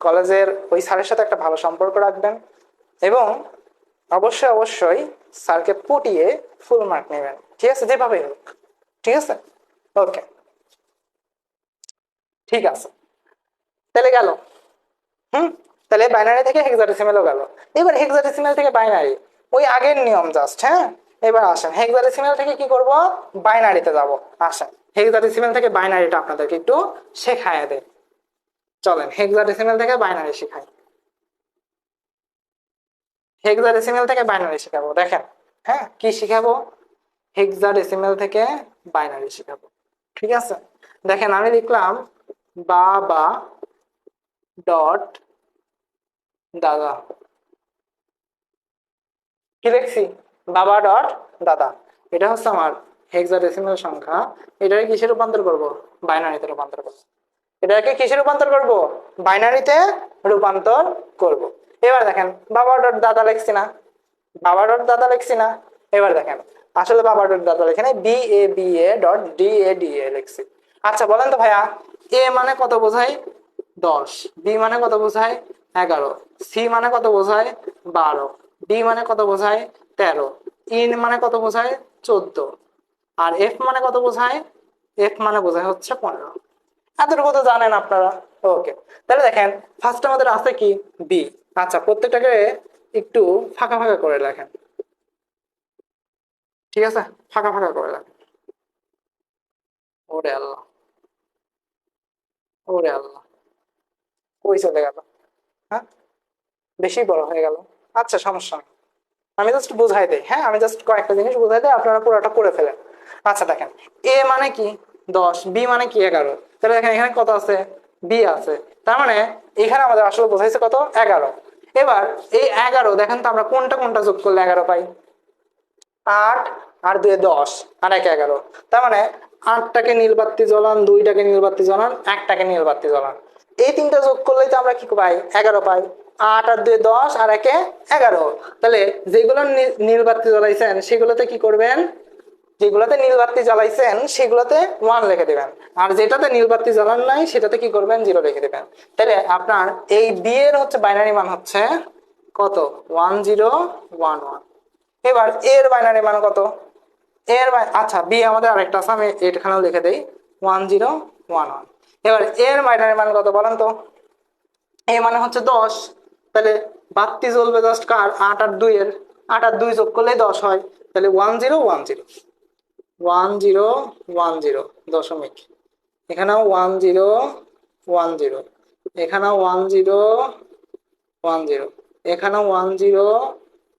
কলেজের ওই স্যারের সাথে একটা ভালো সম্পর্ক রাখবেন এবং অবশ্যই অবশ্যই স্যারকে পটিয়ে ফুল মার্ক নেবেন। ঠিক আছে, যেভাবেই হোক। ঠিক আছে, ওকে, ঠিক আছে। তাহলে গেল। হুম, তাহলে বাইনারি থেকে হেক্সাডেসিমেলও গেল। এবার হেক্সাডেসিমেল থেকে বাইনারি, ওই আগের নিয়ম জাস্ট। হ্যাঁ, এবার আসেন হেক্সাডেসিমেল থেকে কি করব, বাইনারিতে যাব। আসেন হেক্সাডেসিমেল থেকে বাইনারিটা আপনাদেরকে একটু শেখায় দেয়। চলেন হেক্সাডেসিমেল থেকে বাইনারি শেখাই। হেক্সাডেসিমেল থেকে বাইনারি শেখাবো, দেখেন। হ্যাঁ, কি শিখাবো, হেক্সাডেসিমেল থেকে বাইনারি শেখাবো। ঠিক আছে, দেখেন আমি লিখলাম বাবা ডট দাদা। কি লিখছি, বাবা ডট দাদা। এটা হচ্ছে আমার হেক্সাডেসিমাল সংখ্যা। এটাকে কিসে রূপান্তর করব, বাইনারিতে রূপান্তর করব। এটাকে কিসে রূপান্তর করব, বাইনারিতে রূপান্তর করব। এবার দেখেন বাবা ডট দাদা লিখছি না, বাবা ডট দাদা লিখছি না। এবার দেখেন আসলে বাবা ডট দাদা এখানে BABA ডট DADA লিখছি। আচ্ছা বলেন তো ভাইয়া, এ মানে কত বোঝায় 10, বি মানে কত বোঝায় 11, সি মানে কত বোঝায় 12, ডি মানে কত বোঝায় 13, ইন মানে কত বোঝায় 14, আর এফ মানে কত বোঝায়, এফ মানে বোঝায় হচ্ছে 15। এতটুকু তো জানেন আপনারা। ওকে, তাহলে দেখেন ফার্স্ট আমাদের আছে কি, বি। আচ্ছা, প্রত্যেকটাকে একটু ফাঁকা ফাঁকা করে লেখেন। ঠিক আছে, ফাঁকা ফাঁকা করে লেখেন। ওরে আল্লাহ, ওরে আল্লাহ, কই চলে গেল, হ্যাঁ বেশি বড় হয়ে গেল। আচ্ছা সমস্যা নেই, আমি জাস্ট বুঝাই দেই। হ্যাঁ, আমি জাস্ট কয়েকটা জিনিস বুঝাই দেই, আপনারা পুরোটা করে ফেলেন। আচ্ছা দেখেন, এ মানে কি 10, বি মানে কি 11। তাহলে দেখেন এখানে কত আছে, বি আছে। তার মানে এখানে আমাদের আসলে বোঝাইছে কত, 11। এবার এই 11 দেখেন তো আমরা কোনটা কোনটা যোগ করলে 11 পাই, 8 আর 2 10 আর 1 11। তার মানে 8টাকে নীলবাতি জ্বলান, 2টাকে নীলবাতি জ্বলান, 1টাকে নীলবাতি জ্বলান। এই তিনটা যোগ করলেই তো আমরা কি পাই, 11 পাই। 8 আর 2 10 আর 1 11। তাহলে যেগুলো নীলবাতি জ্বলাইছেন সেগুলোতে কি করবেন, যেগুলোতে নীলবাতি জ্বালাইছেন সেগুলোতে 1 লিখে দিবেন, আর যেটাতে নীলবাতি জ্বালান নাই সেটাতে কি করবেন, 0 লিখে দিবেন। তাহলে আপনার এই বি এর হচ্ছে বাইনারি মান হচ্ছে কত, 1011। এবার এর বাইনারি মান কত, আচ্ছা বি আমাদের আরেকটা আছে, আমি এখানেও লিখে দেই 1011। এবার এর বাইনারি মান কত বলেন তো, এ মানে হচ্ছে 10। তাহলে বাতি জ্বলবে জাস্ট কার, 8 আর 2 এর, 8 আর 2 যোগ করলে 10 হয়। তাহলে 1010, 1010 দশমিক, এখানেও 1010, এখানেও 1010, এখানেও 1010,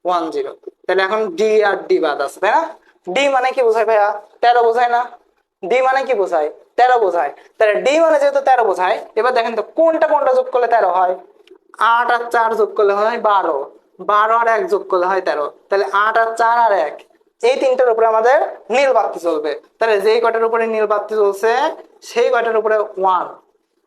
10। তাহলে এখন ডি আর ডি বাদ আছে, তাই না? ডি মানে কি বোঝায় ভাইয়া? 13 বোঝায় না? ডি মানে কি বোঝায়? 13 বোঝায়। তাহলে ডি মানে যেহেতু 13 বোঝায়, এবার দেখেন তো কোনটা কোনটা যোগ করলে 13 হয়? 8 আর 4 যোগ করলে হয় 12, 12 আর 1 যোগ করলে হয় 13। তাহলে 8 আর 4 আর 1, এই তিনটার উপরে আমাদের নীল বাতি জ্বলবে। তাহলে যেই কয়টার উপরে নীল বাতি জ্বলছে সেই কয়টার উপরে 1,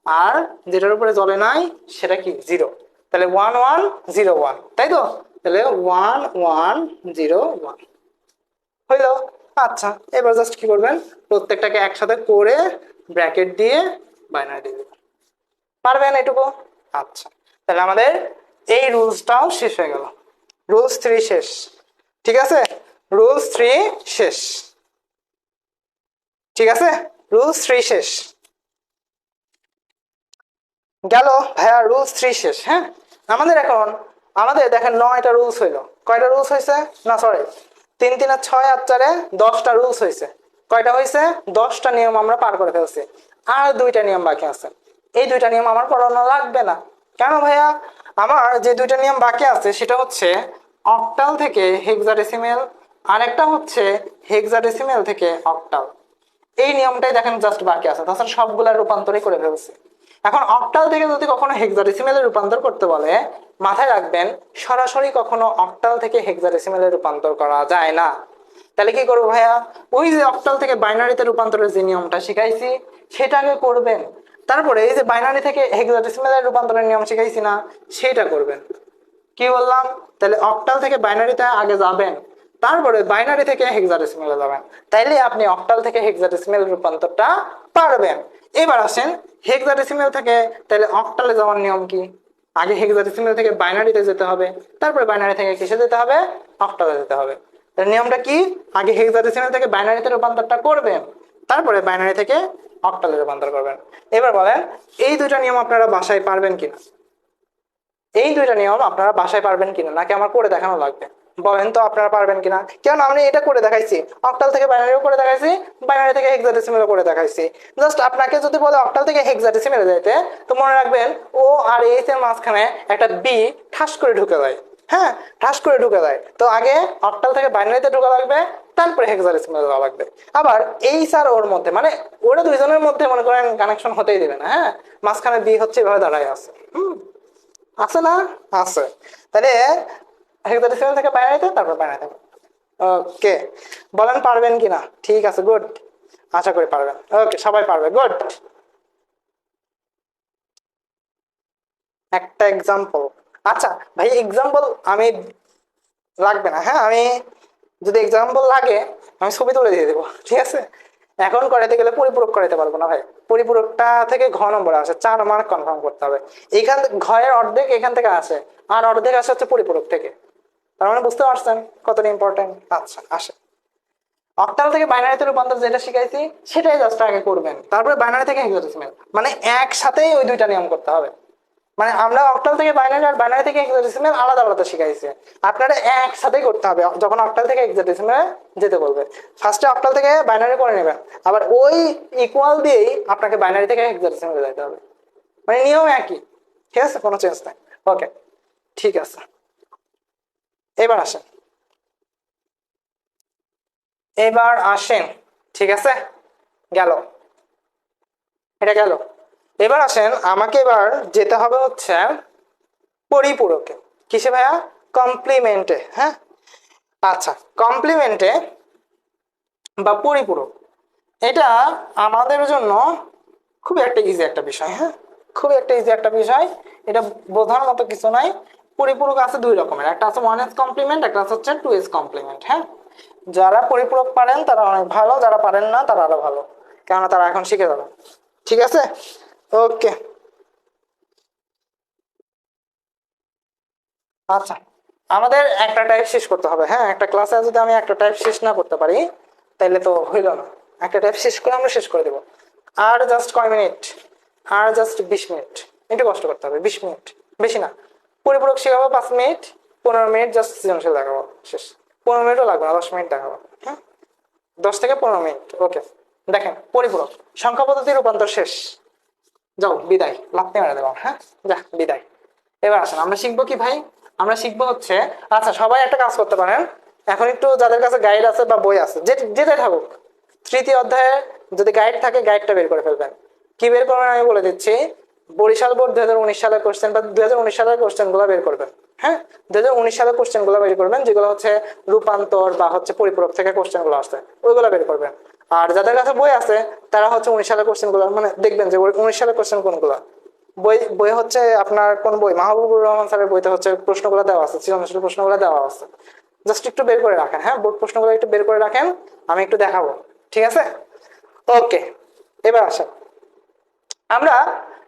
আর যেটার উপরে জ্বলে নাই সেটা কি 0। তাহলে 1 1 0 1, তাই তো? তাহলে 1 1 0 1 হইল। আচ্ছা, এবার জাস্ট কি করবেন, প্রত্যেকটাকে একসাথে করে ব্র্যাকেট দিয়ে বাইনারি দিয়ে দিবেন। পারবেন এটুকু? আচ্ছা, তাহলে আমাদের এই রুলসটাও শেষ হয়ে গেল। রুলস 3 শেষ। ঠিক আছে, রুলস 3 শেষ। ঠিক আছে, রুলস 3 শেষ গেল ভাইয়া, রুলস 3 শেষ। হ্যাঁ, আমাদের এখন আমাদের দেখেন 9টা রুলস হইলো। কয়টা রুলস হয়েছে? না সরি, 3 3 আর 6 আর 4 10টা রুলস হয়েছে। কয়টা হয়েছে? 10টা নিয়ম আমরা পার করে ফেলছি, আর 2টা নিয়ম বাকি আছে। এই 2টা নিয়ম আমার পড়ানো লাগবে না। কেন ভাইয়া? আমার যে 2টা নিয়ম বাকি আছে সেটা হচ্ছে অক্টাল থেকে হেক্সাডেসিমেল, আর একটা হচ্ছে হেক্সাডেসিমেল থেকে অক্টাল। এই নিয়মটাই দেখেন জাস্ট বাকি আছে, তাছাড়া সবগুলা রূপান্তরই করে ফেলছে। এখন অক্টাল থেকে যদি কখনো হেক্সাডেসিমেলে রূপান্তর করতে বলে, মাথায় রাখবেন সরাসরি কখনো অক্টাল থেকে হেক্সাডেসিমেলে রূপান্তর করা যায় না। তাহলে কি করবো ভাইয়া? ওই যে অক্টাল থেকে বাইনারিতে রূপান্তরের যে নিয়মটা শিখাইছি সেটাকে করবেন, তারপরে এই যে বাইনারি থেকে হেক্সাডেসিমেলে রূপান্তরের নিয়ম শিখাইছি না, সেটা করবেন। কি বললাম? তাহলে অক্টাল থেকে বাইনারিতে আগে যাবেন, তারপরে বাইনারি থেকে হেক্সাডেসিমেলে যাবেন, তাইলে আপনি অক্টাল থেকে হেক্সাডেসিমেল রূপান্তরটা পারবেন। এবার আসেন হেক্সাডেসিমেল থেকে তাহলে অক্টালে যাওয়ার নিয়ম কি? আগে হেক্সাডেসিমেল থেকে বাইনারিতে যেতে হবে, তারপরে বাইনারি থেকে কিসে যেতে হবে? অক্টালে যেতে হবে। তাহলে নিয়মটা কি? আগে হেক্সাডেসিমেল থেকে বাইনারিতে রূপান্তরটা করবেন, তারপরে বাইনারি থেকে অক্টালে রূপান্তর করবেন। এবার বলেন এই 2টা নিয়ম আপনারা বাসায় পারবেন কিনা? এই 2টা নিয়ম আপনারা বাসায় পারবেন কিনা, নাকি আমার করে দেখানো লাগবে? বলেন তো আপনারা পারবেন কিনা? কেন আমি এটা করে দেখাইছি, অক্টাল থেকে বাইনারিও করে দেখাইছি, বাইনারি থেকে হেক্সাডেসিমেলও করে দেখাইছি। জাস্ট আপনাকে যদি বলে অক্টাল থেকে হেক্সাডেসিমেলে যাইতে, তো মনে রাখবেন ও আর এইচ এর মাঝখানে একটা বি ঠাস করে ঢুকে যায়। হ্যাঁ, ঠাস করে ঢুকে যায়। তো আগে অক্টাল থেকে বাইনারিতে ঢোকা লাগবে, তারপরে হেক্সাডেসিমেলে যাওয়া লাগবে। আবার এইচ আর ওর মধ্যে মানে ওরা দুইজনের মধ্যে মনে করেন কানেকশন হতেই দেবে না। হ্যাঁ, মাঝখানে বি হচ্ছে এভাবে দাঁড়ায় আছে। আছে না? আছে। তাহলে হেক্সাডেসিমেল থেকে বাইনারিতে, তারপর বাইনারি থেকে। ওকে, বলেন পারবেন কিনা? ঠিক আছে, গুড, আশা করি পারবেন। ওকে, সবাই পারবে, গুড। একটা এক্সাম্পল, আচ্ছা ভাই এক্সাম্পল আমি লাগবে না। হ্যাঁ, আমি যদি এক্সাম্পল লাগে আমি ছবি তুলে দিয়ে দেবো, ঠিক আছে? এখন করাইতে গেলে পরিপূরক করাইতে পারবো না ভাই। পরিপূরকটা থেকে ঘ নম্বরে আসে, 4 মার্ক কনফার্ম করতে হবে। এইখান ঘয়ের অর্ধেক এখান থেকে আসে, আর অর্ধেক আসে হচ্ছে পরিপূরক থেকে। তার মানে বুঝতে পারছেন কতটা ইম্পর্টেন্ট? আচ্ছা আসে, অক্টাল থেকে বাইনারিতে রূপান্তর যেটা শিখাইছি সেটাই জাস্ট আগে করবেন, তারপরে বাইনারি থেকে হেক্সাডেসিমেল, মানে একসাথেই ওই 2টা নিয়ম করতে হবে। মানে আমরা অক্টাল থেকে বাইনারি আর বাইনারি থেকে হেক্সাডেসিমেল আলাদা আলাদা শিখাইছি, আপনারা একসাথেই করতে হবে। যখন অক্টাল থেকে হেক্সাডেসিমেলে যেতে বলবে, ফার্স্টে অক্টাল থেকে বাইনারি করে নেবেন, আবার ওই ইকুয়াল দিয়েই আপনাকে বাইনারি থেকে হেক্সাডেসিমেলে যেতে হবে। মানে নিয়ম একই, ঠিক আছে, কোনো চেঞ্জ নাই। ওকে, ঠিক আছে, এবার আসেন, এবার আসেন। ঠিক আছে, গেল, এটা গেল। এবার আসেন, আমাকে এবার যেতে হবে হচ্ছে পরিপূরকে। কিসে ভাইয়া? কমপ্লিমেন্টে। হ্যাঁ, আচ্ছা, কমপ্লিমেন্টে বা পরিপূরক, এটা আমাদের জন্য খুব একটা ইজি একটা বিষয়। হ্যাঁ, খুবই একটা ইজি একটা বিষয়, এটা বোঝার মতো কিছু নাই। পরিপূরক আছে 2 রকমের, একটা আছে 1s কমপ্লিমেন্ট, একটা হচ্ছে 2s কমপ্লিমেন্ট। হ্যাঁ, যারা পরিপূরক পারেন তারা অনেক ভালো, যারা পারেন না তারা আরো ভালো, কেননা তারা এখন শিখে যাবে। ঠিক আছে, ওকে। আচ্ছা, আমাদের একটা টাইপ শেষ করতে হবে। হ্যাঁ, একটা ক্লাসে যদি আমি একটা টাইপ শেষ না করতে পারি তাহলে তো হইল না। একটা টাইপ শেষ করে আমরা শেষ করে দেবো। আর জাস্ট কয় মিনিট? আর জাস্ট 20 মিনিট, একটু কষ্ট করতে হবে। 20 মিনিট, বেশি না। পরিপূরক শেখাবো 5 মিনিট, 15 মিনিট জাস্ট সৃজনশীল দেখাবো, শেষ। 15 মিনিটও লাগবে না, 10 মিনিট দেখাবো। হ্যাঁ, 10 থেকে 15 মিনিট। ওকে, দেখেন পরিপূরক সংখ্যা পদ্ধতির রূপান্তর শেষ। যাও বিদায়, লাফতে মেরে দেবো। হ্যাঁ, যা বিদায়। এবার আসেন আমরা শিখবো কি ভাই? আমরা শিখবো হচ্ছে, আচ্ছা সবাই একটা কাজ করতে পারেন, এখন একটু যাদের কাছে গাইড আছে বা বই আছে যেটাই থাকুক, তৃতীয় অধ্যায়ে যদি গাইড থাকে গাইডটা বের করে ফেলবেন। কি বের করবেন আমি বলে দিচ্ছি, বরিশাল বোর্ড 2019 সালের কোশ্চেন বা 2019 সালের কোশ্চেন গুলো বের করবেন। হ্যাঁ, 2019 সালের কোশ্চেন গুলো বের করবেন, যেগুলো হচ্ছে রূপান্তর বা হচ্ছে পরিপূরক থেকে কোশ্চেন গুলো আসছে, ওইগুলো বের করবেন। আর যাদের কাছে বই আছে তারা হচ্ছে 19 সালের কোশ্চেন গুলো, মানে দেখবেন যে 19 সালের কোশ্চেন কোনগুলো। বই বই হচ্ছে আপনার কোন বই, মাহবুবুর রহমান স্যারের বইতে হচ্ছে প্রশ্নগুলো দেওয়া আছে, সৃজনশীল প্রশ্নগুলো দেওয়া আছে। জাস্ট একটু বের করে রাখেন, হ্যাঁ বোর্ড প্রশ্নগুলো একটু বের করে রাখেন, আমি একটু দেখাবো, ঠিক আছে? ওকে, এবার আসেন, আমরা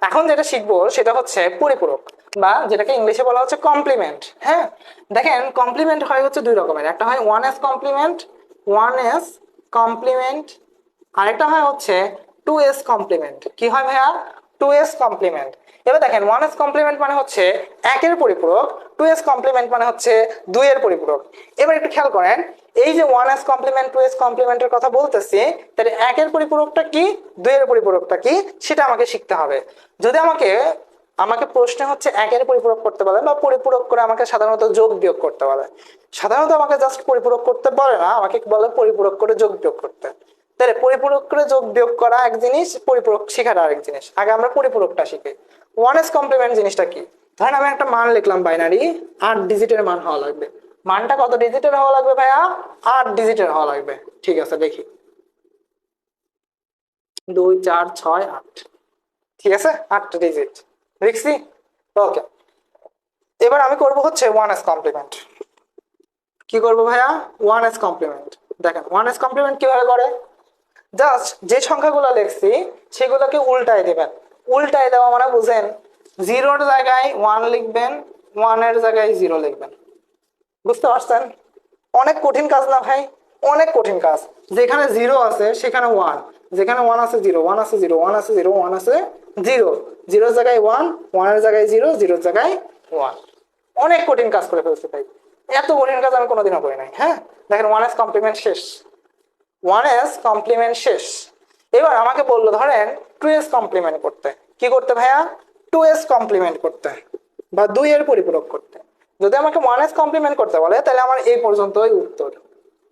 এখন যেটা শিখবো সেটা হচ্ছে পরিপূরক, বা যেটাকে ইংলিশে বলা হচ্ছে কমপ্লিমেন্ট। হ্যাঁ, দেখেন কমপ্লিমেন্ট হয় হচ্ছে দুই রকমের, একটা হয় one S complement, one S complement, আরেকটা হয় হচ্ছে টু এস কমপ্লিমেন্ট। কি হয় ভাইয়া? Two's complement. এবার দেখেন ওয়ান এস কমপ্লিমেন্ট মানে হচ্ছে একের পরিপূরক, টু এস কমপ্লিমেন্ট মানে হচ্ছে দুইয়ের পরিপূরক। এবার একটু খেয়াল করেন, এই যে one S complement two S কমপ্লিমেন্টের কথা বলতেছি, তাহলে একের পরিপূরকটা কি, দুইয়ের পরিপূরকটা কি, সেটা আমাকে শিখতে হবে। যদি আমাকে আমাকে প্রশ্নে হচ্ছে একের পরিপূরক করতে বলে বা পরিপূরক করে আমাকে সাধারণত যোগ বিয়োগ করতে বলে, সাধারণত আমাকে জাস্ট পরিপূরক করতে বলে না, আমাকে বলে পরিপূরক করে যোগ বিয়োগ করতে। তাহলে পরিপূরক করে যোগ বিয়োগ করা এক জিনিস, পরিপূরক শেখাটা আরেক জিনিস। আগে আমরা পরিপূরকটা শিখি। ওয়ান এস কমপ্লিমেন্ট জিনিসটা কি? ধরেন আমি একটা মান লিখলাম বাইনারি, 8 ডিজিটের মান হওয়া লাগবে। মানটা কত ডিজিটের হওয়া লাগবে ভাইয়া? 8 ডিজিটের হওয়া লাগবে। ঠিক আছে, দেখি 2 4 6 8, ঠিক আছে, 8 ডিজিট লিখছি। ওকে, এবার আমি করব হচ্ছে ওয়ান এস কমপ্লিমেন্ট। কি করব ভাইয়া? One S complement. দেখেন ওয়ান এস কমপ্লিমেন্ট কিভাবে করে, জাস্ট যে সংখ্যাগুলো লিখছি সেগুলোকে উল্টায় দিবেন। উল্টায় দেওয়া মানে বুঝেন, জিরোর জায়গায় ওয়ান লিখবেন, ওয়ানের জায়গায় জিরো লিখবেন। বুঝতে পারছেন? অনেক কঠিন কাজ না ভাই? অনেক কঠিন কাজ। যেখানে জিরো আছে সেখানে ওয়ান, যেখানে ওয়ান আছে জিরো, ওয়ান আছে জিরো, ওয়ান আছে জিরো, ওয়ান আছে জিরো, জিরোর জায়গায় ওয়ান, ওয়ানের জায়গায় জিরো, জিরোর জায়গায় ওয়ান। অনেক কঠিন কাজ করে ফেলছে ভাই, এত কঠিন কাজ আমি কোনোদিনও করি নাই। হ্যাঁ, দেখেন ওয়ান এস কমপ্লিমেন্ট শেষ, ওয়ান এস কমপ্লিমেন্ট শেষ। এবার আমাকে বললো ধরেন টু এস কমপ্লিমেন্ট করতে। কি করতে ভাইয়া? টু এস কমপ্লিমেন্ট করতে বা দুই এর পরিপূরক করতে। যদি আমাকে ওয়ান এস কমপ্লিমেন্ট করতে বলে তাহলে আমার এই পর্যন্তই উত্তর,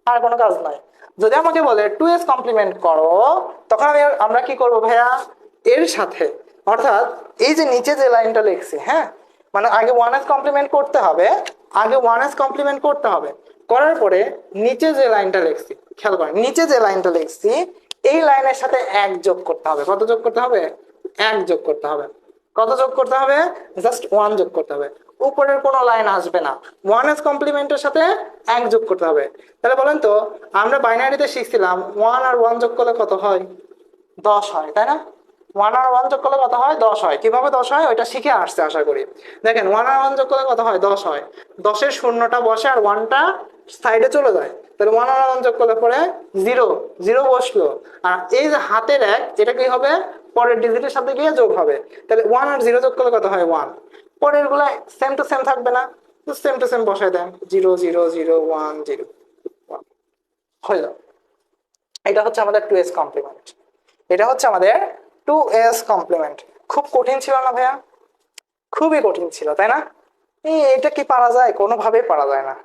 আর কোনো কাজ নাই। যদি আমাকে বলে টু এস কমপ্লিমেন্ট করো, তখন আমরা কি করব ভাইয়া? এর সাথে, অর্থাৎ এই যে নিচে যে লাইনটা লিখছি, হ্যাঁ, মানে আগে ওয়ান এস কমপ্লিমেন্ট করতে হবে, আগে ওয়ান এস কমপ্লিমেন্ট করতে হবে, করার পরে নিচে যে লাইনটা লিখছি, খেয়াল করেন নিচে যে লাইনটা লিখছি এই লাইনের সাথে এক যোগ করতে হবে। কত যোগ করতে হবে? এক যোগ করতে হবে। কত যোগ করতে হবে? জাস্ট ওয়ান যোগ করতে হবে, উপরের কোনো লাইন আসবে না। ওয়ান এস কমপ্লিমেন্টের সাথে এক যোগ করতে হবে। তাহলে বলেন তো, আমরা বাইনারিতে শিখছিলাম ওয়ান আর ওয়ান যোগ করলে কত হয়? 10 হয়, তাই না? ওয়ান আর ওয়ান যোগ করলে কত হয়? 10 হয়। কিভাবে 10 হয় ওইটা শিখে আসছে আশা করি। দেখেন ওয়ান আর ওয়ান যোগ করলে কত হয়? 10 হয়। 10-এর শূন্যটা বসে আর ওয়ানটা সাইডে চলে যায়, তাহলে ওয়ান আর ওয়ান যোগ করলে পরে জিরো, জিরো বসলো। আর এই যে হাতের এক, এটা কি হবে? পরের ডিজিটের সাথে গিয়ে যোগ হবে। তাহলে ওয়ান আর জিরো যোগ করলে কত হয়? ওয়ান। পরের গুলা সেম টু সেম থাকবে না, সেম টু সেম বসায় দেন, zero zero zero one zero, হয়ে যাবে। এটা হচ্ছে আমাদের টু এস কমপ্লিমেন্ট। এটা হচ্ছে আমাদের টু এস কমপ্লিমেন্ট। খুব কঠিন ছিল না ভাইয়া? খুবই কঠিন ছিল, তাই না? এটা কি পারা যায়? কোনোভাবেই পারা যায় না,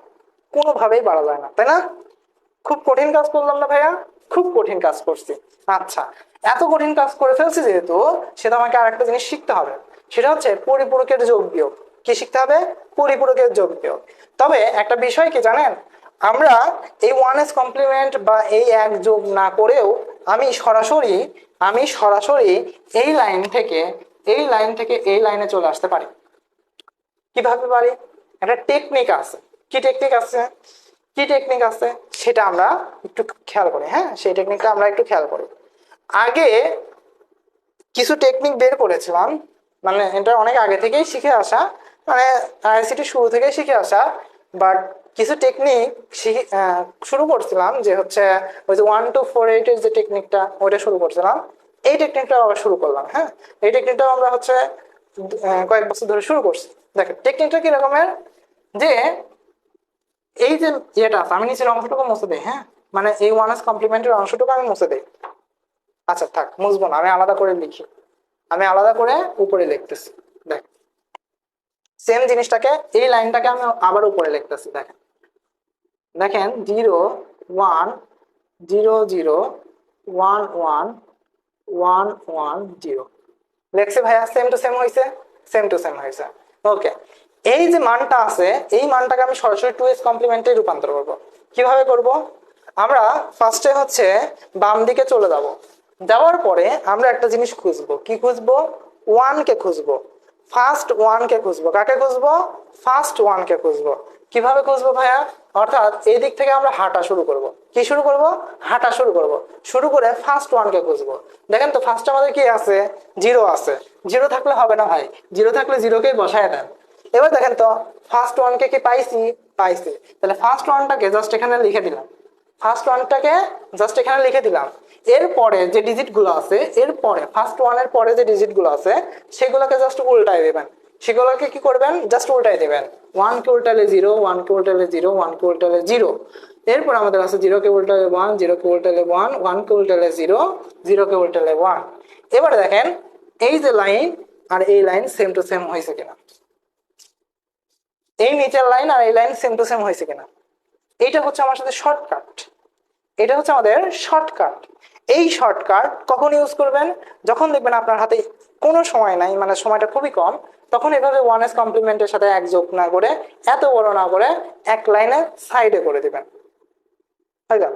কোনোভাবেই পারা যায় না, তাই না? খুব কঠিন কাজ করলাম না ভাইয়া? খুব কঠিন কাজ করছি। আচ্ছা, এত কঠিন কাজ করে ফেলছি যেহেতু, সেটা আমাকে আরেকটা জিনিস শিখতে হবে, সেটা হচ্ছে পরিপূরকের যোগ বিয়োগ। কি শিখতে হবে? পরিপূরকের যোগ বিয়োগ। তবে একটা বিষয় কি জানেন, আমরা এই ওয়ান এস কমপ্লিমেন্ট বা এই এক যোগ না করেও আমি সরাসরি এই লাইন থেকে এই লাইনে চলে আসতে পারি। কিভাবে পারি? একটা টেকনিক আছে। কি টেকনিক আছে? কি টেকনিক আছে সেটা আমরা একটু খেয়াল করি। হ্যাঁ, সেই টেকনিকটা আমরা একটু খেয়াল করি। আগে কিছু টেকনিক বের করেছিলাম, মানে এটা অনেক আগে থেকেই শিখে আসা, মানে আইসিটি শুরু থেকেই শিখে আসা। বাট কিছু টেকনিক শুরু করছিলাম, যে হচ্ছে ওই যে 1 2 4 8 এর যে টেকনিকটা, ওইটা শুরু করছিলাম। এই টেকনিকটা আবার শুরু করলাম। হ্যাঁ, এই টেকনিকটাও আমরা হচ্ছে কয়েক বছর ধরে শুরু করছি। দেখেন টেকনিকটা কি রকমের, যে এই যে ইয়েটা আছে, আমি নিচের অংশটুকু মুছে দিই। হ্যাঁ, মানে এই ওয়ান এস কমপ্লিমেন্টের অংশটুকু আমি মুছে দিই। আচ্ছা থাক, মুছবো না, আমি আলাদা করে লিখি, আমি আলাদা করে উপরে লিখতেছি। দেখ, সেম জিনিসটাকে এই লাইনটাকে আমি আবার উপরে লিখতেছি, দেখেন দেখেন 0 1 0 0 1 1 1 1 0 লেখছি ভাইয়া। সেম টু সেম হয়েছে, সেম টু সেম হয়েছে। ওকে, এই যে মানটা আছে এই মানটাকে আমি সরাসরি 2s কমপ্লিমেন্টে রূপান্তর করব। কিভাবে করব? আমরা ফার্স্টে হচ্ছে বাম দিকে চলে যাব, যাওয়ার পরে আমরা একটা জিনিস খুঁজবো। কি খুঁজবো? 1 কে খুঁজবো। ফার্স্ট 1 কে খুঁজবো। কাকে খুঁজবো? ফার্স্ট 1 কে খুঁজবো। কিভাবে খুঁজবো ভাইয়া? অর্থাৎ এই দিক থেকে আমরা হাঁটা শুরু করব। কি শুরু করব? হাঁটা শুরু করব। শুরু করে ফার্স্ট 1 কে খুঁজবো। দেখেন তো ফার্স্ট আমাদের কি আছে? 0 আছে। 0 থাকলে হবে না ভাই, 0 থাকলে 0 কেই বসায় দেন। এবার দেখেন তো ফার্স্ট 1 কে কি পাইছি? পাইছি। তাহলে ফার্স্ট 1টাকে জাস্ট এখানে লিখে দিলাম। ফার্স্ট 1টাকে জাস্ট এখানে লিখে দিলাম। এরপরে যে ডিজিট গুলো আছে, এরপরে ফার্স্ট 1 এর পরে যে ডিজিট গুলো আছে সেগুলোকে জাস্ট উল্টায় দেবেন। সেগুলোকে কি করবেন? জাস্ট উল্টায় দেবেন। 1 কে উল্টালে 0, 1 কে উল্টালে 0, 1 কে উল্টালে 0। এরপর আমাদের আছে 0 কে উল্টালে 1, 0 কে উল্টালে 1, 1 কে উল্টালে 0, 0 কে উল্টালে 1। এবারে দেখেন এই যে লাইন আর এই লাইন সেম টু সেম হয়েছে কিনা, এই নিচের লাইন আর এই লাইন সেম টু সেম হয়েছে কিনা। এইটা হচ্ছে আমার সাথে শর্টকাট, এটা হচ্ছে আমাদের শর্টকাট। এই শর্টকাট কখন ইউজ করবেন? যখন দেখবেন আপনার হাতে কোনো সময় নাই, মানে সময়টা খুবই কম, তখন এভাবে 1s কমপ্লিমেন্টের সাথে এক যোগ না করে, এত বড় না করে, এক লাইনে সাইডে করে দিবেন, হয়ে গেল।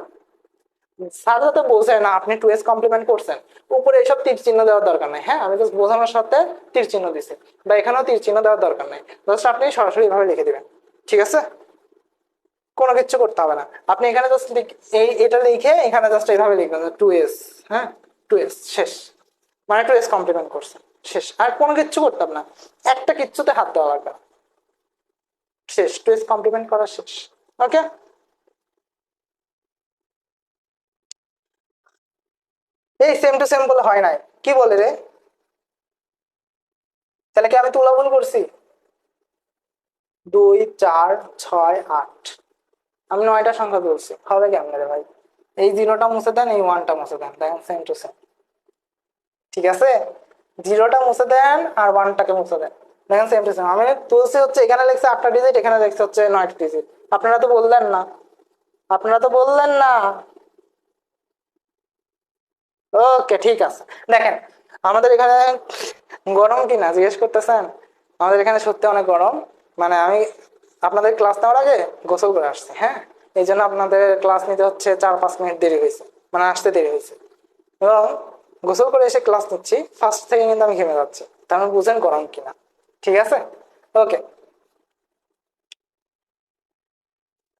স্যার তো বলছে না আপনি 2s কমপ্লিমেন্ট করছেন, উপরে এইসব তীর চিহ্ন দেওয়ার দরকার নেই। হ্যাঁ, আমি জাস্ট বোঝানোর সাথে তীর চিহ্ন দিছি, বা এখানেও তীর চিহ্ন দেওয়ার দরকার নেই, জাস্ট আপনি সরাসরি এভাবে লিখে দিবেন। ঠিক আছে, কোনো কিছু করতে হবে না। আপনি এখানে জাস্ট এই এটা লিখে এখানে জাস্ট এইভাবে লিখবেন 2s। হ্যাঁ, 2s শেষ, মানে 2s কমপ্লিমেন্ট করছে, শেষ। আর কোনো কিচ্ছু করতে হবে না, একটা কিচ্ছুতে হাত দেওয়া লাগবে না, শেষ, 2s কমপ্লিমেন্ট করা শেষ। ওকে, এই সেম টু সেম বলে হয় নাই, কি বলে রে? তাহলে কি আমি তুলা ভুল করছি? 2 4 6 8, আমি 9টা সংখ্যা বলছি, হবে কেমন রে ভাই? এই 0টা মুছে দেন, এই 1টা মুছে দেন, দেখেন সেম টু সেম। ঠিক আছে, 0টা মুছে দেন আর 1টাকে মুছে দেন, দেখেন সেম টু সেম। আমি তুলসি হচ্ছে এখানে লিখছে 8টা ডিজিট, এখানে লিখছে হচ্ছে 9টা ডিজিট। আপনারা তো বললেন না, আপনারা তো বললেন না। ওকে ঠিক আছে। দেখেন আমাদের এখানে গরম কিনা জিজ্ঞেস করতেছেন? আমাদের এখানে সত্যি অনেক গরম। মানে আমি আপনাদের ক্লাস নেওয়ার আগে গোসল করে আসছি। হ্যাঁ, এই জন্য আপনাদের ক্লাস নিতে হচ্ছে 4-5 মিনিট দেরি হয়েছে, মানে আসতে দেরি হয়েছে। এবং গোসল করে এসে ক্লাস নিচ্ছি, ফার্স্ট থেকে কিন্তু আমি ঘেমে যাচ্ছি, তার মানে বুঝেন গরম কিনা। ঠিক আছে, ওকে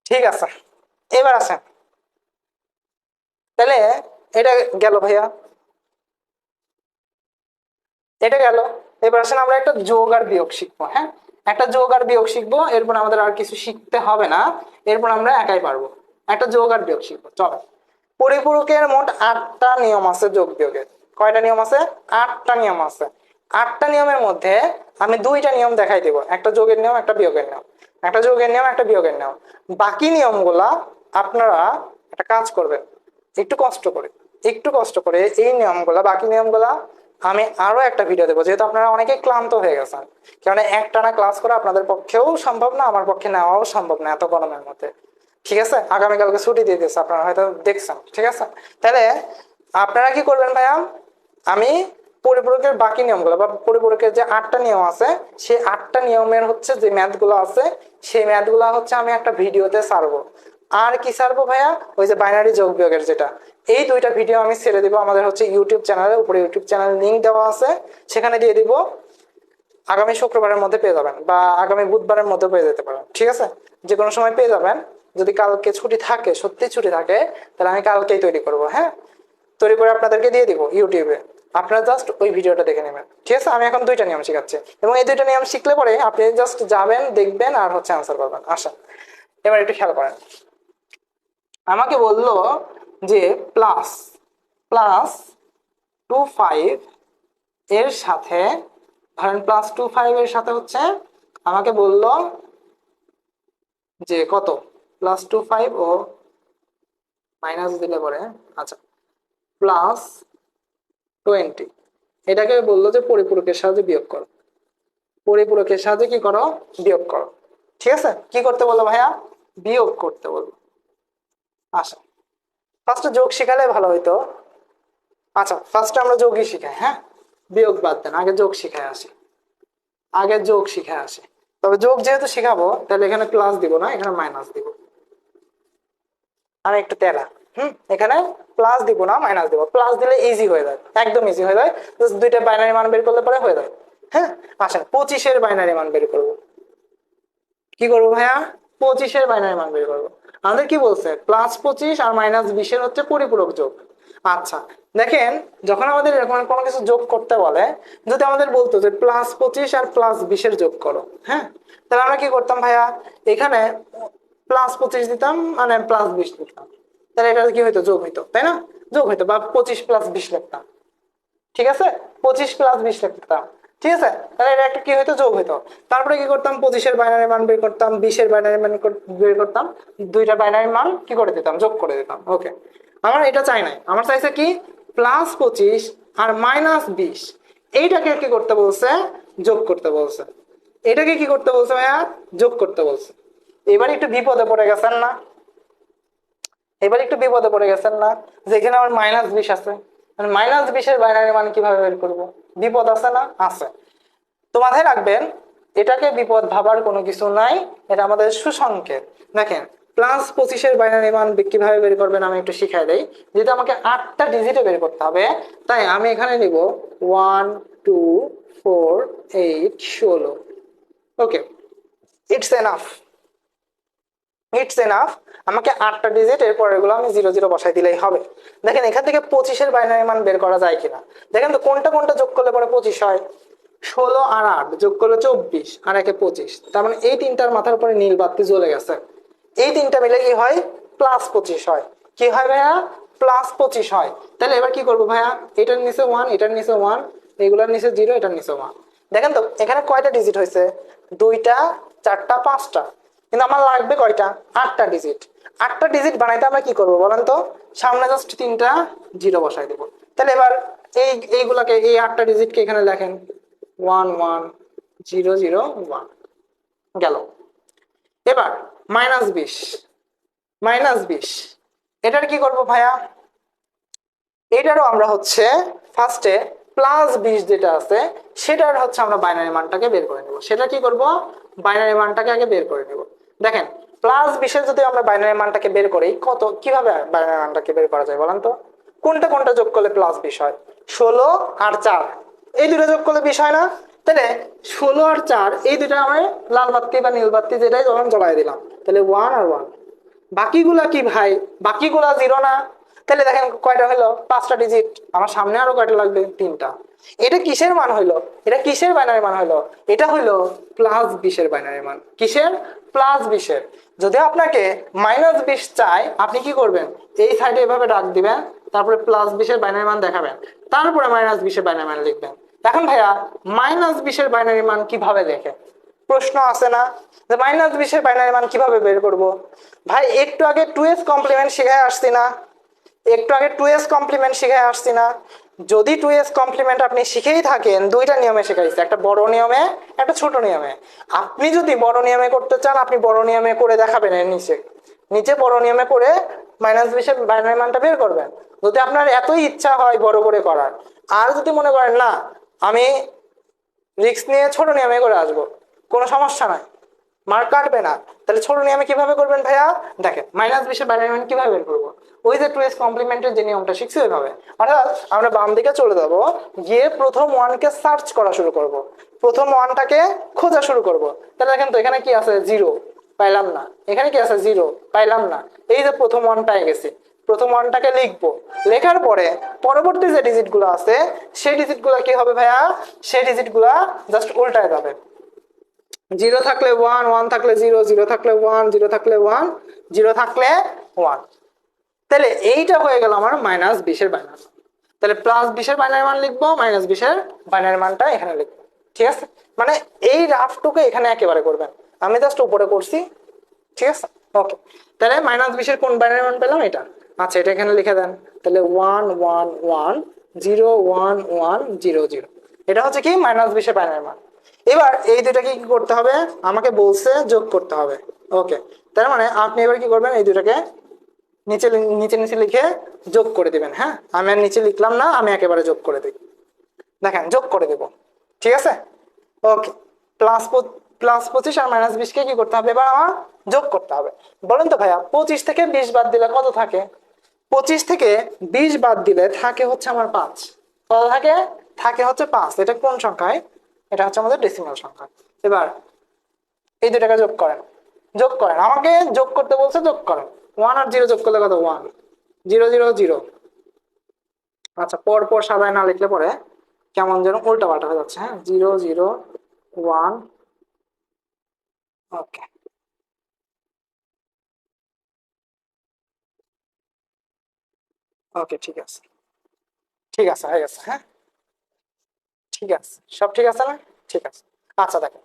ঠিক আছে। এবার আসেন, তাহলে এটা গেল ভাইয়া, এটা গেল। এবার আসেন আমরা একটা যোগ আর বিয়োগ শিখবো। হ্যাঁ, একটা যোগ আর বিয়োগ শিখবো, এরপর আমাদের আর কিছু শিখতে হবে না, এরপর আমরা একাই পারবো। একটা যোগ আর বিয়োগ শিখবো, চলো। পরিপূরকের মোট 8টা নিয়ম আছে যোগ বিয়োগের। কয়টা নিয়ম আছে? 8টা নিয়ম আছে। 8টা নিয়মের মধ্যে আমি 2টা নিয়ম দেখাই দেবো, একটা যোগের নিয়ম একটা বিয়োগের নিয়ম, একটা যোগের নিয়ম একটা বিয়োগের নিয়ম। বাকি নিয়মগুলা আপনারা একটা কাজ করবেন, একটু কষ্ট করে, একটু কষ্ট করে এই নিয়মগুলা, বাকি নিয়মগুলা আমি আরো একটা ভিডিও দেবো, যেহেতু আপনারা অনেকেই ক্লান্ত হয়ে গেছেন। কারণ একটানা ক্লাস করা আপনাদের পক্ষেও সম্ভব না, আমার পক্ষে নেওয়াও সম্ভব না এত গরমের মধ্যে। ঠিক আছে, আগামীকালকে ছুটি দিয়ে দিয়েছে, আপনারা হয়তো দেখছেন। ঠিক আছে, তাহলে আপনারা কি করবেন ভাইয়া? আমি পরিপূরকের বাকি নিয়মগুলো বা পরিপূরকের যে 8টা নিয়ম আছে, সেই 8টা নিয়মের হচ্ছে যে ম্যাথগুলো আছে, সেই ম্যাথগুলো হচ্ছে আমি একটা ভিডিওতে ছাড়বো। আর কি ছাড়বো ভাইয়া? ওই যে বাইনারি যোগ বিয়োগের যেটা, এই 2টা ভিডিও আমি ছেড়ে দিব আমাদের হচ্ছে ইউটিউব চ্যানেলে, উপরে ইউটিউব চ্যানেল লিঙ্ক দেওয়া আছে, সেখানে দিয়ে দিব। আগামী শুক্রবারের মধ্যে পেয়ে যাবেন, বা আগামী বুধবারের মধ্যে পেয়ে যেতে পারেন। ঠিক আছে, যে কোনো সময় পেয়ে যাবেন। যদি কালকে ছুটি থাকে, সত্যি ছুটি থাকে, তাহলে আমি কালকেই তৈরি করব। হ্যাঁ, তৈরি করে আপনাদেরকে দিয়ে দিব ইউটিউবে, আপনারা জাস্ট ওই ভিডিওটা দেখে নেবেন। ঠিক আছে, আমি এখন 2টা নিয়ম শেখাচ্ছি, এবং এই 2টা নিয়ম শিখলে পরে আপনি জাস্ট যাবেন, দেখবেন, আর হচ্ছে আনসার করবেন। আসেন এবার একটু খেয়াল করেন। আমাকে বললো যে প্লাস প্লাস 25 এর সাথে, ধরেন +25 এর সাথে হচ্ছে আমাকে বললো যে কত, +25 ও মাইনাস দিলে পরে, আচ্ছা, +20, এটাকে বললো যে পরিপূরকের সাহায্যে বিয়োগ করো। পরিপূরকের সাহায্যে কি করো, বিয়োগ করো। ঠিক আছে, কি করতে বললো ভাইয়া, বিয়োগ করতে বললো। আচ্ছা ফার্স্টে যোগ শিখালে ভালো হইতো। আচ্ছা ফার্স্টে আমরা যোগই শিখাই, হ্যাঁ বিয়োগ বাদ দেন, আগে যোগ শিখাই আসি, আগে যোগ শিখে আসি। তবে যোগ যেহেতু শিখাবো তাহলে এখানে প্লাস দিব না, এখানে মাইনাস দিব। আমি একটু তেরা, এখানে প্লাস দিব না মাইনাস দিব, প্লাস দিলে ইজি হয়ে যায়, একদম ইজি হয়ে যায়, জাস্ট দুইটা বাইনারি মান বের করলে পরে হয়ে যায়। হ্যাঁ আসেন 25-এর বাইনারি মান বের করবো। কি করবো ভাইয়া, 25-এর বাইনারি মান বের করবো। আমাদের কি বলছে, +25 আর -20-এর হচ্ছে পরিপূরক যোগ। আচ্ছা দেখেন, যখন আমাদের এরকম কোনো কিছু যোগ করতে বলে, যদি আমাদের বলতো যে +25 আর +20-এর যোগ করো, হ্যাঁ তাহলে আমরা কি করতাম ভাইয়া, এখানে +25 দিতাম মানে +20 দিতাম, তাহলে এটা কি হইতো, যোগ হইতো, তাই না, যোগ হইতো, বা 25 + 20 লিখতাম। ঠিক আছে, 25 + 20 লিখতাম। ঠিক আছে, তাহলে এটা একটা কি হইতো, যোগ হইতো। তারপরে কি করতাম, 25-এর বাইনারি মান বের করতাম, 20-এর বাইনারি মান বের করতাম, দুইটা বাইনারি মান কি করে দিতাম, যোগ করে দিতাম। ওকে, আমার এটা চাই নাই, আমার চাইছে কি +25 আর -20, এইটাকে কি করতে বলছে, যোগ করতে বলছে। এটাকে কি করতে বলছে ভাইয়া, যোগ করতে বলছে। এবার একটু বিপদে পড়ে গেছেন না, এবার একটু বিপদে পড়ে গেছেন না, যেখানে আমার -20 আছে, -20-এর বাইনারি মান কিভাবে বের করবো, বিপদ আছে না, আছে। তো মাথায় রাখবেন, এটাকে বিপদ ভাবার কোনো কিছু নাই, এটা আমাদের সুসংকেত। দেখেন +25-এর বাইনারি মান কিভাবে বের করবেন আমি একটু শিখাই দেই। যেহেতু আমাকে 8টা ডিজিটে বের করতে হবে, তাই আমি এখানে নিব 1 2 4 8 16। ওকে, ইটস এনাফ, ইটস এনাফ। আমাকে 8টা ডিজিট, এরপর এগুলো আমি 0 0 বসাই দিলেই হবে। দেখেন এখান থেকে 25-এর বাইনারি মান বের করা যায় কিনা, দেখেন তো কোনটা কোনটা যোগ করলে পরে 25 হয়। 16 আর 8 যোগ করলে 24, আর একে 25, তার মানে এই তিনটার মাথার উপরে নীল বাতি জ্বলে গেছে। এই তিনটা মিলে কি হয়, +25 হয়। কি হয় ভাইয়া, +25 হয়। তাহলে এবার কি করবো ভাইয়া, এটার নিচে 1, এটার নিচে 1, এগুলার নিচে 0, এটার নিচে 1। দেখেন তো এখানে কয়টা ডিজিট হয়েছে, 2টা 4টা 5টা, কিন্তু আমার লাগবে কয়টা, 8টা ডিজিট। 8টা ডিজিট বানাইতে আমরা কি করবো বলেন তো, সামনে জাস্ট 3টা 0 বসাই দেবো। তাহলে এবার এইগুলাকে, এই 8টা ডিজিটকে এখানে লেখেন, 1 1 0 0 1 গেল। এবার -20, -20 এটার কি করব ভাইয়া, এটারও আমরা হচ্ছে ফার্স্টে +20 যেটা আছে সেটার হচ্ছে আমরা বাইনারি মানটাকে বের করে নেব। সেটা কি করব, বাইনারি মানটাকে আগে বের করে নেব। দেখেন +20-এর যদি আমরা বাইনারি মানটাকে বের করি, কত কিভাবে বাইনারি মানটাকে বের করা যায় বলেন তো, কোনটা কোনটা যোগ করলে +20 হয়, 16 আর 4, এই দুটো যোগ করলে 20 হয় না। তাহলে 16 আর 4 এই দুটো আমি লাল বাতি বা নীল বাতি যেটাই যখন জ্বলাই দিলাম, তাহলে 1 আর 1। বাকিগুলা কি ভাই, বাকিগুলা 0 না। তাহলে দেখেন কয়টা হলো, 5টা ডিজিট, আমার সামনে আরো কয়টা লাগবে, 3টা। এটা কিসের মান হইলো, এটা কিসের বাইনারি মান হইলো, এটা হইলো +20-এর বাইনারি মান। কিসের, +20-এর। যদি আপনাকে -20 চাই, আপনি কি করবেন, এই সাইডে এভাবে ডাক দিবেন, তারপরে +20-এর বাইনারি মান দেখাবেন, তারপরে -20-এর বাইনারি মান লিখবেন। এখন ভাইয়া -20-এর বাইনারি মান কিভাবে লেখে, প্রশ্ন আছে না, যে -20-এর বাইনারি মান কিভাবে বের করব। ভাই একটু আগে 2s কমপ্লিমেন্ট শিখায় আসছি না, একটু আগে 2s কমপ্লিমেন্ট শিখায় আসছি না। যদি 2s কমপ্লিমেন্ট আপনি শিখেই থাকেন, দুইটা নিয়মে শেখাইছে, একটা বড় নিয়মে, একটা ছোট নিয়মে। আপনি যদি বড় নিয়মে করতে চান, আপনি বড় নিয়মে করে দেখাবেন, এর নিচে নিচে বড় নিয়মে করে -20-এর বাইনারি মানটা বের করবেন, যদি আপনার এতই ইচ্ছা হয় বড় করে করার। আর যদি মনে করেন না আমি রিস্ক নিয়ে ছোট নিয়মে করে আসবো, কোনো সমস্যা নাই, মার্ক কাটবে না, তাহলে ছোট নিয়মে কিভাবে করবেন ভাইয়া, দেখেন -20-এর বাইনারি মান কিভাবে বের করবো, ওই যে 2s কমপ্লিমেন্টের যে নিয়মটা শিখছি ওইভাবে। অর্থাৎ আমরা বাম দিকে চলে যাব, গিয়ে প্রথম 1কে সার্চ করা শুরু করব, প্রথম 1টাকে খোঁজা শুরু করব। তাহলে দেখেন তো এখানে কি আছে, 0 পাইলাম না, এখানে কি আছে 0 পাইলাম না, এই যে প্রথম 1 পেয়ে গেছি, প্রথম 1টাকে লিখবো, লেখার পরে পরবর্তী যে ডিজিটগুলো আছে সেই ডিজিটগুলো কি হবে ভাইয়া, সেই ডিজিটগুলো জাস্ট উল্টায় যাবে। 0 থাকলে 1, 1 থাকলে 0, 0 থাকলে 1, 0 থাকলে 1, 0 থাকলে 1। তাহলে এইটা হয়ে গেল আমার -20-এর বাইনারি। তাহলে +20-এর বাইনারি মান লিখবো, -20-এর বাইনারি মানটা এখানে লিখবো। ঠিক আছে, মানে এই রাফটুকু এখানে একেবারে করবেন, আমি জাস্ট উপরে করছি। ঠিক আছে, ওকে। তাহলে -20-এর কোন বাইনারি মান পেলাম, এটা। আচ্ছা এটা এখানে লিখে দেন, তাহলে 1 1 1 0 1 1 0 0, এটা হচ্ছে কি -20-এর বাইনারি মান। এবার এই দুটাকে কি করতে হবে, আমাকে বলছে যোগ করতে হবে। ওকে, তার মানে আপনি এবার কি করবেন, এই দুটাকে নিচে নিচে নিচে লিখে যোগ করে দিবেন। হ্যাঁ, আমি আর নিচে লিখলাম না, আমি একেবারে যোগ করে দিই। দেখেন যোগ করে দেব, ঠিক আছে। ওকে, প্লাস প্লাস 25 আর মাইনাস 20 কে কি করতে হবে, এবার আমার যোগ করতে হবে। বলেন তো ভাইয়া 25 থেকে 20 বাদ দিলে কত থাকে? 25 থেকে 20 বাদ দিলে থাকে হচ্ছে আমার 5। কত থাকে? থাকে হচ্ছে 5। এটা কোন সংখ্যায়? এটা হচ্ছে আমাদের ডেসিমাল সংখ্যা। এবার এই দুটাকে যোগ করেন, যোগ করেন, আমাকে যোগ করতে বলছে, যোগ করেন। 1 আর 0 যোগ করলে কত? 1। 0 0 0। আচ্ছা, পর পর সাদায় না লিখলে পরে কেমন যেন উল্টা পাল্টা হয়ে যাচ্ছে। হ্যাঁ, 0 0 1। ওকে, ওকে, ঠিক আছে, ঠিক আছে, হয়ে গেছে। হ্যাঁ, ঠিক আছে, সব ঠিক আছে না? ঠিক আছে। আচ্ছা দেখেন,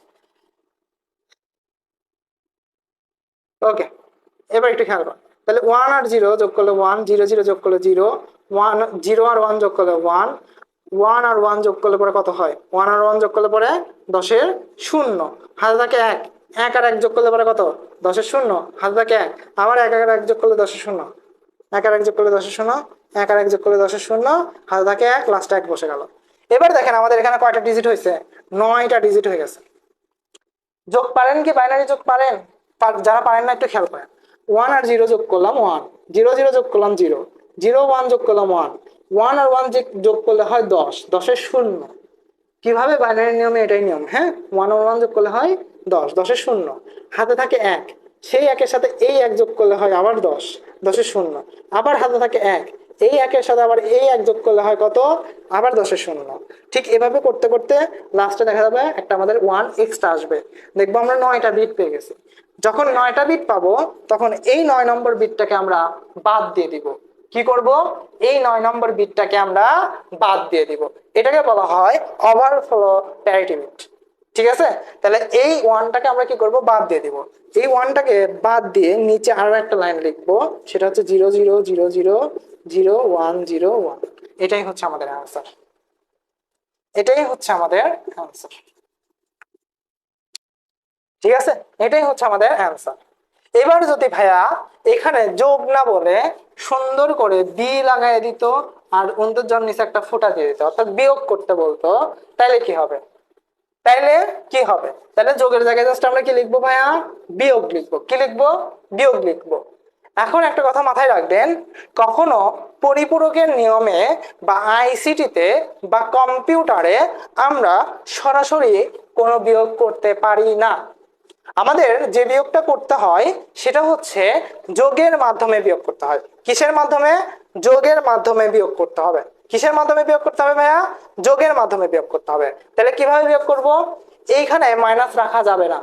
ওকে, এবার একটু খেয়াল করুন। তাহলে 1 আর 0 যোগ করলে 1, 0 0 যোগ করলে 0, 1 0 আর 1 যোগ করলে 1, 1 আর 1 যোগ করলে পরে কত হয়? 1 আর 1 যোগ করলে পরে 10-এর শূন্য, হাতে থাকে 1। 1 আর 1 যোগ করলে পরে কত? 10-এর শূন্য, হাতে থাকে 1। আবার 1 আর 1 যোগ করলে 10-এর শূন্য, 1 আর 1 যোগ করলে 10-এর শূন্য, 1 আর 1 যোগ করলে 10-এর শূন্য, হাতে থাকে 1, লাস্টে 1 বসে গেল। এবার দেখেন আমাদের এখানে কয়টা ডিজিট হয়েছে? 9টা ডিজিট হয়ে গেছে। যোগ পারেন কি? বাইনারি যোগ পারেন? যারা পারেন না একটু খেয়াল করেন। 1 আর 0 যোগ করলাম 1, 0 0 যোগ করলাম 0, 0 1 যোগ করলাম 1, 1 আর 1 যোগ করলে হয় 10, 10-এর শূন্য। কিভাবে? বাইনারি নিয়মে এটাই নিয়ম। হ্যাঁ, 1 আর 1 যোগ করলে হয় 10, 10-এর শূন্য, হাতে থাকে 1। সেই একের সাথে এই 1 যোগ করলে হয় আবার 10, 10-এর শূন্য, আবার হাতে থাকে 1। এই একের সাথে আবার এই 1 যোগ করলে হয় কত? আবার 10-এর শূন্য। ঠিক এভাবে করতে করতে লাস্টে দেখা যাবে একটা আমাদের 1 এক্সট্রা আসবে। দেখবো আমরা 9টা বিট পেয়ে গেছি। যখন 9টা বিট পাবো, তখন এই 9 নম্বর বিটটাকে আমরা বাদ দিয়ে দিব। কি করব? এই 9 নম্বর বিটটাকে আমরা বাদ দিয়ে দিব। এটাকে বলা হয় ওভারফ্লো প্যারিটি বিট। ঠিক আছে, তাহলে এই ওয়ানটাকে আমরা কি করব? বাদ দিয়ে দিব। এই ওয়ানটাকে বাদ দিয়ে নিচে আরো একটা লাইন লিখবো, সেটা হচ্ছে 0 0 0 0 0 1 0 1। এটাই হচ্ছে আমাদের অ্যান্সার। এটাই হচ্ছে আমাদের অ্যান্সার। ঠিক আছে, এটাই হচ্ছে আমাদের অ্যান্সার। এবার যদি ভাইয়া এখানে যোগ না বলে সুন্দর করে বি লাগাই দিত আর অন্তর্জন নিচে একটা ফুটা দিয়ে দিত, অর্থাৎ বিয়োগ করতে বলতো, তাইলে কি হবে? তাইলে কি হবে? তাহলে যোগের জায়গায় জাস্ট আমরা কি লিখবো ভাইয়া? বিয়োগ লিখবো। কি লিখবো? বিয়োগ লিখবো। এখন একটা কথা মাথায় রাখবেন, কখনো পরিপূরকের নিয়মে বা আইসিটিতে বা কম্পিউটারে আমরা সরাসরি কোনো বিয়োগ করতে পারি না। আমাদের যে বিয়োগটা করতে হয় সেটা হচ্ছে যোগের মাধ্যমে বিয়োগ করতে হয়। কিসের মাধ্যমে? যোগের মাধ্যমে বিয়োগ করতে হবে। কিসের মাধ্যমে বিয়োগ করতে হবে ভাইয়া? যোগের মাধ্যমে বিয়োগ করতে হবে। তাহলে কিভাবে বিয়োগ করব? এইখানে মাইনাস রাখা যাবে না।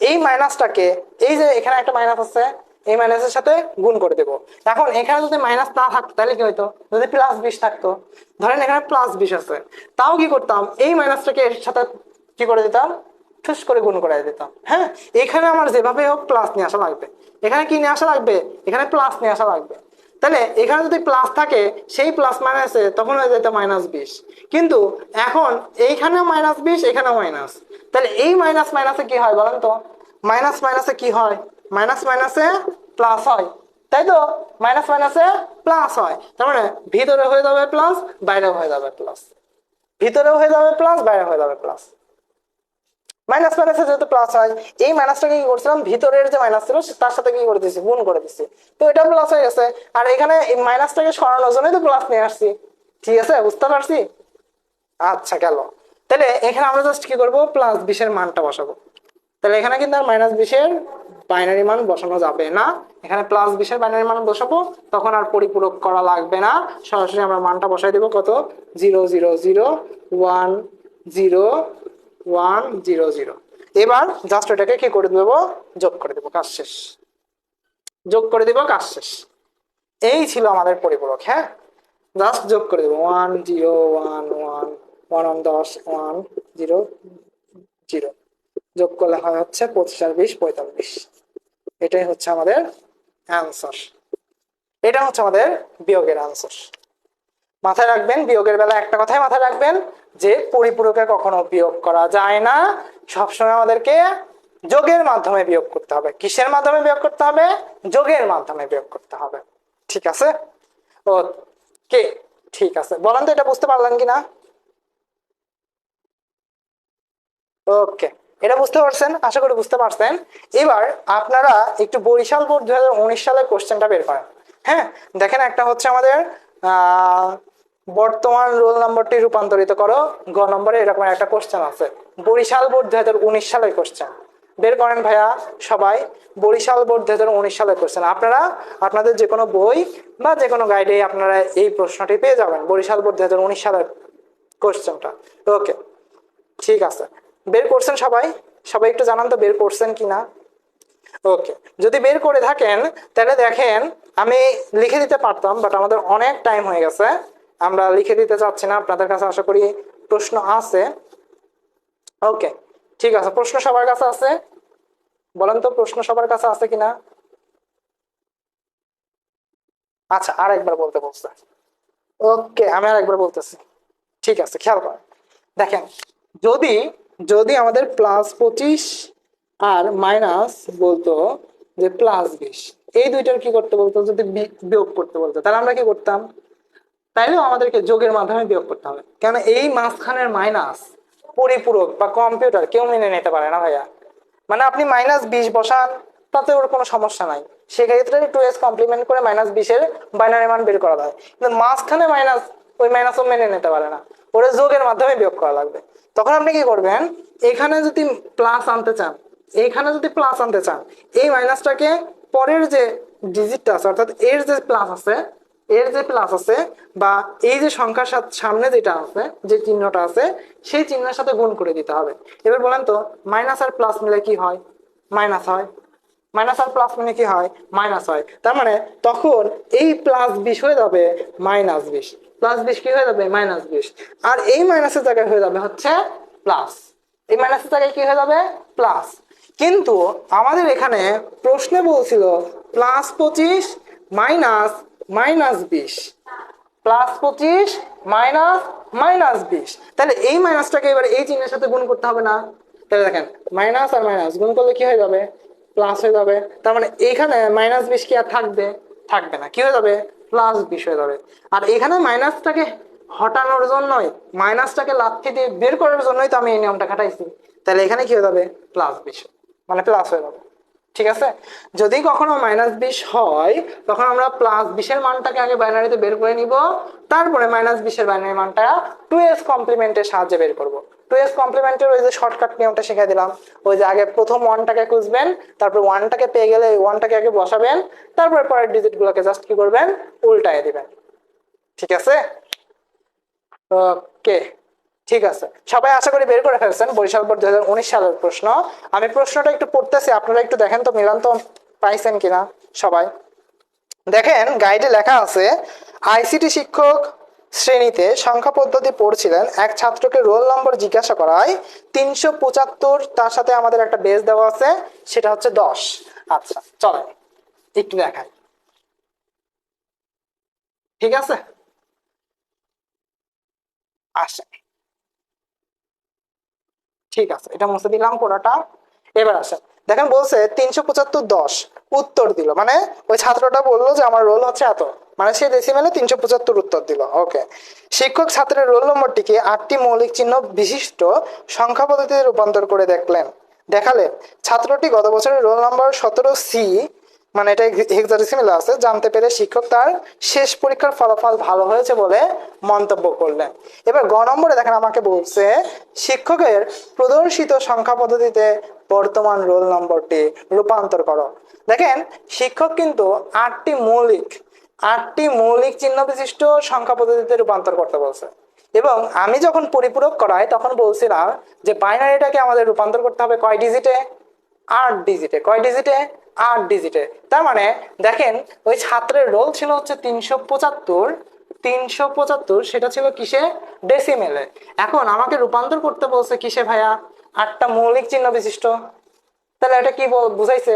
এই মাইনাসটাকে, এই যে এখানে একটা মাইনাস আছে, এই মাইনাসের সাথে গুণ করে দেব। এখন এখানে যদি মাইনাস না থাকতো তাহলে কি হইতো? যদি প্লাস 20 থাকতো, ধরেন এখানে প্লাস 20 আছে, তাও কি করতাম? এই মাইনাসটাকে এর সাথে কি করে দিতাম? ঠুস করে গুণ করে দিতাম। হ্যাঁ, এখানে আমার যেভাবে হোক প্লাস নিয়ে আসা লাগবে। এখানে কি নিয়ে আসা লাগবে? এখানে প্লাস নিয়ে আসা লাগবে। তাহলে এখানে যদি প্লাস থাকে, সেই প্লাস মাইনাসে তখন হয়ে যেত -20। কিন্তু এখন এইখানেও -20, এখানেও মাইনাস। তাহলে এই মাইনাস মাইনাসে কি হয় বলেন তো? মাইনাস মাইনাসে কি হয়? মাইনাস মাইনাসে প্লাস হয়, তাই তো? মাইনাস মাইনাসে প্লাস হয়, তার মানে ভিতরে হয়ে যাবে প্লাস, বাইরেও হয়ে যাবে প্লাস। ভিতরেও হয়ে যাবে প্লাস, বাইরে হয়ে যাবে প্লাস। মাইনাস মাইনাসে যেহেতু প্লাস হয়, এই মাইনাসটাকে কি করছিলাম? ভিতরের যে মাইনাস ছিল তার সাথে কি করে দিচ্ছি? গুণ করে দিচ্ছি। তো এটা প্লাস হয়ে গেছে। আর এখানে এই মাইনাসটাকে সরানোর জন্যই তো প্লাস নিয়ে আসছি। ঠিক আছে, বুঝতে পারছি? আচ্ছা, গেল। তাহলে এখানে আমরা জাস্ট কি করবো? +20-এর মানটা বসাবো। তাহলে এখানে কিন্তু আর -20-এর বাইনারি মান বসানো যাবে না। এখানে +20-এর বাইনারি মান বসাবো, তখন আর পরিপূরক করা লাগবে না। সরাসরি আমরা মানটা বসাই দেবো। কত? 0 0 0 1 0 1 0 0। এবার জাস্ট এটাকে কি করে দেবো? যোগ করে দেবো, কাজ শেষ। যোগ করে দেবো, কাজ শেষ। এই ছিল আমাদের পরিপূরক। হ্যাঁ, জাস্ট যোগ করে দেবো 1 0 1 1 1 10 1 0 0। যোগ করলে হয় হচ্ছে 25 আর 20 45। এটাই হচ্ছে আমাদের অ্যান্সার। এটা হচ্ছে আমাদের বিয়োগের অ্যান্সার। মাথায় রাখবেন, বিয়োগের বেলা একটা কথাই মাথায় রাখবেন, যে পরিপূরকে কখনো বিয়োগ করা যায় না, সবসময় আমাদেরকে যোগের মাধ্যমে বিয়োগ করতে হবে। কিসের মাধ্যমে বিয়োগ করতে হবে? যোগের মাধ্যমে বিয়োগ করতে হবে। ঠিক আছে? ওকে, ঠিক আছে। বলেন তো এটা বুঝতে পারলেন কিনা? ওকে, এটা বুঝতে পারছেন? আশা করি বুঝতে পারছেন। এবার আপনারা একটু বরিশাল বোর্ড 2019 সালের কোশ্চেনটা বের করেন। হ্যাঁ, দেখেন একটা হচ্ছে আমাদের বর্তমান রোল নাম্বারটি রূপান্তরিত করো, গ নম্বরে এরকম একটা কোশ্চেন আছে। বরিশাল বোর্ড 2019 সালের কোশ্চেন বের করেন ভাইয়া সবাই। বরিশাল বোর্ড 2019 সালের কোশ্চেন আপনারা আপনাদের যে কোনো বই বা যে কোনো গাইডে আপনারা এই প্রশ্নটি পেয়ে যাবেন, বরিশাল বোর্ড 2019 সালের কোশ্চেনটা। ওকে, ঠিক আছে। বের করছেন সবাই? সবাই একটু জানান তো বের করছেন কিনা। ওকে, যদি বের করে থাকেন তাহলে দেখেন আমি লিখে দিতে পারতাম, বাট আমাদের অনেক টাইম হয়ে গেছে, আমরা লিখে দিতে চাচ্ছি না। আপনাদের কাছে আশা করি প্রশ্ন আছে। ওকে, ঠিক আছে। প্রশ্ন সবার কাছে আছে? বলেন তো প্রশ্ন সবার কাছে আছে কিনা। আচ্ছা, আর একবার বলতে বলছে। ওকে, আমি আর একবার বলতেছি। ঠিক আছে, খেয়াল করেন। দেখেন, যদি যদি আমাদের +25 আর মাইনাস বলতো যে +20, এই দুইটার কি করতে বলতো, যদি বিয়োগ করতে বলতো, তাহলে আমরা কি করতাম? তাইলেও আমাদেরকে যোগের মাধ্যমে বিয়োগ করতে হবে, কেন এই মাঝখানের মাইনাস পরিপূরক বা কম্পিউটার কেউ মেনে নিতে পারে না ভাইয়া। মানে আপনি -20 বসান, তাতে ওর কোনো সমস্যা নাই, সেক্ষেত্রে 2s কমপ্লিমেন্ট করে -20-এর বাইনারি মান বের করা যায়। কিন্তু মাঝখানে মাইনাস, ওই মাইনাসও মেনে নিতে পারে না, ওরা যোগের মাধ্যমে বিয়োগ করা লাগবে। তখন আপনি কি করবেন, এখানে যদি প্লাস আনতে চান, এইখানে যদি প্লাস আনতে চান, এই মাইনাসটাকে পরের যে ডিজিটটা আছে, অর্থাৎ এর যে প্লাস আছে, এর যে প্লাস আছে বা এই যে সংখ্যার সামনে যেটা আছে, যে চিহ্নটা আছে, সেই চিহ্নের সাথে গুণ করে দিতে হবে। এবার বলেন তো মাইনাস আর প্লাস মিলে কি হয়? মাইনাস হয়। মাইনাস আর প্লাস মিলে কি হয়? মাইনাস হয়। তার মানে তখন এই +20 হয়ে যাবে -20, +20 কি হয়ে যাবে? -20। আর এই মাইনাসের জায়গায় হয়ে যাবে হচ্ছে প্লাস, এই মাইনাসের জায়গায় কি হয়ে যাবে? প্লাস। কিন্তু আমাদের এখানে প্রশ্নে বলছিল +25 মাইনাস -20, +25 মাইনাস -20। তাহলে এই মাইনাসটাকে এবার এই চিহ্নের সাথে গুণ করতে হবে না? তাহলে দেখেন, মাইনাস আর মাইনাস গুণ করলে কি হয়ে যাবে? প্লাস হয়ে যাবে। তার মানে এইখানে -20 কি আর থাকবে? থাকবে না। কি হয়ে যাবে? +20 হয়ে যাবে। আর এখানে মাইনাসটাকে হটানোর জন্যই, মাইনাসটাকে লাথি দিয়ে বের করার জন্যই তো আমি এই নিয়মটা খাটাইছি। তাহলে এখানে কি হয়ে যাবে? +20, মানে প্লাস হয়ে যাবে। ঠিক আছে? যদি কখনো -20 হয়, তখন আমরা +20-এর মানটাকে আগে বাইনারিতে বের করে নিব, তারপরে -20-এর বাইনারি মানটা 2s কমপ্লিমেন্টের সাহায্যে বের করব। 2s কমপ্লিমেন্টের ওই যে শর্টকাট নিয়মটা শিখিয়ে দিলাম, ওই যে আগে প্রথম 1টাকে খুঁজবেন, তারপর 1টাকে পেয়ে গেলে 1টাকে আগে বসাবেন, তারপর পরের ডিজিটগুলোকে জাস্ট কি করবেন? উল্টায় দিবেন। ঠিক আছে? ওকে, ঠিক আছে। সবাই আশা করি বের করে ফেলছেন বরিশাল বোর্ড 2019 সালের প্রশ্ন। আমি প্রশ্নটা একটু পড়তেছি, আপনারা একটু দেখেন তো মিলান তো পাইছেন কিনা সবাই। দেখেন গাইডে লেখা আছে, আইসিটি শিক্ষক শ্রেণীতে সংখ্যা পদ্ধতি পড়ছিলেন, এক ছাত্রকে রোল নম্বর জিজ্ঞাসা করায় 375, তার সাথে আমাদের একটা বেস দেওয়া আছে, সেটা হচ্ছে 10। আচ্ছা চলেন একটু দেখাই। ঠিক আছে, আসেন। ঠিক আছে, এটা মুছে দিলাম পুরোটা। এবার আসেন, দেখেন বলছে 375 10 উত্তর দিল, মানে ওই ছাত্রটা বললো যে আমার রোল হচ্ছে এত, মানে সে ডেসিমেলে 375 উত্তর দিল। ওকে, শিক্ষক ছাত্রের রোল নম্বরটিকে 8টি মৌলিক চিহ্ন বিশিষ্ট সংখ্যা পদ্ধতিতে রূপান্তর করে দেখালেন। ছাত্রটি গত বছরের রোল নম্বর 17C, মানে এটা হেক্সাডেসিমেলে আছে, জানতে পেরে শিক্ষক তার শেষ পরীক্ষার ফলাফল ভালো হয়েছে বলে মন্তব্য করলেন। এবার গ নম্বরে দেখেন আমাকে বলছে শিক্ষকের প্রদর্শিত সংখ্যা পদ্ধতিতে বর্তমান রোল নম্বরটি রূপান্তর করো। দেখেন শিক্ষক কিন্তু 8টি মৌলিক চিহ্ন বিশিষ্ট সংখ্যা পদ্ধতিতে রূপান্তর করতে বলছে। এবং আমি যখন পরিপূরক করাই তখন বলছিলাম যে বাইনারিটাকে আমাদের রূপান্তর করতে হবে কয় ডিজিটে? 8 ডিজিটে। কয় ডিজিটে? 8 ডিজিটে। তার মানে দেখেন ওই ছাত্রের রোল ছিল হচ্ছে 375, সেটা ছিল কিসে? ডেসিমেলে। এখন আমাকে রূপান্তর করতে বলছে কিসে ভাইয়া? 8টা মৌলিক চিহ্ন বিশিষ্ট। তাহলে এটা কি বুঝাইছে?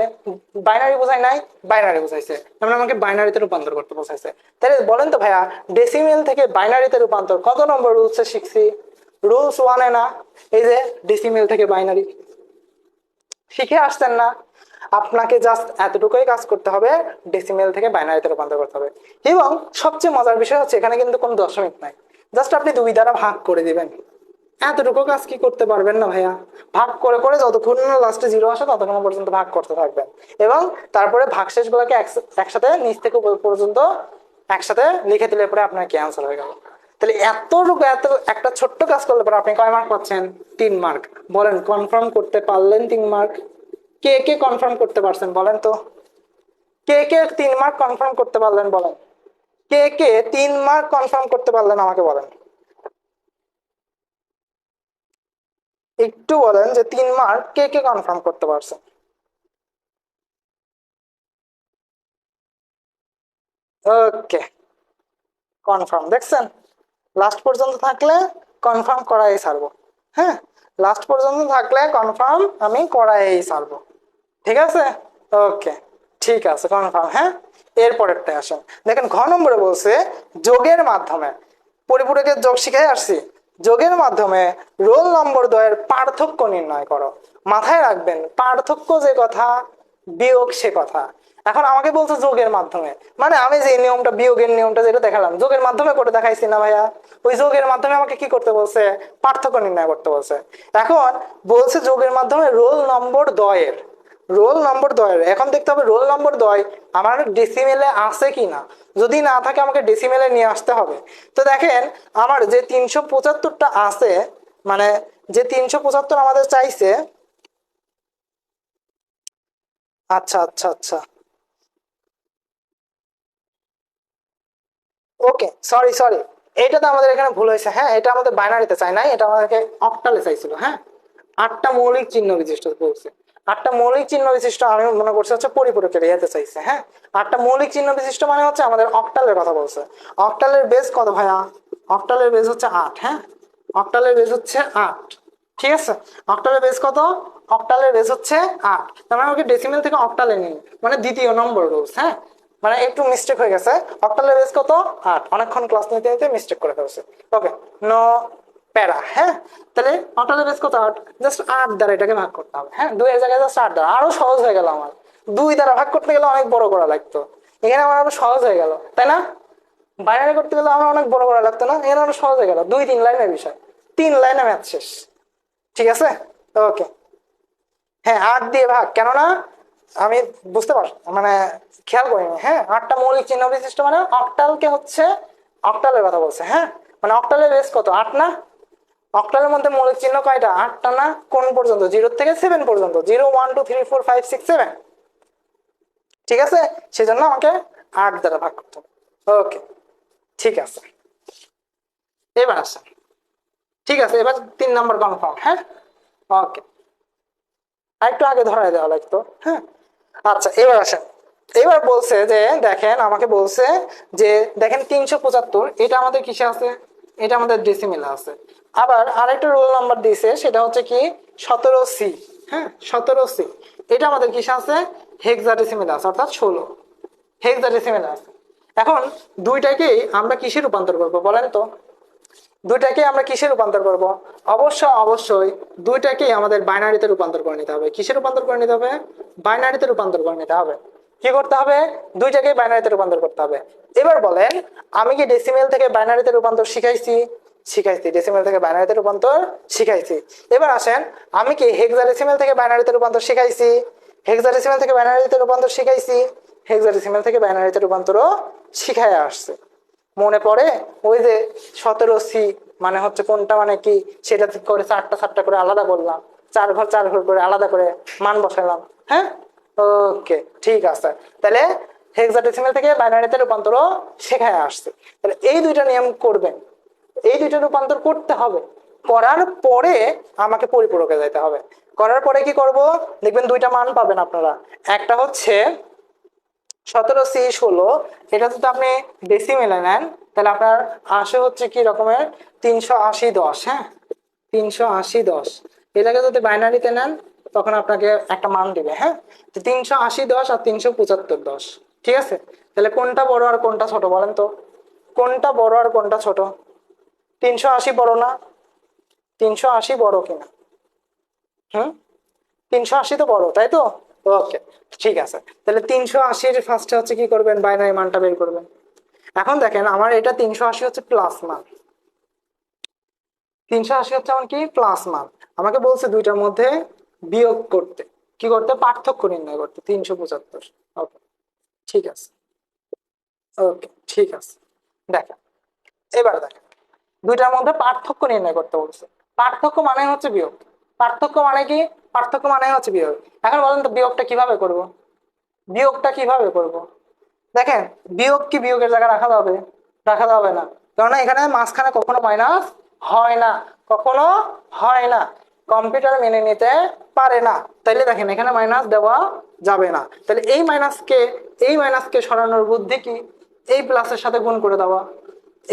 বাইনারি বুঝাই নাই? বাইনারি বুঝাইছে। তার আমাকে বাইনারিতে রূপান্তর করতে বলছে। তাহলে বলেন তো ভাইয়া, ডেসিমেল থেকে বাইনারিতে রূপান্তর কত নম্বর রুলসে শিখছি? রুলস ওয়ানে না, এই যে ডেসিমেল থেকে বাইনারি শিখে আসছেন না, আপনাকে জাস্ট এতটুকুই কাজ করতে হবে, ডেসিমেল থেকে বাইনারিতে রূপান্তর করতে হবে। এবং সবচেয়ে মজার বিষয় হচ্ছে এখানে কিন্তু কোনো দশমিক নাই, জাস্ট আপনি 2 দ্বারা ভাগ করে দিবেন। এতটুকু কাজ কি করতে পারবেন না ভাইয়া? ভাগ করে করে যতক্ষণ না লাস্টে 0 আসে ততক্ষণ পর্যন্ত ভাগ করতে থাকবেন, এবং তারপরে ভাগশেষ গুলোকে একসাথে নিচ থেকে উপর পর্যন্ত একসাথে লিখে দিলে পরে আপনার কি অ্যান্সার হয়ে গেল। তাহলে এতটুকু এত একটা ছোট্ট কাজ করলে পরে আপনি কয় মার্ক পাচ্ছেন? 3 মার্ক। বলেন কনফার্ম করতে পারলেন 3 মার্ক? কে কে কনফার্ম করতে পারছেন বলেন তো? কে কে 3 মার্ক কনফার্ম করতে পারলেন বলেন? কে কে 3 মার্ক কনফার্ম করতে পারলেন আমাকে বলেন, একটু বলেন যে 3 মার্ক কে কে কনফার্ম করতে পারছেন? ওকে, কনফার্ম। দেখছেন, লাস্ট পর্যন্ত থাকলে কনফার্ম করাই ছাড়বো। হ্যাঁ, লাস্ট পর্যন্ত থাকলে কনফার্ম আমি করাই ছাড়বো। ঠিক আছে, ওকে, ঠিক আছে, কনফার্ম। হ্যাঁ, এরপরেরটা আসেন। দেখেন ঘ নম্বরে বলছে যোগের মাধ্যমে, পরিপূরকের যোগ শিখাই আসছি, যোগের মাধ্যমে রোল নম্বর দ্বয়ের পার্থক্য নির্ণয় করো। মাথায় রাখবেন, পার্থক্য যে কথা, বিয়োগ সে কথা। এখন আমাকে বলছে যোগের মাধ্যমে, মানে আমি যে নিয়মটা, বিয়োগের নিয়মটা যেটা দেখালাম, যোগের মাধ্যমে করে দেখাইছি না ভাইয়া? ওই যোগের মাধ্যমে আমাকে কি করতে বলছে? পার্থক্য নির্ণয় করতে বলছে। এখন বলছে যোগের মাধ্যমে রোল নম্বর দ্বয়ের, রোল নম্বর দ্বয়ের, এখন দেখতে হবে রোল নম্বর দ্বয় আমার ডেসিমেলে আছে কিনা। যদি না থাকে আমাকে ডেসিমেলে নিয়ে আসতে হবে। তো দেখেন আমার যে 375টা আছে, মানে যে 375 আমাদের চাইছে। আচ্ছা আচ্ছা আচ্ছা, ওকে, সরি সরি, এটা তো আমাদের এখানে ভুল হয়েছে। হ্যাঁ, এটা আমাদের বাইনারিতে চাই নাই, এটা আমাদেরকে অক্টালে চাইছিল। হ্যাঁ, 8টা মৌলিক চিহ্ন বিশিষ্ট বলছে। 8টা মৌলিক চিহ্ন বিশিষ্ট আমি মনে করছি হচ্ছে পরিপূরকের ইয়েতে চাইছে। হ্যাঁ, 8টা মৌলিক চিহ্ন বিশিষ্ট মানে হচ্ছে আমাদের অক্টালের কথা বলছে। অক্টালের বেস কত ভাইয়া? অক্টালের বেস হচ্ছে 8। হ্যাঁ, অক্টালের বেস হচ্ছে 8। ঠিক আছে, অক্টালের বেস কত? অক্টালের বেস হচ্ছে 8। তার মানে আমাকে ডেসিমেল থেকে অক্টালে নিন, মানে দ্বিতীয় নম্বর রুলস। হ্যাঁ, মানে একটু মিস্টেক হয়ে গেছে। অক্টালের বেস কত? 8। অনেকক্ষণ ক্লাস নিতে নিতে মিস্টেক করে ফেলছে। ওকে, নো প্যারা। হ্যাঁ, তাহলে অক্টালের বেস কত? 8। জাস্ট 8 দ্বারা এটাকে ভাগ করতে হবে। হ্যাঁ, 2 এর জায়গায় জাস্ট 8 দ্বারা, আরো সহজ হয়ে গেল আমার। 2 দ্বারা ভাগ করতে গেলে অনেক বড় করা লাগতো, এখানে আমার আরো সহজ হয়ে গেল, তাই না? বাইরে করতে গেলে আমার অনেক বড় করা লাগতো না, এখানে আরো সহজ হয়ে গেল। 2-3 লাইনের বিষয়, 3 লাইনে ম্যাথ শেষ। ঠিক আছে, ওকে। হ্যাঁ, 8 দিয়ে ভাগ, কেননা আমি বুঝতে পার মানে খেয়াল করিনি। হ্যাঁ, 8টা মৌলিক চিহ্ন বিশিষ্ট মানে অক্টালকে হচ্ছে, অক্টালের কথা বলছে। হ্যাঁ, মানে অক্টালের বেস কত? 8 না? অক্টালের মধ্যে মৌলিক চিহ্ন কয়টা? 8টা না? কোন পর্যন্ত? 0 থেকে 7 পর্যন্ত। 0 1 2 3 4 5 6 7। ঠিক আছে, সেজন্য আমাকে 8 দ্বারা ভাগ করতে হবে। ওকে, ঠিক আছে, এবার আসেন। ঠিক আছে, এবার 3 নম্বর কনফার্ম। হ্যাঁ, ওকে, আরেকটু আগে ধরাই দেওয়া লাগতো। হ্যাঁ, আচ্ছা, এবার আসেন। এবার বলছে যে দেখেন, আমাকে বলছে যে দেখেন 375 এটা আমাদের কিসে আছে? এটা আমাদের ডেসিমেলে আছে। আবার আরেকটা রোল নাম্বার দিয়েছে, সেটা হচ্ছে কি 17C। হ্যাঁ, 17C এটা আমাদের কিসে আছে? হেক্সাডেসিমেলে আছে, অর্থাৎ 16 হেক্সাডেসিমেলে আছে। এখন দুইটাকেই আমরা কিসে রূপান্তর করবো বলেন তো? দুইটাকে আমরা কিসে রূপান্তর করব? অবশ্যই দুইটাকেই আমাদের বাইনারিতে রূপান্তর করে নিতে হবে। কিসে রূপান্তর করে নিতে হবে? বাইনারিতে রূপান্তর করে নিতে হবে। কি করতে হবে? দুইটাকেই বাইনারিতে রূপান্তর করতে হবে। এবার বলেন, আমি কি ডেসিমেল থেকে বাইনারিতে রূপান্তর শিখাইছি? শিখাইছি, ডেসিমেল থেকে বাইনারিতে রূপান্তর শিখাইছি। এবার আসেন, আমি কি হেক্সাডেসিমেল থেকে বাইনারিতে রূপান্তর শিখাইছি? হেক্সাডেসিমেল থেকে বাইনারিতে রূপান্তর শিখাইছি। হেক্সাডেসিমেল থেকে বাইনারিতে রূপান্তরও শিখাই আসছে। মনে পড়ে ওই যে 17C মানে হচ্ছে কোনটা, মানে কি সেটা ঠিক করে 4টা 4টা করে আলাদা করলাম, 4 ঘর 4 ঘর করে আলাদা করে মান বসালাম। হ্যাঁ, ওকে, ঠিক আছে। তাহলে হেক্সাডেসিমেল থেকে বাইনারিতে রূপান্তর শেখায় আসছে। তাহলে এই দুইটা নিয়ম করবেন, এই দুইটা রূপান্তর করতে হবে। করার পরে আমাকে পরিপূরকে যেতে হবে। করার পরে কি করব? দেখবেন দুইটা মান পাবেন আপনারা। একটা হচ্ছে 17C 16, এটা যদি আপনি ডেসিমেলে নেন তাহলে আপনার আসে হচ্ছে কি রকমের 380 10। হ্যাঁ, 380 10 এটাকে যদি বাইনারিতে নেন তখন আপনাকে একটা মান দিবে। হ্যাঁ, 380 10 আর 375 10। ঠিক আছে, তাহলে কোনটা বড় আর কোনটা ছোট বলেন তো? কোনটা বড় আর কোনটা ছোট? 380 বড় না? 380 বড় কিনা? 380 তো বড়, তাই তো? ওকে, ঠিক আছে। তাহলে 380 ফার্স্টে হচ্ছে কি করবেন, বাইনারি মানটা বের করবেন। এখন দেখেন আমার এটা 380 হচ্ছে প্লাস মান, 380 হচ্ছে আমার কি প্লাস মান। আমাকে বলছে দুইটার মধ্যে বিয়োগ করতে, কি করতে, পার্থক্য নির্ণয় করতে, 375। ওকে, ঠিক আছে। ওকে, ঠিক আছে। দেখেন, এবার দেখেন দুইটার মধ্যে পার্থক্য নির্ণয় করতে বলছে। পার্থক্য মানে হচ্ছে বিয়োগ। পার্থক্য মানে কি? পার্থক্য মানে হচ্ছে বিয়োগ। এখন বলেন তো বিয়োগটা কিভাবে করব? বিয়োগটা কিভাবে করব? দেখেন, বিয়োগ কি বিয়োগের জায়গায় রাখা যাবে? রাখা যাবে না, কারণ এখানে মাঝখানে কখনো মাইনাস হয় না, কখনো হয় না, কম্পিউটার মেনে নিতে পারে না। তাইলে দেখেন এখানে মাইনাস দেওয়া যাবে না। তাহলে এই মাইনাসকে সরানোর বুদ্ধি কি? এই প্লাসের সাথে গুণ করে দেওয়া,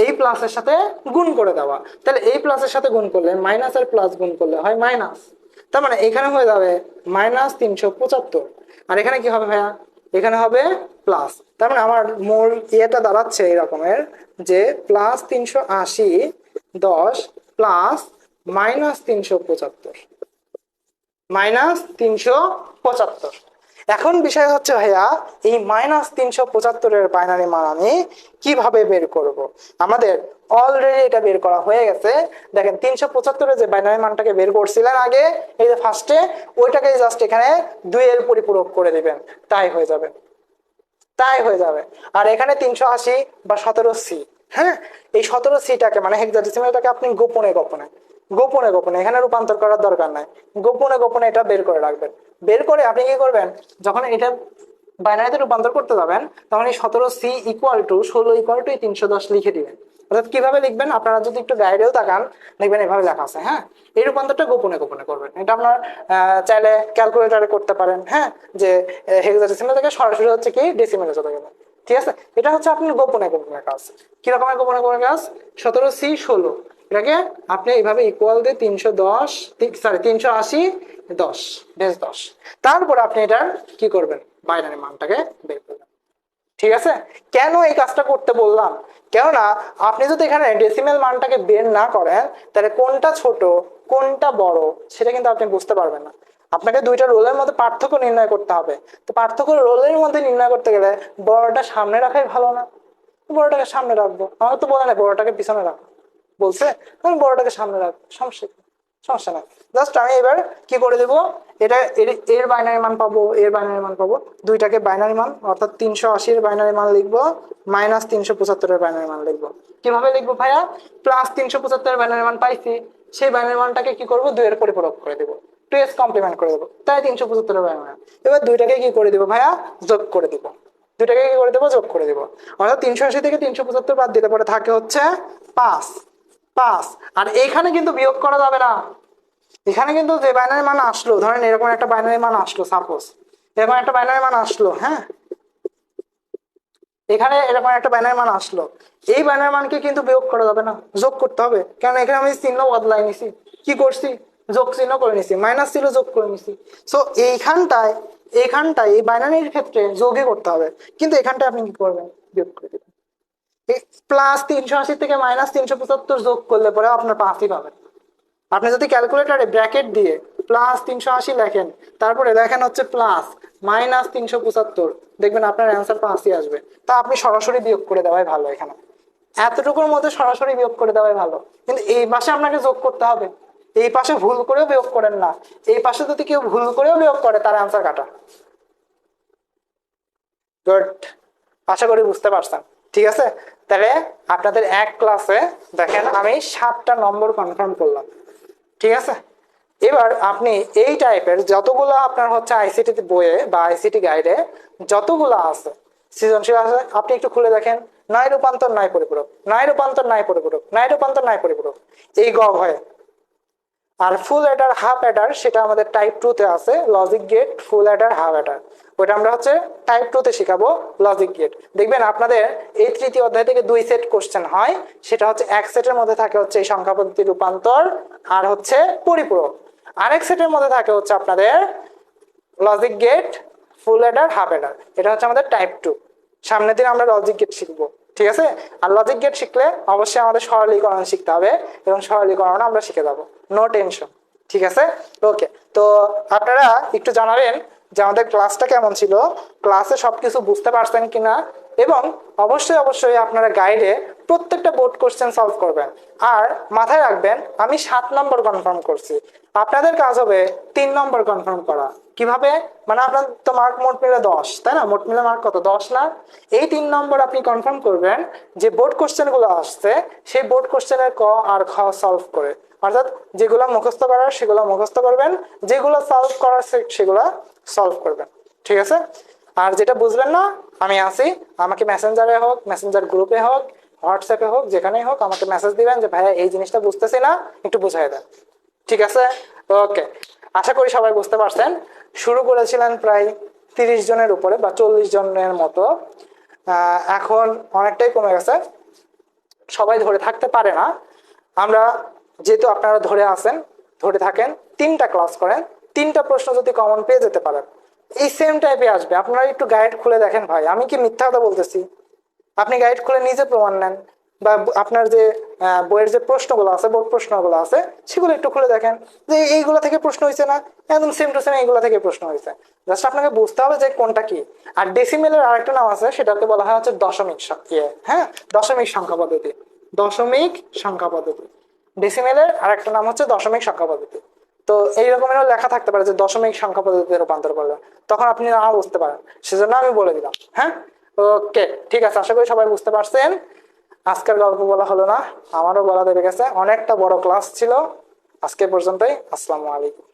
এই প্লাসের সাথে গুণ করে দেওয়া। তাহলে এই প্লাসের সাথে গুণ করলে মাইনাস আর প্লাস গুণ করলে হয় মাইনাস। তার মানে এখানে হয়ে যাবে -375। আর এখানে কি হবে ভাইয়া? এখানে হবে প্লাস। তার মানে আমার মূল ইয়েটা দাঁড়াচ্ছে এই রকমের, যে +380 10 প্লাস -375, -375। এখন বিষয় হচ্ছে ভাইয়া, এই -375-এর বাইনারি মান আমি কিভাবে বের করব? আমাদের অলরেডি এটা বের করা হয়ে গেছে। দেখেন 375-এর যে বাইনারি মানটাকে বের করছিলেন আগে, এই যে ফার্স্টে, ওইটাকে জাস্ট এখানে 2 এর পরিপূরক করে দিবেন, তাই হয়ে যাবে, তাই হয়ে যাবে। আর এখানে 380 বা 17C, হ্যাঁ, এই 17C-টাকে মানে হেক্সাডেসিমালটাকে আপনি গোপনে গোপনে গোপনে গোপনে এখানে রূপান্তর করার দরকার নাই, গোপনে গোপনে এটা বের করে রাখবেন। বের করে আপনি কি করবেন, যখন এটা বাইনারিতে রূপান্তর করতে যাবেন, তখন এই 17C = 16 = 310 লিখে দিবেন। অর্থাৎ কিভাবে লিখবেন, আপনারা যদি একটু গাইডেও তাকান দেখবেন এভাবে লেখা আছে। হ্যাঁ, এই রূপান্তরটা গোপনে গোপনে করবেন। এটা আপনার চাইলে ক্যালকুলেটরে করতে পারেন, হ্যাঁ, যে হেক্সাডেসিমাল থেকে সরাসরি হচ্ছে কি ডেসিমেলে চলে গেল। ঠিক আছে, এটা হচ্ছে আপনার গোপনে গোপনে কাজ। কি রকমের গোপনে গোপনে কাজ? 17C 16, এটাকে আপনি এইভাবে ইকুয়াল দিয়ে 310, সরি 380 10 10, তারপর আপনি এটার কি করবেন, বাইনারি মানটাকে বের করবেন। ঠিক আছে, কেন এই কাজটা করতে বললাম? কেননা আপনি যদি এখানে ডেসিমেল মানটাকে বের না করেন, তাহলে কোনটা ছোট কোনটা বড় সেটা কিন্তু আপনি বুঝতে পারবেন না। আপনাকে দুইটা রোলের মধ্যে পার্থক্য নির্ণয় করতে হবে। তো পার্থক্য রোলের মধ্যে নির্ণয় করতে গেলে বড়টা সামনে রাখাই ভালো না? বড়টাকে সামনে রাখবো, আমার তো বলে না বড়টাকে পিছনে রাখো, বলছে আমি বড়টাকে সামনে রাখবো, সমস্যা নাই। জাস্ট আমি এবার কি করে দেবো, এটা এর বাইনারি মান পাবো, এর বাইনারি মান পাবো, দুইটাকে বাইনারি মান, অর্থাৎ 380-এর বাইনারি মান লিখবো, -375-এর বাইনারি মান লিখবো। কিভাবে লিখবো ভাইয়া? +375-এর বাইনারি মান পাইছি, সেই বাইনারি মানটাকে কি করবো, 2 এর পরিপূরক করে দেবো, 2s কমপ্লিমেন্ট করে দেবো, তাই 375-এর বাইনারি মান। এবার দুইটাকে কি করে দেবো ভাইয়া, যোগ করে দেবো, দুটাকে কি করে দেবো, যোগ করে দেবো। অর্থাৎ 380 থেকে 375 বাদ দিতে পরে থাকে হচ্ছে 5 5। আর এইখানে কিন্তু বিয়োগ করা যাবে না। এখানে কিন্তু যে বাইনারি মান আসলো, ধরেন এরকম একটা বাইনারি মান আসলো, সাপোজ এরকম একটা বাইনারি মান আসলো, হ্যাঁ, এখানে এরকম একটা বাইনারি মান আসলো, এই বাইনারি মানকে কিন্তু বিয়োগ করা যাবে না, যোগ করতে হবে। কারণ এখানে আমি চিহ্ন বদলাই নিছি, কি করছি, যোগ চিহ্ন করে নিছি, মাইনাস ছিল যোগ করে নিছি। সো এইখানটায় এই বাইনারির ক্ষেত্রে যোগই করতে হবে, কিন্তু এখানটায় আপনি কি করবেন, বিয়োগ করে দেবেন। +380 থেকে -375 যোগ করলে পরে আপনার 5ই পাবেন। আপনি যদি ক্যালকুলেটরে ব্র্যাকেট দিয়ে +380 লেখেন, তারপরে দেখেন হচ্ছে +-375, দেখবেন আপনার অ্যান্সার 5ই আসবে। তা আপনি সরাসরি বিয়োগ করে দেওয়াই ভালো, এখানে এতটুকুর মধ্যে সরাসরি বিয়োগ করে দেওয়াই ভালো। কিন্তু এই পাশে আপনাকে যোগ করতে হবে, এই পাশে ভুল করেও বিয়োগ করেন না, এই পাশে যদি কেউ ভুল করেও বিয়োগ করে তার অ্যান্সার কাটা। গুড, আশা করি বুঝতে পারছেন। ঠিক আছে, তাহলে আপনাদের এক ক্লাসে দেখেন আমি 7টা নম্বর কনফার্ম করলাম। ঠিক আছে, এবার আপনি এই টাইপের যতগুলো আপনার হচ্ছে আইসিটি বইয়ে বা আইসিটি গাইডে যতগুলো আছে সৃজনশীল আছে, আপনি একটু খুলে দেখেন, নয় রূপান্তর নয় পরিপূরক, নয় রূপান্তর নয় পরিপূরক, নয় রূপান্তর নয় পরিপূরক, এই গ হয়। আর ফুল অ্যাডার হাফ অ্যাডার সেটা আমাদের টাইপ 2-তে আছে, logic gate full adder half adder, ওটা আমরা হচ্ছে টাইপ 2-তে শেখাবো, লজিক গেট। দেখবেন আপনাদের এই 3য় অধ্যায় থেকে 2 সেট কোশ্চেন হয়, সেটা হচ্ছে এক সেটের মধ্যে থাকে হচ্ছে এই সংখ্যা পদ্ধতি রূপান্তর আর হচ্ছে পরিপূরক, আরেক সেটের মধ্যে থাকে হচ্ছে আপনাদের logic gate full adder half adder, এটা হচ্ছে আমাদের টাইপ 2। সামনের দিন আমরা লজিক গেট শিখবো। ঠিক আছে। আর লজিক গেট শিখলে অবশ্যই আমাদের সরলীকরণ শিখতে হবে, এবং সরলীকরণ আমরা শিখে যাবো, নো টেনশন। ঠিক আছে, ওকে। তো আপনারা একটু জানাবেন যে আমাদের ক্লাসটা কেমন ছিল, ক্লাসে সবকিছু বুঝতে পারছেন কিনা, এবং অবশ্যই অবশ্যই আপনারা গাইডে প্রত্যেকটা বোর্ড কোশ্চেন সলভ করবেন। আর মাথায় রাখবেন আমি 7 নম্বর কনফার্ম করছি, আপনাদের কাজ হবে 3 নম্বর কনফার্ম করা। কিভাবে? মানে আপনার তো মার্ক মোট মিলে 10, তাই না? মোট মিলে মার্ক কত? 10 না? এই 3 নম্বর আপনি কনফার্ম করবেন যে বোর্ড কোশ্চেন গুলো আসছে সেই বোর্ড কোশ্চেনের ক আর খ সলভ করে, অর্থাৎ যেগুলো মুখস্থ করার সেগুলো মুখস্থ করবেন, যেগুলো সলভ করার সেগুলো সলভ করবেন। ঠিক আছে। আর যেটা বুঝবেন না, আমি আছি, আমাকে মেসেঞ্জারে হোক, মেসেঞ্জার গ্রুপে হোক, হোয়াটসঅ্যাপে হোক, যেখানেই হোক আমাকে মেসেজ দিবেন যে ভাইয়া এই জিনিসটা বুঝতেছি না, একটু বুঝাই দেন। ঠিক আছে, ওকে। আশা করি সবাই বুঝতে পারছেন। শুরু করেছিলেন প্রায় 30 জনের উপরে বা 40 জনের মতো, এখন অনেকটাই কমে গেছে, সবাই ধরে থাকতে পারে না। আমরা যেহেতু আপনারা ধরে আছেন, ধরে থাকেন, 3টা ক্লাস করেন, 3টা প্রশ্ন যদি কমন পেয়ে যেতে পারেন, এই সেম টাইপে আসবে। আপনারা একটু গাইড খুলে দেখেন ভাই, আমি কি মিথ্যা কথা বলতেছি? আপনি গাইড খুলে নিজে প্রমাণ নেন, বা আপনার যে বইয়ের যে প্রশ্নগুলো আছে, বোর্ড প্রশ্নগুলো আছে, সেগুলো একটু খুলে দেখেন যে এইগুলো থেকে প্রশ্ন হয়েছে না, একদম সেম টু সেম এইগুলো থেকে প্রশ্ন হয়েছে। জাস্ট আপনাকে বুঝতে হবে যে কোনটা কি। আর ডেসিমেলের আরেকটা নাম আছে, সেটাকে বলা হয় হচ্ছে দশমিক হ্যাঁ, দশমিক সংখ্যা পদ্ধতি। দশমিক সংখ্যা পদ্ধতি, ডেসিমেলের আরেকটা নাম হচ্ছে দশমিক সংখ্যা পদ্ধতি। তো এই রকমেরও লেখা থাকতে পারে যে দশমিক সংখ্যা পদ্ধতিতে রূপান্তর করলে, তখন আপনি না বুঝতে পারেন, সেজন্য আমি বলে দিলাম। হ্যাঁ, ওকে, ঠিক আছে। আশা করি সবাই বুঝতে পারছেন। আজকের গল্প বলা হলো না, আমারও বলা দেবে গেছে, অনেকটা বড় ক্লাস ছিল। আজকে পর্যন্তই, আসসালামু আলাইকুম।